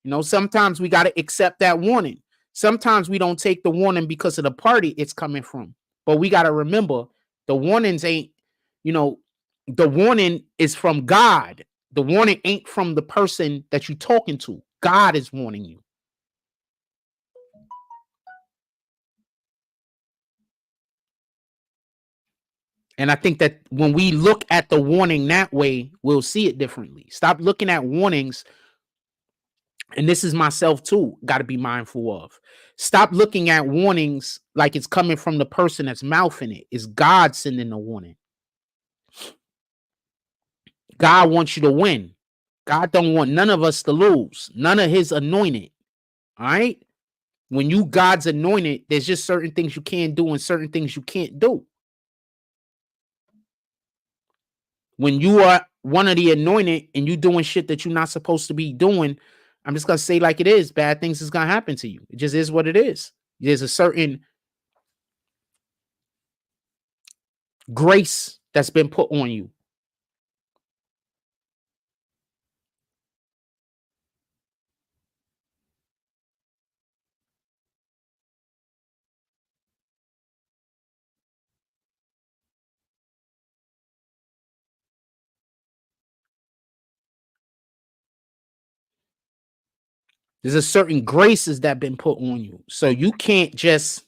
You know, sometimes we got to accept that warning. Sometimes we don't take the warning because of the party it's coming from. But we got to remember, the warnings ain't, you know, the warning is from God. The warning ain't from the person that you're talking to. God is warning you. And I think that when we look at the warning that way, we'll see it differently. Stop looking at warnings. And this is myself too, got to be mindful of. Stop looking at warnings like it's coming from the person that's mouthing it. It's God sending the warning. God wants you to win. God don't want none of us to lose. None of his anointed. All right? When you God's anointed, there's just certain things you can do and certain things you can't do. When you are one of the anointed and you doing shit that you're not supposed to be doing, I'm just going to say like it is. Bad things is going to happen to you. It just is what it is. There's a certain grace that's been put on you. There's a certain graces that been put on you. So you can't just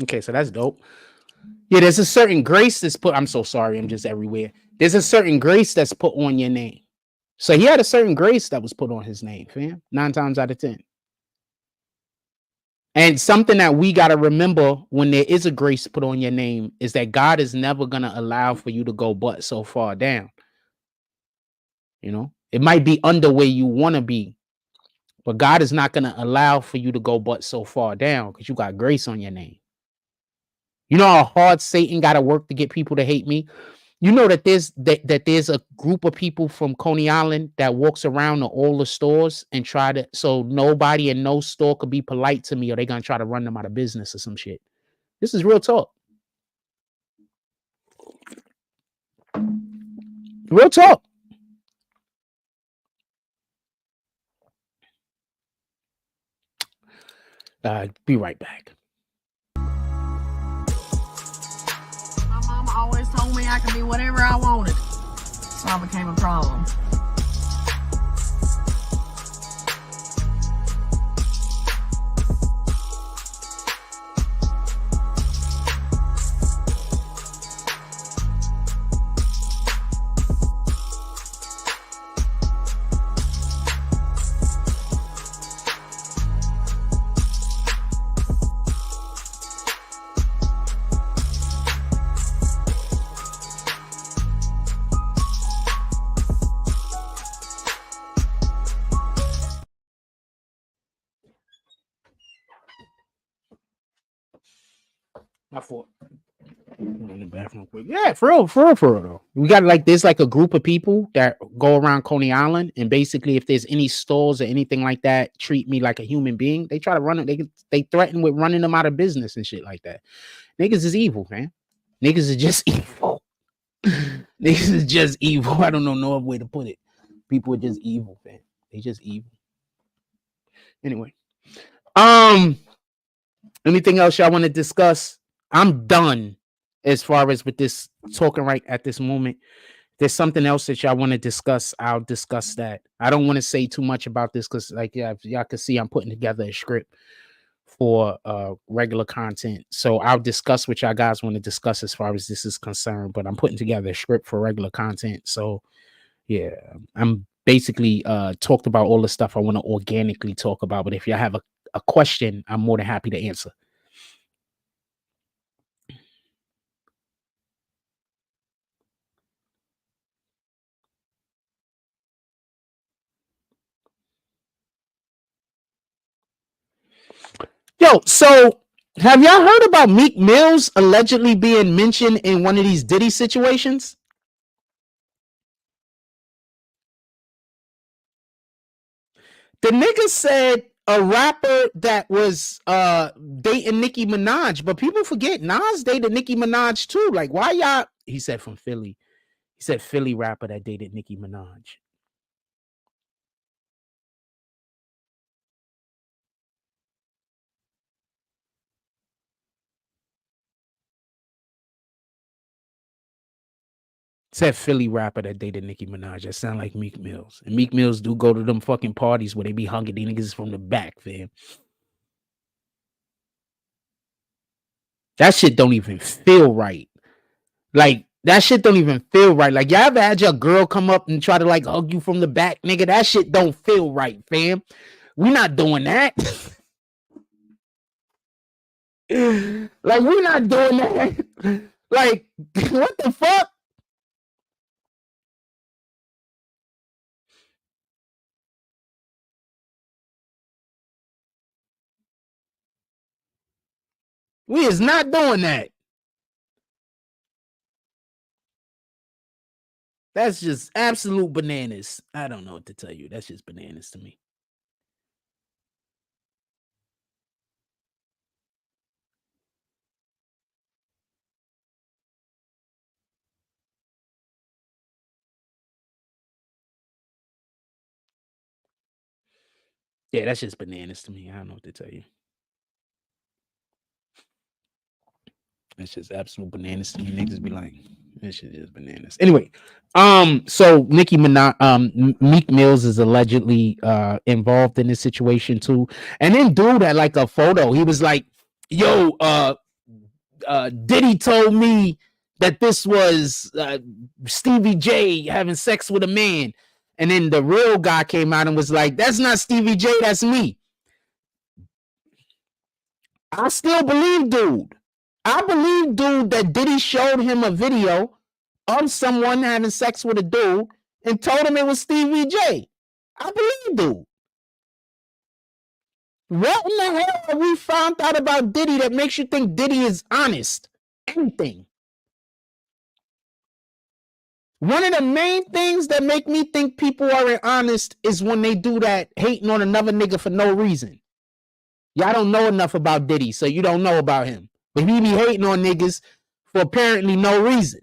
okay, so that's dope. Yeah, there's a certain grace that's put. I'm so sorry. I'm just everywhere. There's a certain grace that's put on your name. So he had a certain grace that was put on his name, fam. 9 times out of 10. And something that we got to remember when there is a grace put on your name is that God is never going to allow for you to go but so far down. You know, it might be under where you want to be, but God is not going to allow for you to go but so far down because you got grace on your name. You know how hard Satan got to work to get people to hate me? You know that there's a group of people from Coney Island that walks around to all the stores and try to, so nobody in no store could be polite to me or they're going to try to run them out of business or some shit. This is real talk. Real talk. Be right back. Always told me I could be whatever I wanted, so I became a problem. My fault. In the bathroom quick. Yeah, for real though. We got like there's like a group of people that go around Coney Island, and basically, if there's any stores or anything like that, treat me like a human being. They try to run it. They threaten with running them out of business and shit like that. Niggas is evil, man. Niggas is just evil. Niggas is just evil. I don't know no other way to put it. People are just evil, man. They just evil. Anyway, anything else y'all want to discuss? I'm done as far as with this talking right at this moment. If there's something else that y'all want to discuss, I'll discuss that. I don't want to say too much about this because, like, yeah, y'all can see I'm putting together a script for regular content. So I'll discuss what y'all guys want to discuss as far as this is concerned, but I'm putting together a script for regular content. So yeah, I'm basically talked about all the stuff I want to organically talk about. But if y'all have a question, I'm more than happy to answer. Yo, so have y'all heard about Meek Mills allegedly being mentioned in one of these Diddy situations? The nigga said a rapper that was dating Nicki Minaj, but people forget Nas dated Nicki Minaj too. Like, why y'all? He said from Philly. He said Philly rapper that dated Nicki Minaj. Said Philly rapper that dated Nicki Minaj. That sound like Meek Mills. And Meek Mills do go to them fucking parties where they be hugging these niggas from the back, fam. That shit don't even feel right. Like, that shit don't even feel right. Like, y'all ever had your girl come up and try to, like, hug you from the back, nigga? That shit don't feel right, fam. We not doing that. Like, we not doing that. Like, what the fuck? We is not doing that. That's just absolute bananas. I don't know what to tell you. That's just bananas to me. Yeah, that's just bananas to me. I don't know what to tell you. That's just absolute bananas to me. Niggas be like, this shit is bananas. Anyway, so Nicki Minaj, Meek Mills is allegedly involved in this situation too. And then dude had like a photo. He was like, yo, Diddy told me that this was Stevie J having sex with a man. And then the real guy came out and was like, that's not Stevie J, that's me. I still believe dude. I believe dude that Diddy showed him a video of someone having sex with a dude and told him it was Stevie J. I believe dude. What in the hell have we found out about Diddy that makes you think Diddy is honest? Anything. One of the main things that make me think people aren't honest is when they do that hating on another nigga for no reason. Y'all don't know enough about Diddy, so you don't know about him. But he be hating on niggas for apparently no reason.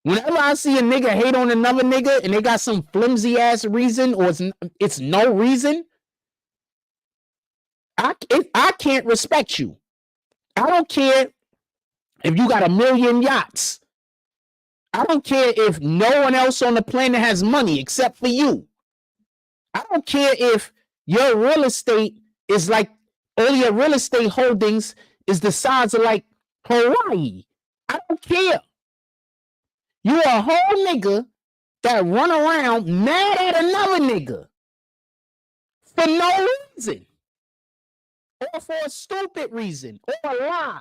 Whenever I see a nigga hate on another nigga and they got some flimsy ass reason or it's no reason, I can't respect you. I don't care if you got 1 million yachts. I don't care if no one else on the planet has money except for you. I don't care if your real estate is like, all your real estate holdings is the size of like Hawaii. I don't care. You a whole nigga that run around mad at another nigga for no reason. Or for a stupid reason. Or a lie.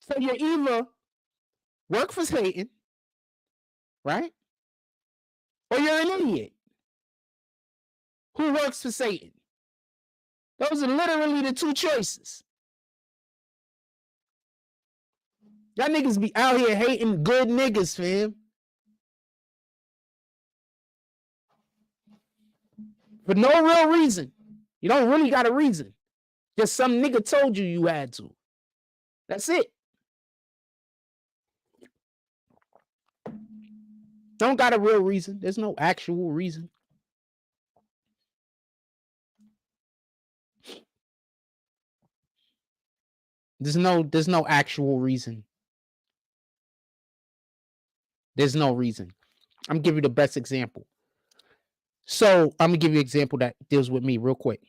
So you either work for Satan, right? Or you're an idiot who works for Satan. Those are literally the two choices. Y'all niggas be out here hating good niggas, fam. For no real reason. You don't really got a reason. Just some nigga told you you had to. That's it. Don't got a real reason. There's no actual reason. There's no actual reason. There's no reason. I'm gonna give you the best example. So I'm gonna give you an example that deals with me real quick.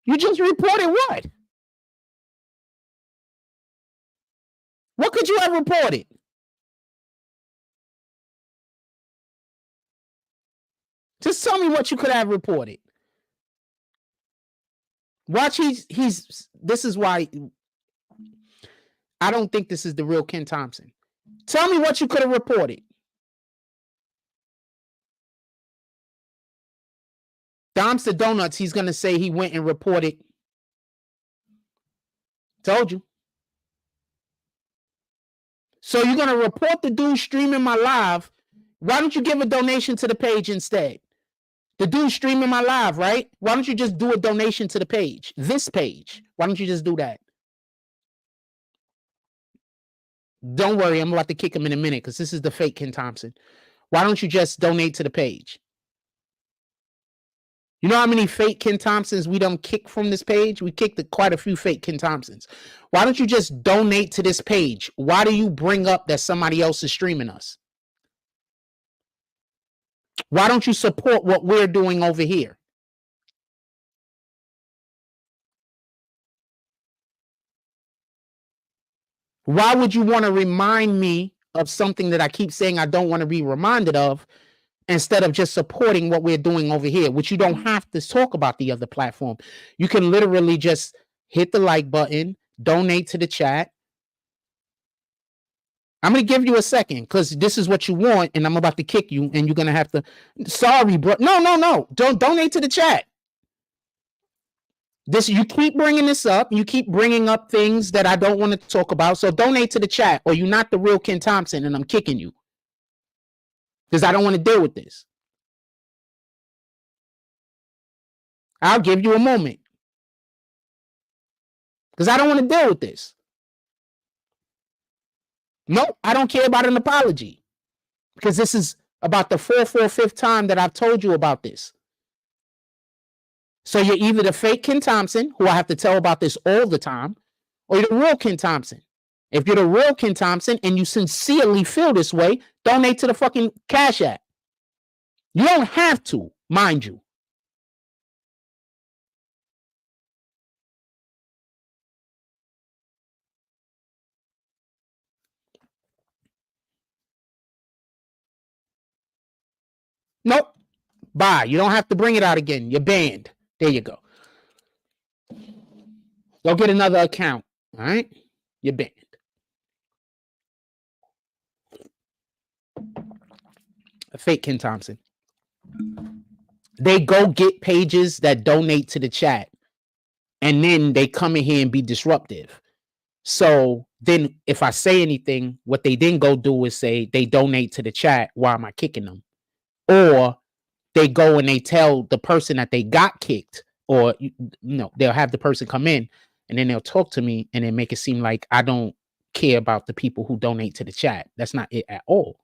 You just reported what? What could you have reported? Just tell me what you could have reported. Watch, this is why I don't think this is the real Ken Thompson. Tell me what you could have reported. Dom's the Donuts, he's going to say he went and reported. Told you. So you're going to report the dude streaming my live. Why don't you give a donation to the page instead? The dude streaming my live, right? Why don't you just do a donation to the page? This page. Why don't you just do that? Don't worry, I'm about to kick him in a minute because this is the fake Ken Thompson. Why don't you just donate to the page? You know how many fake Ken Thompsons we don't kick from this page? We kicked quite a few fake Ken Thompsons. Why don't you just donate to this page? Why do you bring up that somebody else is streaming us? Why don't you support what we're doing over here? Why would you want to remind me of something that I keep saying I don't want to be reminded of instead of just supporting what we're doing over here, which you don't have to talk about the other platform. You can literally just hit the like button, donate to the chat. I'm going to give you a second because this is what you want and I'm about to kick you and you're going to have to. Sorry, bro. No. Don't donate to the chat. You keep bringing this up. You keep bringing up things that I don't want to talk about. So donate to the chat or you're not the real Ken Thompson and I'm kicking you. Because I don't want to deal with this. I'll give you a moment. Because I don't want to deal with this. Nope, I don't care about an apology. Because this is about the 4th or 5th time that I've told you about this. So you're either the fake Ken Thompson, who I have to tell about this all the time, or you're the real Ken Thompson. If you're the real Ken Thompson and you sincerely feel this way, donate to the fucking Cash App. You don't have to, mind you. Nope. Bye. You don't have to bring it out again. You're banned. There you go. Go get another account. All right? You're banned. Fake Ken Thompson. They go get pages that donate to the chat. And then they come in here and be disruptive. So then if I say anything, what they then go do is say they donate to the chat. Why am I kicking them? Or they go and they tell the person that they got kicked, or they'll have the person come in and then they'll talk to me and then make it seem like I don't care about the people who donate to the chat. That's not it at all.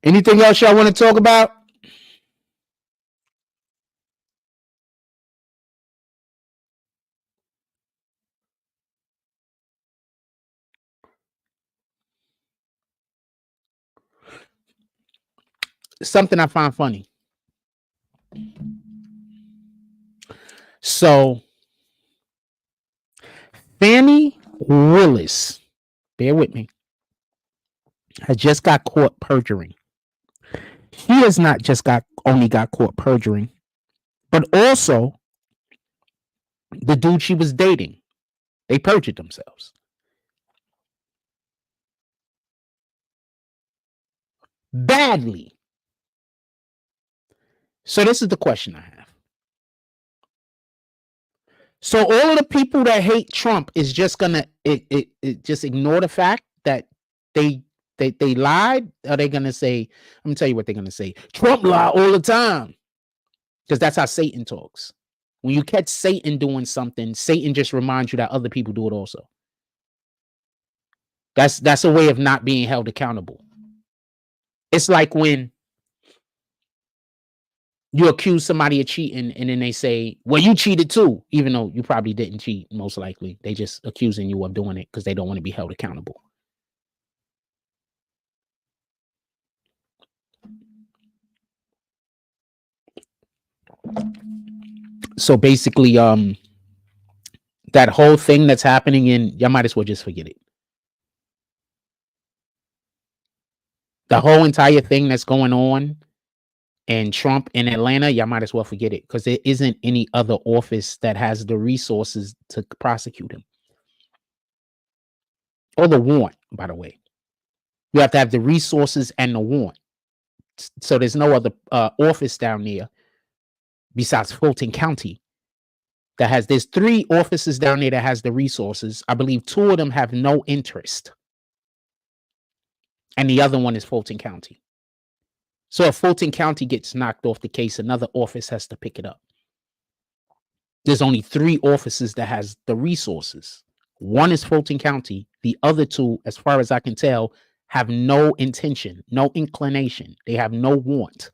Anything else y'all want to talk about? something I find funny. So, Fannie Willis, bear with me, has just got caught perjuring. He has not just only got caught perjuring, but also the dude she was dating. They perjured themselves. Badly. So this is the question I have. So all of the people that hate Trump is just gonna just ignore the fact that they lied? Are they gonna say, let me tell you what they're gonna say. Trump lied all the time. Because that's how Satan talks. When you catch Satan doing something, Satan just reminds you that other people do it also. That's a way of not being held accountable. It's like when you accuse somebody of cheating and then they say, well, you cheated too, even though you probably didn't cheat, most likely. They just accusing you of doing it because they don't want to be held accountable. So basically, that whole thing that's happening y'all might as well just forget it. The whole entire thing that's going on and Trump in Atlanta, y'all might as well forget it because there isn't any other office that has the resources to prosecute him. Or the warrant, by the way. You have to have the resources and the warrant. So there's no other office down there besides Fulton County there's 3 offices down there that has the resources. I believe 2 of them have no interest. And the other one is Fulton County. So if Fulton County gets knocked off the case, another office has to pick it up. There's only 3 offices that has the resources. One is Fulton County. The other 2, as far as I can tell, have no intention, no inclination. They have no want.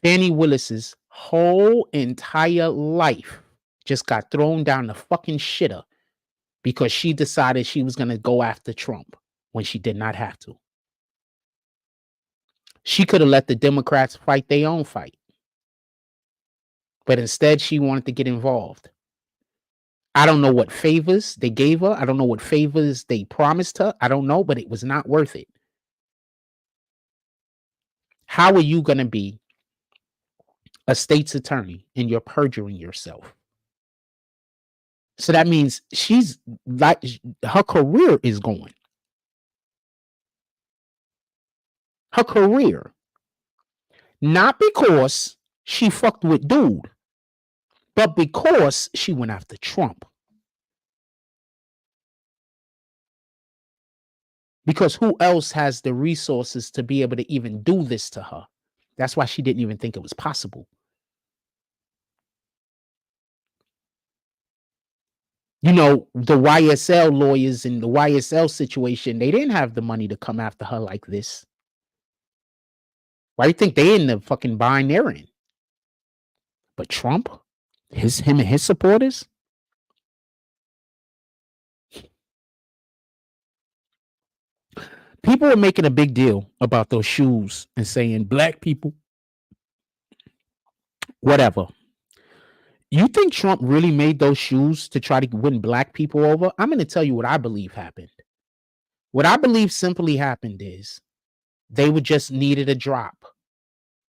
Fannie Willis's whole entire life just got thrown down the fucking shitter because she decided she was going to go after Trump when she did not have to. She could have let the Democrats fight their own fight. But instead, she wanted to get involved. I don't know what favors they gave her. I don't know what favors they promised her. I don't know, but it was not worth it. How are you going to be a state's attorney and you're perjuring yourself? So that means she's like, her career is going. Her career. Not because she fucked with dude, but because she went after Trump. Because who else has the resources to be able to even do this to her? That's why she didn't even think it was possible. You know, the YSL lawyers in the YSL situation, they didn't have the money to come after her like this. Why do you think they in the fucking bind they're in? But Trump, him and his supporters. People are making a big deal about those shoes and saying black people, whatever. You think Trump really made those shoes to try to win black people over? I'm going to tell you what I believe happened. What I believe simply happened is they would just needed a drop.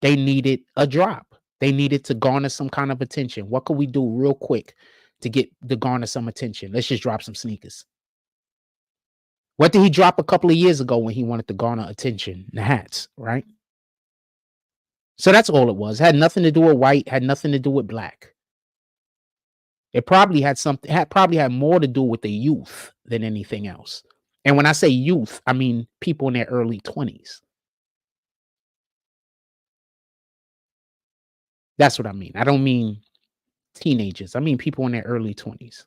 They needed a drop. They needed to garner some kind of attention. What could we do real quick to garner some attention? Let's just drop some sneakers. What did he drop a couple of years ago when he wanted to garner attention? The hats, right? So that's all it was. It had nothing to do with white, had nothing to do with black. It probably had more to do with the youth than anything else. And when I say youth, I mean people in their early 20s. That's what I mean. I don't mean teenagers. I mean people in their early 20s.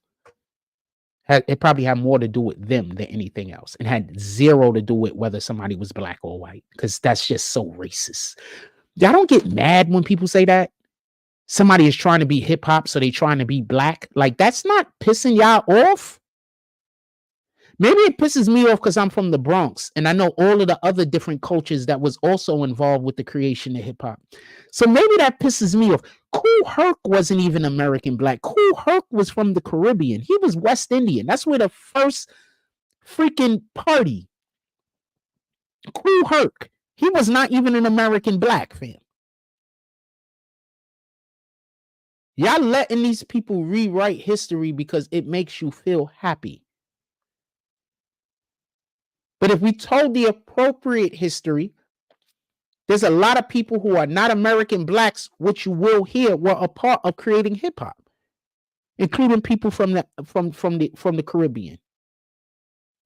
It probably had more to do with them than anything else, and had zero to do with whether somebody was black or white, because that's just so racist. Y'all don't get mad when people say that. Somebody is trying to be hip hop, so they trying to be black. Like, that's not pissing y'all off. Maybe it pisses me off because I'm from the Bronx and I know all of the other different cultures that was also involved with the creation of hip hop. So maybe that pisses me off. Kool Herc wasn't even American black. Kool Herc was from the Caribbean. He was West Indian. That's where the first freaking party. Kool Herc. He was not even an American black, fam. Y'all letting these people rewrite history because it makes you feel happy. But if we told the appropriate history, there's a lot of people who are not American blacks, which you will hear were a part of creating hip hop, including people from the Caribbean,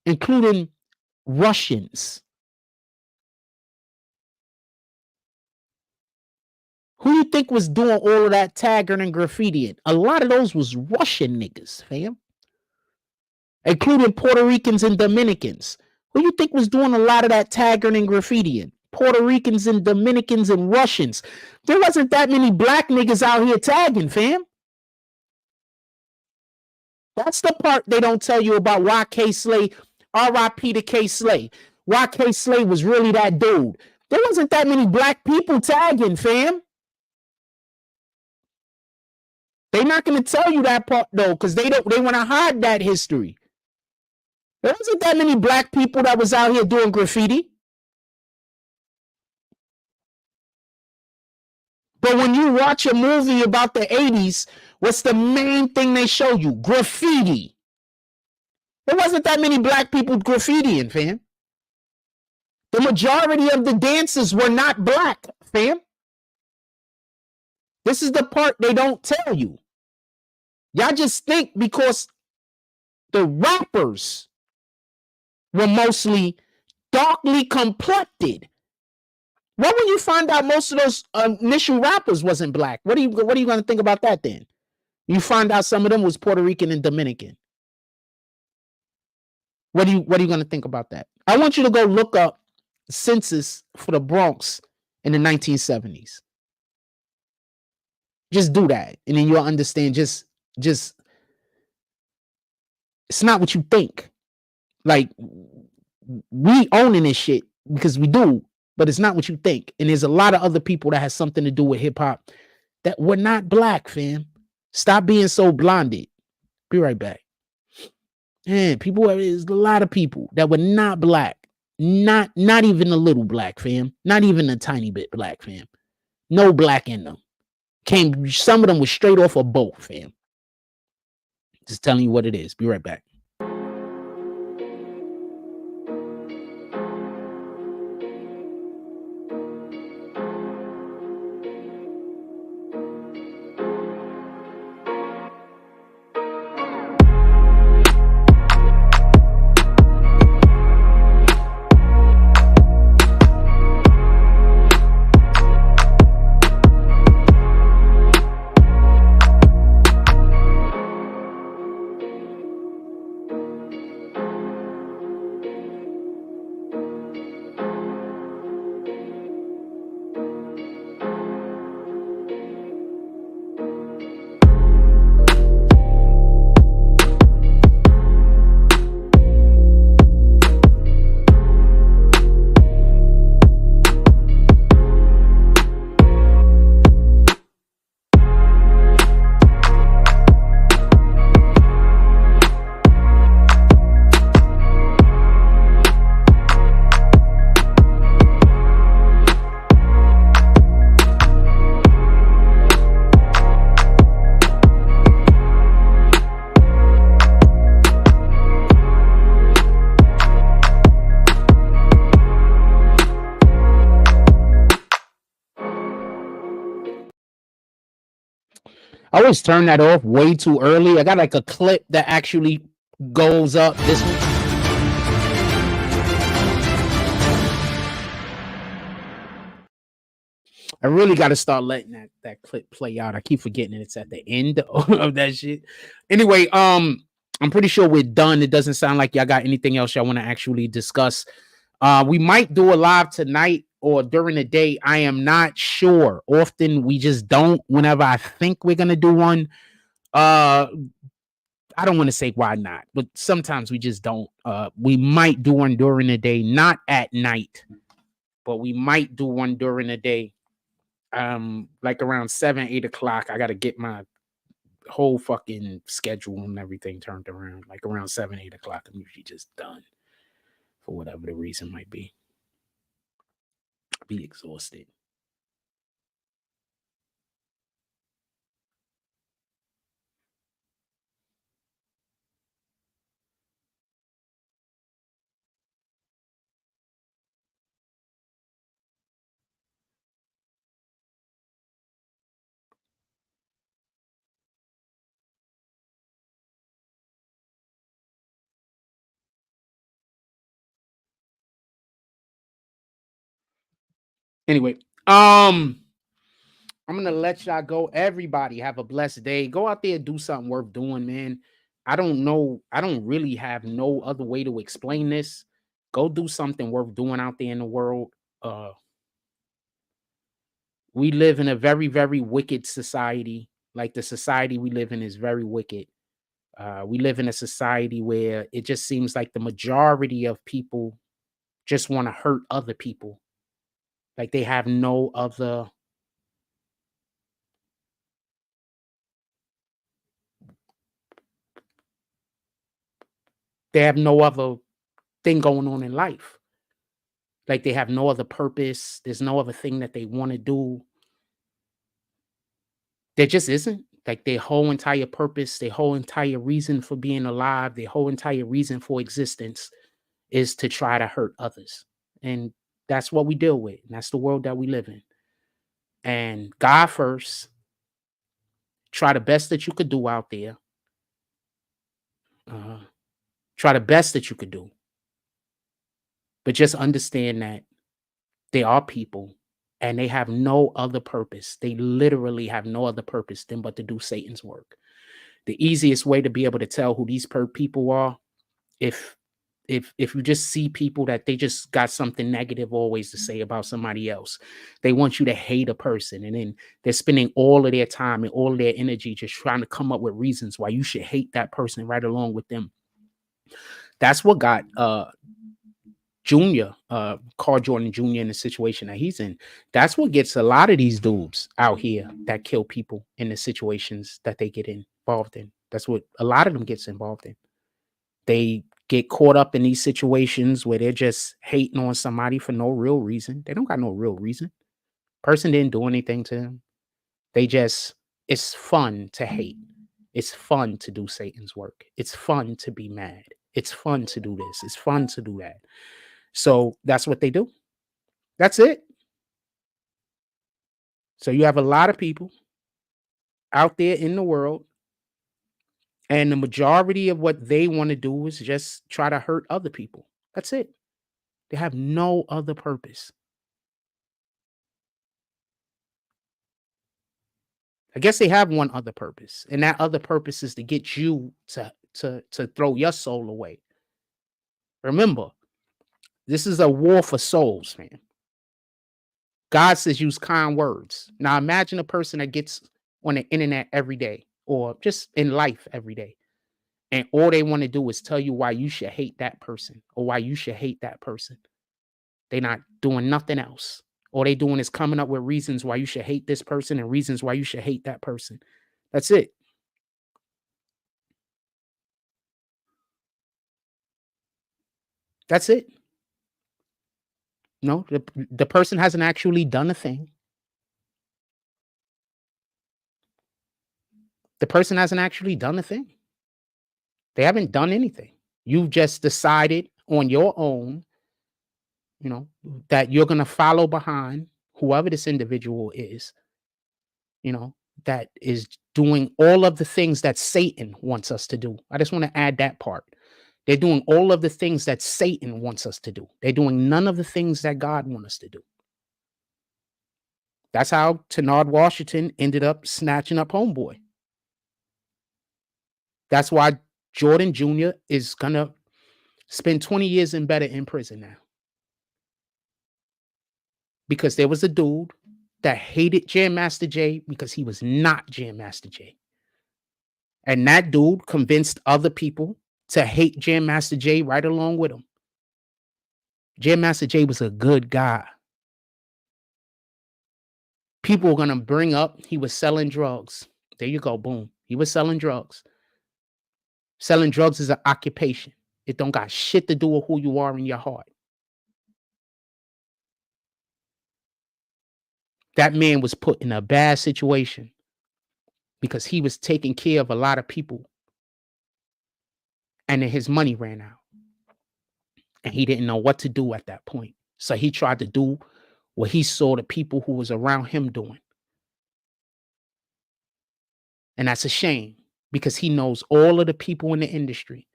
including Russians. Who you think was doing all of that tagging and graffitiing? A lot of those was Russian niggas, fam. Including Puerto Ricans and Dominicans. Who you think was doing a lot of that tagging and graffitiing? Puerto Ricans and Dominicans and Russians. There wasn't that many black niggas out here tagging, fam. That's the part they don't tell you about why K. Slay, R.I.P. to K. Slay. Why K. Slay was really that dude. There wasn't that many black people tagging, fam. They're not going to tell you that part, though, because they want to hide that history. There wasn't that many black people that was out here doing graffiti. But when you watch a movie about the 80s, what's the main thing they show you? Graffiti. There wasn't that many black people graffitiing, fam. The majority of the dancers were not black, fam. This is the part they don't tell you. Y'all just think because the rappers were mostly darkly complected. What when you find out most of those initial rappers wasn't black? What are you going to think about that then? You find out some of them was Puerto Rican and Dominican. What are you going to think about that? I want you to go look up census for the Bronx in the 1970s. Just do that, and then you'll understand. Just it's not what you think. Like, we owning this shit because we do, but it's not what you think. And there's a lot of other people that has something to do with hip hop that were not black, fam. Stop being so blinded. Be right back. Man, there's a lot of people that were not black. Not even a little black, fam. Not even a tiny bit black, fam. No black in them. Some of them was straight off a boat, fam. Just telling you what it is. Be right back. I always turn that off way too early. I got like a clip that actually goes up this one. I really got to start letting that clip play out. I keep forgetting it's at the end of that shit. Anyway, I'm pretty sure we're done. It doesn't sound like y'all got anything else y'all want to actually discuss. We might do a live tonight or during the day. I am not sure. Often we just don't whenever I think we're going to do one. I I don't want to say why not, but sometimes we just don't. We might do one during the day, not at night, but we might do one during the day. Like around 7, 8 o'clock. I got to get my whole fucking schedule and everything turned around. Like around 7, 8 o'clock, I'm usually just done for whatever the reason might be. Be exhausted. Anyway, I'm gonna let y'all go. Everybody have a blessed day. Go out there and do something worth doing, man. I don't know. I don't really have no other way to explain this. Go do something worth doing out there in the world. We live in a very, very wicked society. Like the society we live in is very wicked. We live in a society where it just seems like the majority of people just want to hurt other people. Like they have no other thing going on in life. Like they have no other purpose. There's no other thing that they want to do. There just isn't. Like their whole entire purpose, their whole entire reason for being alive, their whole entire reason for existence is to try to hurt others. And that's what we deal with. And that's the world that we live in. And God first, try the best that you could do out there. Try the best that you could do. But just understand that they are people and they have no other purpose. They literally have no other purpose than but to do Satan's work. The easiest way to be able to tell who these people are, if you just see people that they just got something negative always to say about somebody else, they want you to hate a person, and then they're spending all of their time and all of their energy just trying to come up with reasons why you should hate that person right along with them. That's what got Junior, Carl Jordan Jr. in the situation that he's in. That's what gets a lot of these dudes out here that kill people in the situations that they get involved in. That's what a lot of them gets involved in. They get caught up in these situations where they're just hating on somebody for no real reason. They don't got no real reason. Person didn't do anything to them. It's fun to hate. It's fun to do Satan's work. It's fun to be mad. It's fun to do this. It's fun to do that. So that's what they do. That's it. So you have a lot of people out there in the world, and the majority of what they want to do is just try to hurt other people. That's it. They have no other purpose. I guess they have one other purpose, and that other purpose is to get you to throw your soul away. Remember, this is a war for souls, man. God says use kind words. Now imagine a person that gets on the internet every day or just in life every day, and all they want to do is tell you why you should hate that person or why you should hate that person. They're not doing nothing else. All they doing is coming up with reasons why you should hate this person and reasons why you should hate that person. That's it. That's it. No, the person hasn't actually done a thing. The person hasn't actually done a thing. They haven't done anything. You've just decided on your own, that you're going to follow behind whoever this individual is, that is doing all of the things that Satan wants us to do. I just want to add that part. They're doing all of the things that Satan wants us to do. They're doing none of the things that God wants us to do. That's how Ronald Washington ended up snatching up Homeboy. That's why Jordan Jr. is going to spend 20 years and better in prison now. Because there was a dude that hated Jam Master Jay because he was not Jam Master Jay. And that dude convinced other people to hate Jam Master Jay right along with him. Jam Master Jay was a good guy. People were going to bring up he was selling drugs. There you go. Boom. He was selling drugs. Selling drugs is an occupation. It don't got shit to do with who you are in your heart. That man was put in a bad situation because he was taking care of a lot of people. And then his money ran out. And he didn't know what to do at that point. So he tried to do what he saw the people who was around him doing. And that's a shame because he knows all of the people in the industry.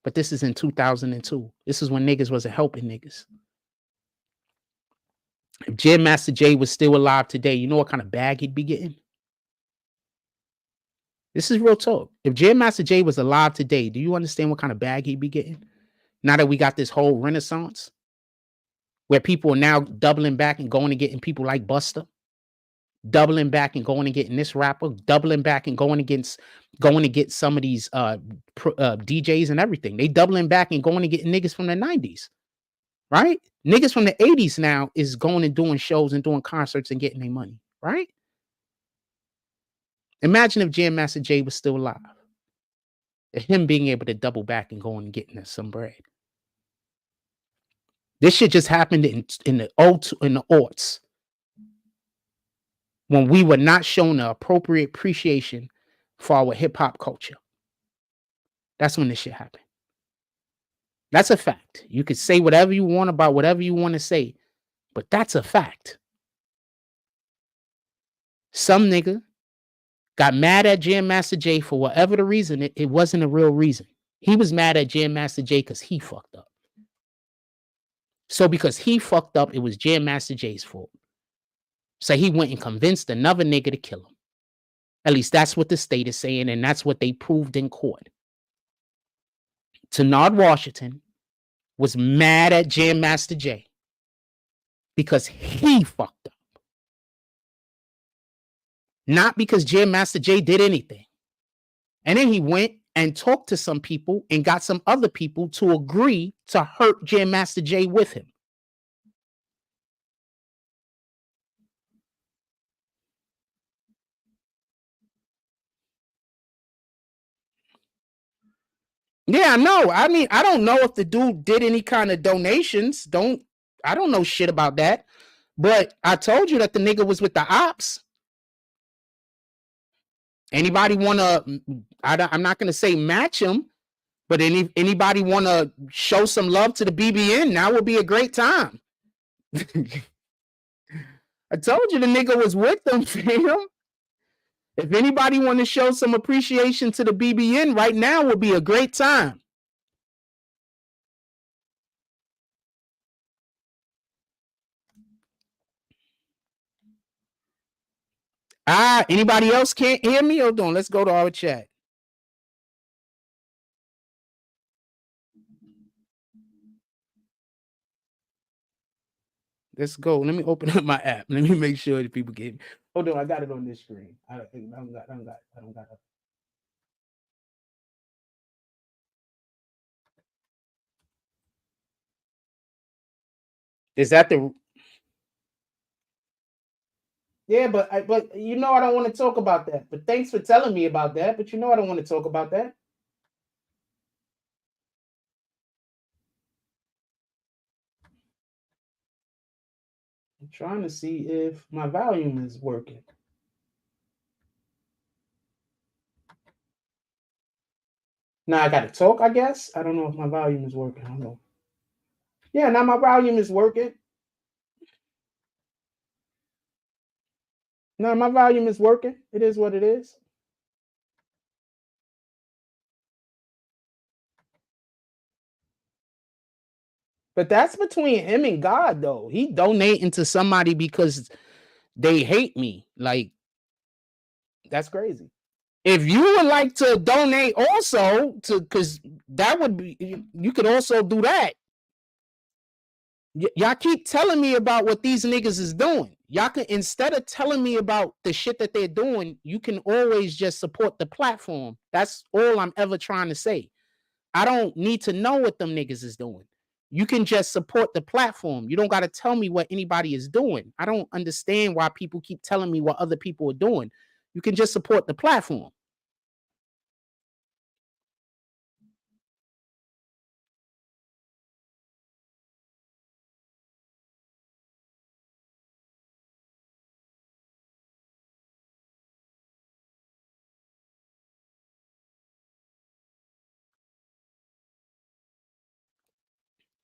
But this is in 2002. This is when niggas wasn't helping niggas. If Jam Master Jay was still alive today, you know what kind of bag he'd be getting? This is real talk. If Jam Master Jay was alive today, do you understand what kind of bag he'd be getting? Now that we got this whole renaissance where people are now doubling back and going and getting people like Busta, doubling back and going and getting this rapper, doubling back and going to get some of these DJs and everything. They doubling back and going to get niggas from the 90s, right? Niggas from the 80s now is going and doing shows and doing concerts and getting their money, right? Imagine if Jam Master Jay was still alive. Him being able to double back and going and getting us some bread. This shit just happened in the aughts when we were not shown the appropriate appreciation for our hip hop culture. That's when this shit happened. That's a fact. You could say whatever you want about whatever you want to say, but that's a fact. Some nigga got mad at Jam Master Jay for whatever the reason. It wasn't a real reason. He was mad at Jam Master Jay because he fucked up. So because he fucked up, it was Jam Master Jay's fault. So he went and convinced another nigga to kill him. At least that's what the state is saying, and that's what they proved in court. Ronald Washington was mad at Jam Master Jay because he fucked up. Not because Jam Master Jay did anything. And then he went and talked to some people and got some other people to agree to hurt Jam Master Jay with him. Yeah, no. I mean, I don't know if the dude did any kind of donations. I don't know shit about that. But I told you that the nigga was with the ops. Anybody want to, I'm not going to say match him, but anybody want to show some love to the BBN, now would be a great time. I told you the nigga was with them, fam. If anybody want to show some appreciation to the BBN, right now would be a great time. Anybody else can't hear me? Hold on, let's go to our chat. Let's go. Let me open up my app. Let me make sure that people get. Hold on, I got it on this screen. I don't got it. Is that the? Yeah, but you know I don't want to talk about that. But thanks for telling me about that. But you know I don't want to talk about that. I'm trying to see if my volume is working. Now I got to talk, I guess. I don't know if my volume is working. I don't know. Yeah, now my volume is working. No, my volume is working. It is what it is. But that's between him and God, though. He donating to somebody because they hate me. Like, that's crazy. If you would like to donate also to, because that would be, you could also do that. Y'all keep telling me about what these niggas is doing. Y'all can, instead of telling me about the shit that they're doing, you can always just support the platform. That's all I'm ever trying to say. I don't need to know what them niggas is doing. You can just support the platform. You don't got to tell me what anybody is doing. I don't understand why people keep telling me what other people are doing. You can just support the platform.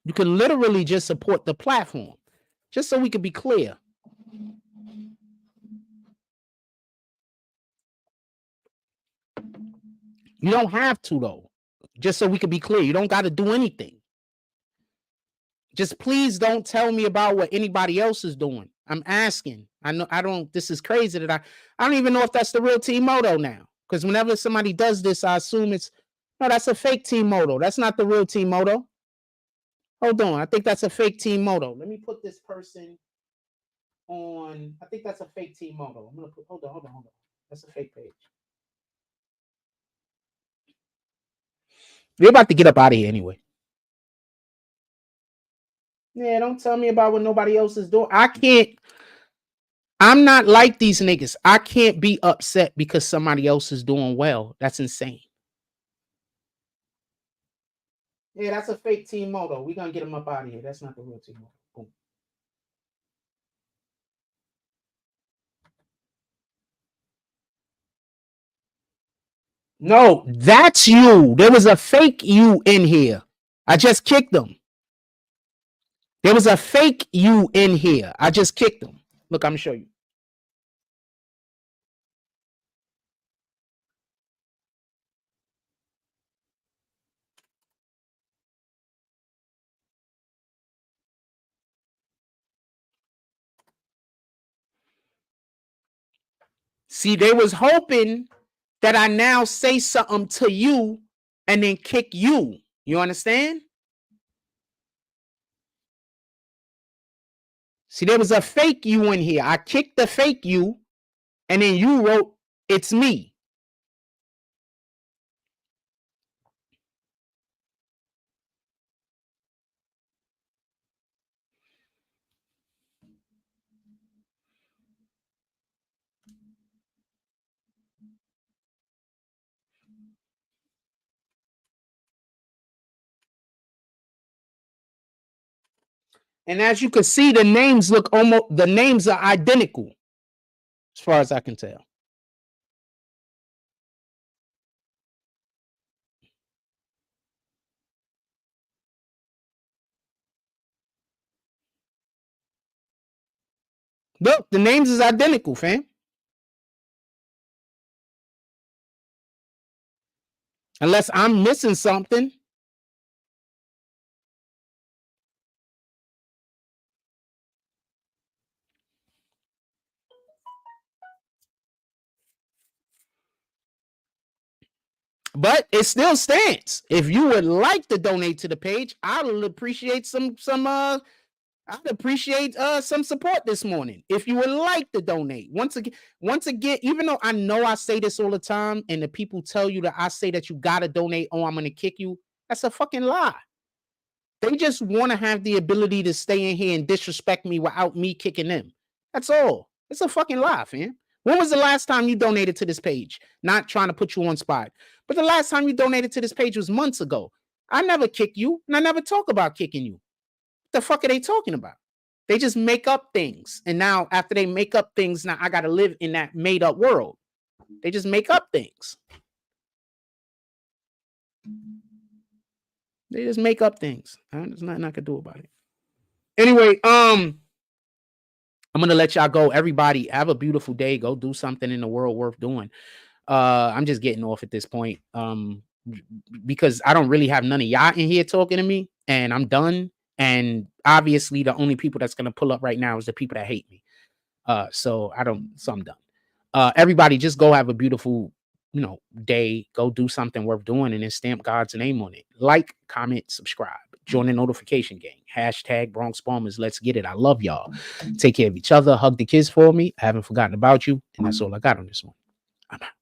You can literally just support the platform, just so we can be clear. You don't have to, though, just so we can be clear. You don't got to do anything. Just please don't tell me about what anybody else is doing. I'm asking. I know I don't, this is crazy that I don't even know if that's the real team motto now. Because whenever somebody does this, I assume it's, no, that's a fake team motto. That's not the real team motto. Hold on. I think that's a fake team motto. Let me put this person on. I think that's a fake team motto. I'm going to put, hold on. That's a fake page. We're about to get up out of here anyway. Yeah, don't tell me about what nobody else is doing. I'm not like these niggas. I can't be upset because somebody else is doing well. That's insane. Yeah, that's a fake team motto. We're going to get them up out of here. That's not the real team motto. Boom. No, that's you. There was a fake you in here. I just kicked them. There was a fake you in here. I just kicked them. Look, I'm going to show you. See, they was hoping that I now say something to you and then kick you. You understand? See, there was a fake you in here. I kicked the fake you, and then you wrote, it's me. And as you can see, the names look almost, the names are identical, as far as I can tell. Look, the names is identical, fam. Unless I'm missing something. But it still stands. If you would like to donate to the page, I would appreciate some support this morning. If you would like to donate. Once again, even though I know I say this all the time and the people tell you that I say that you got to donate, oh, I'm going to kick you. That's a fucking lie. They just want to have the ability to stay in here and disrespect me without me kicking them. That's all. It's a fucking lie, fam. When was the last time you donated to this page? Not trying to put you on spot, but the last time you donated to this page was months ago. I never kick you, and I never talk about kicking you. What the fuck are they talking about? They just make up things. And now after they make up things, now I got to live in that made up world. They just make up things. They just make up things. There's nothing I can do about it. Anyway, I'm going to let y'all go. Everybody have a beautiful day. Go do something in the world worth doing. I'm just getting off at this point. Because I don't really have none of y'all in here talking to me, and I'm done. And obviously the only people that's going to pull up right now is the people that hate me. So I'm done. Everybody just go have a beautiful, day. Go do something worth doing and then stamp God's name on it. Like, comment, subscribe. Join the notification gang. Hashtag Bronx Bombers. Let's get it. I love y'all. Take care of each other. Hug the kids for me. I haven't forgotten about you. And that's all I got on this one. I'm out.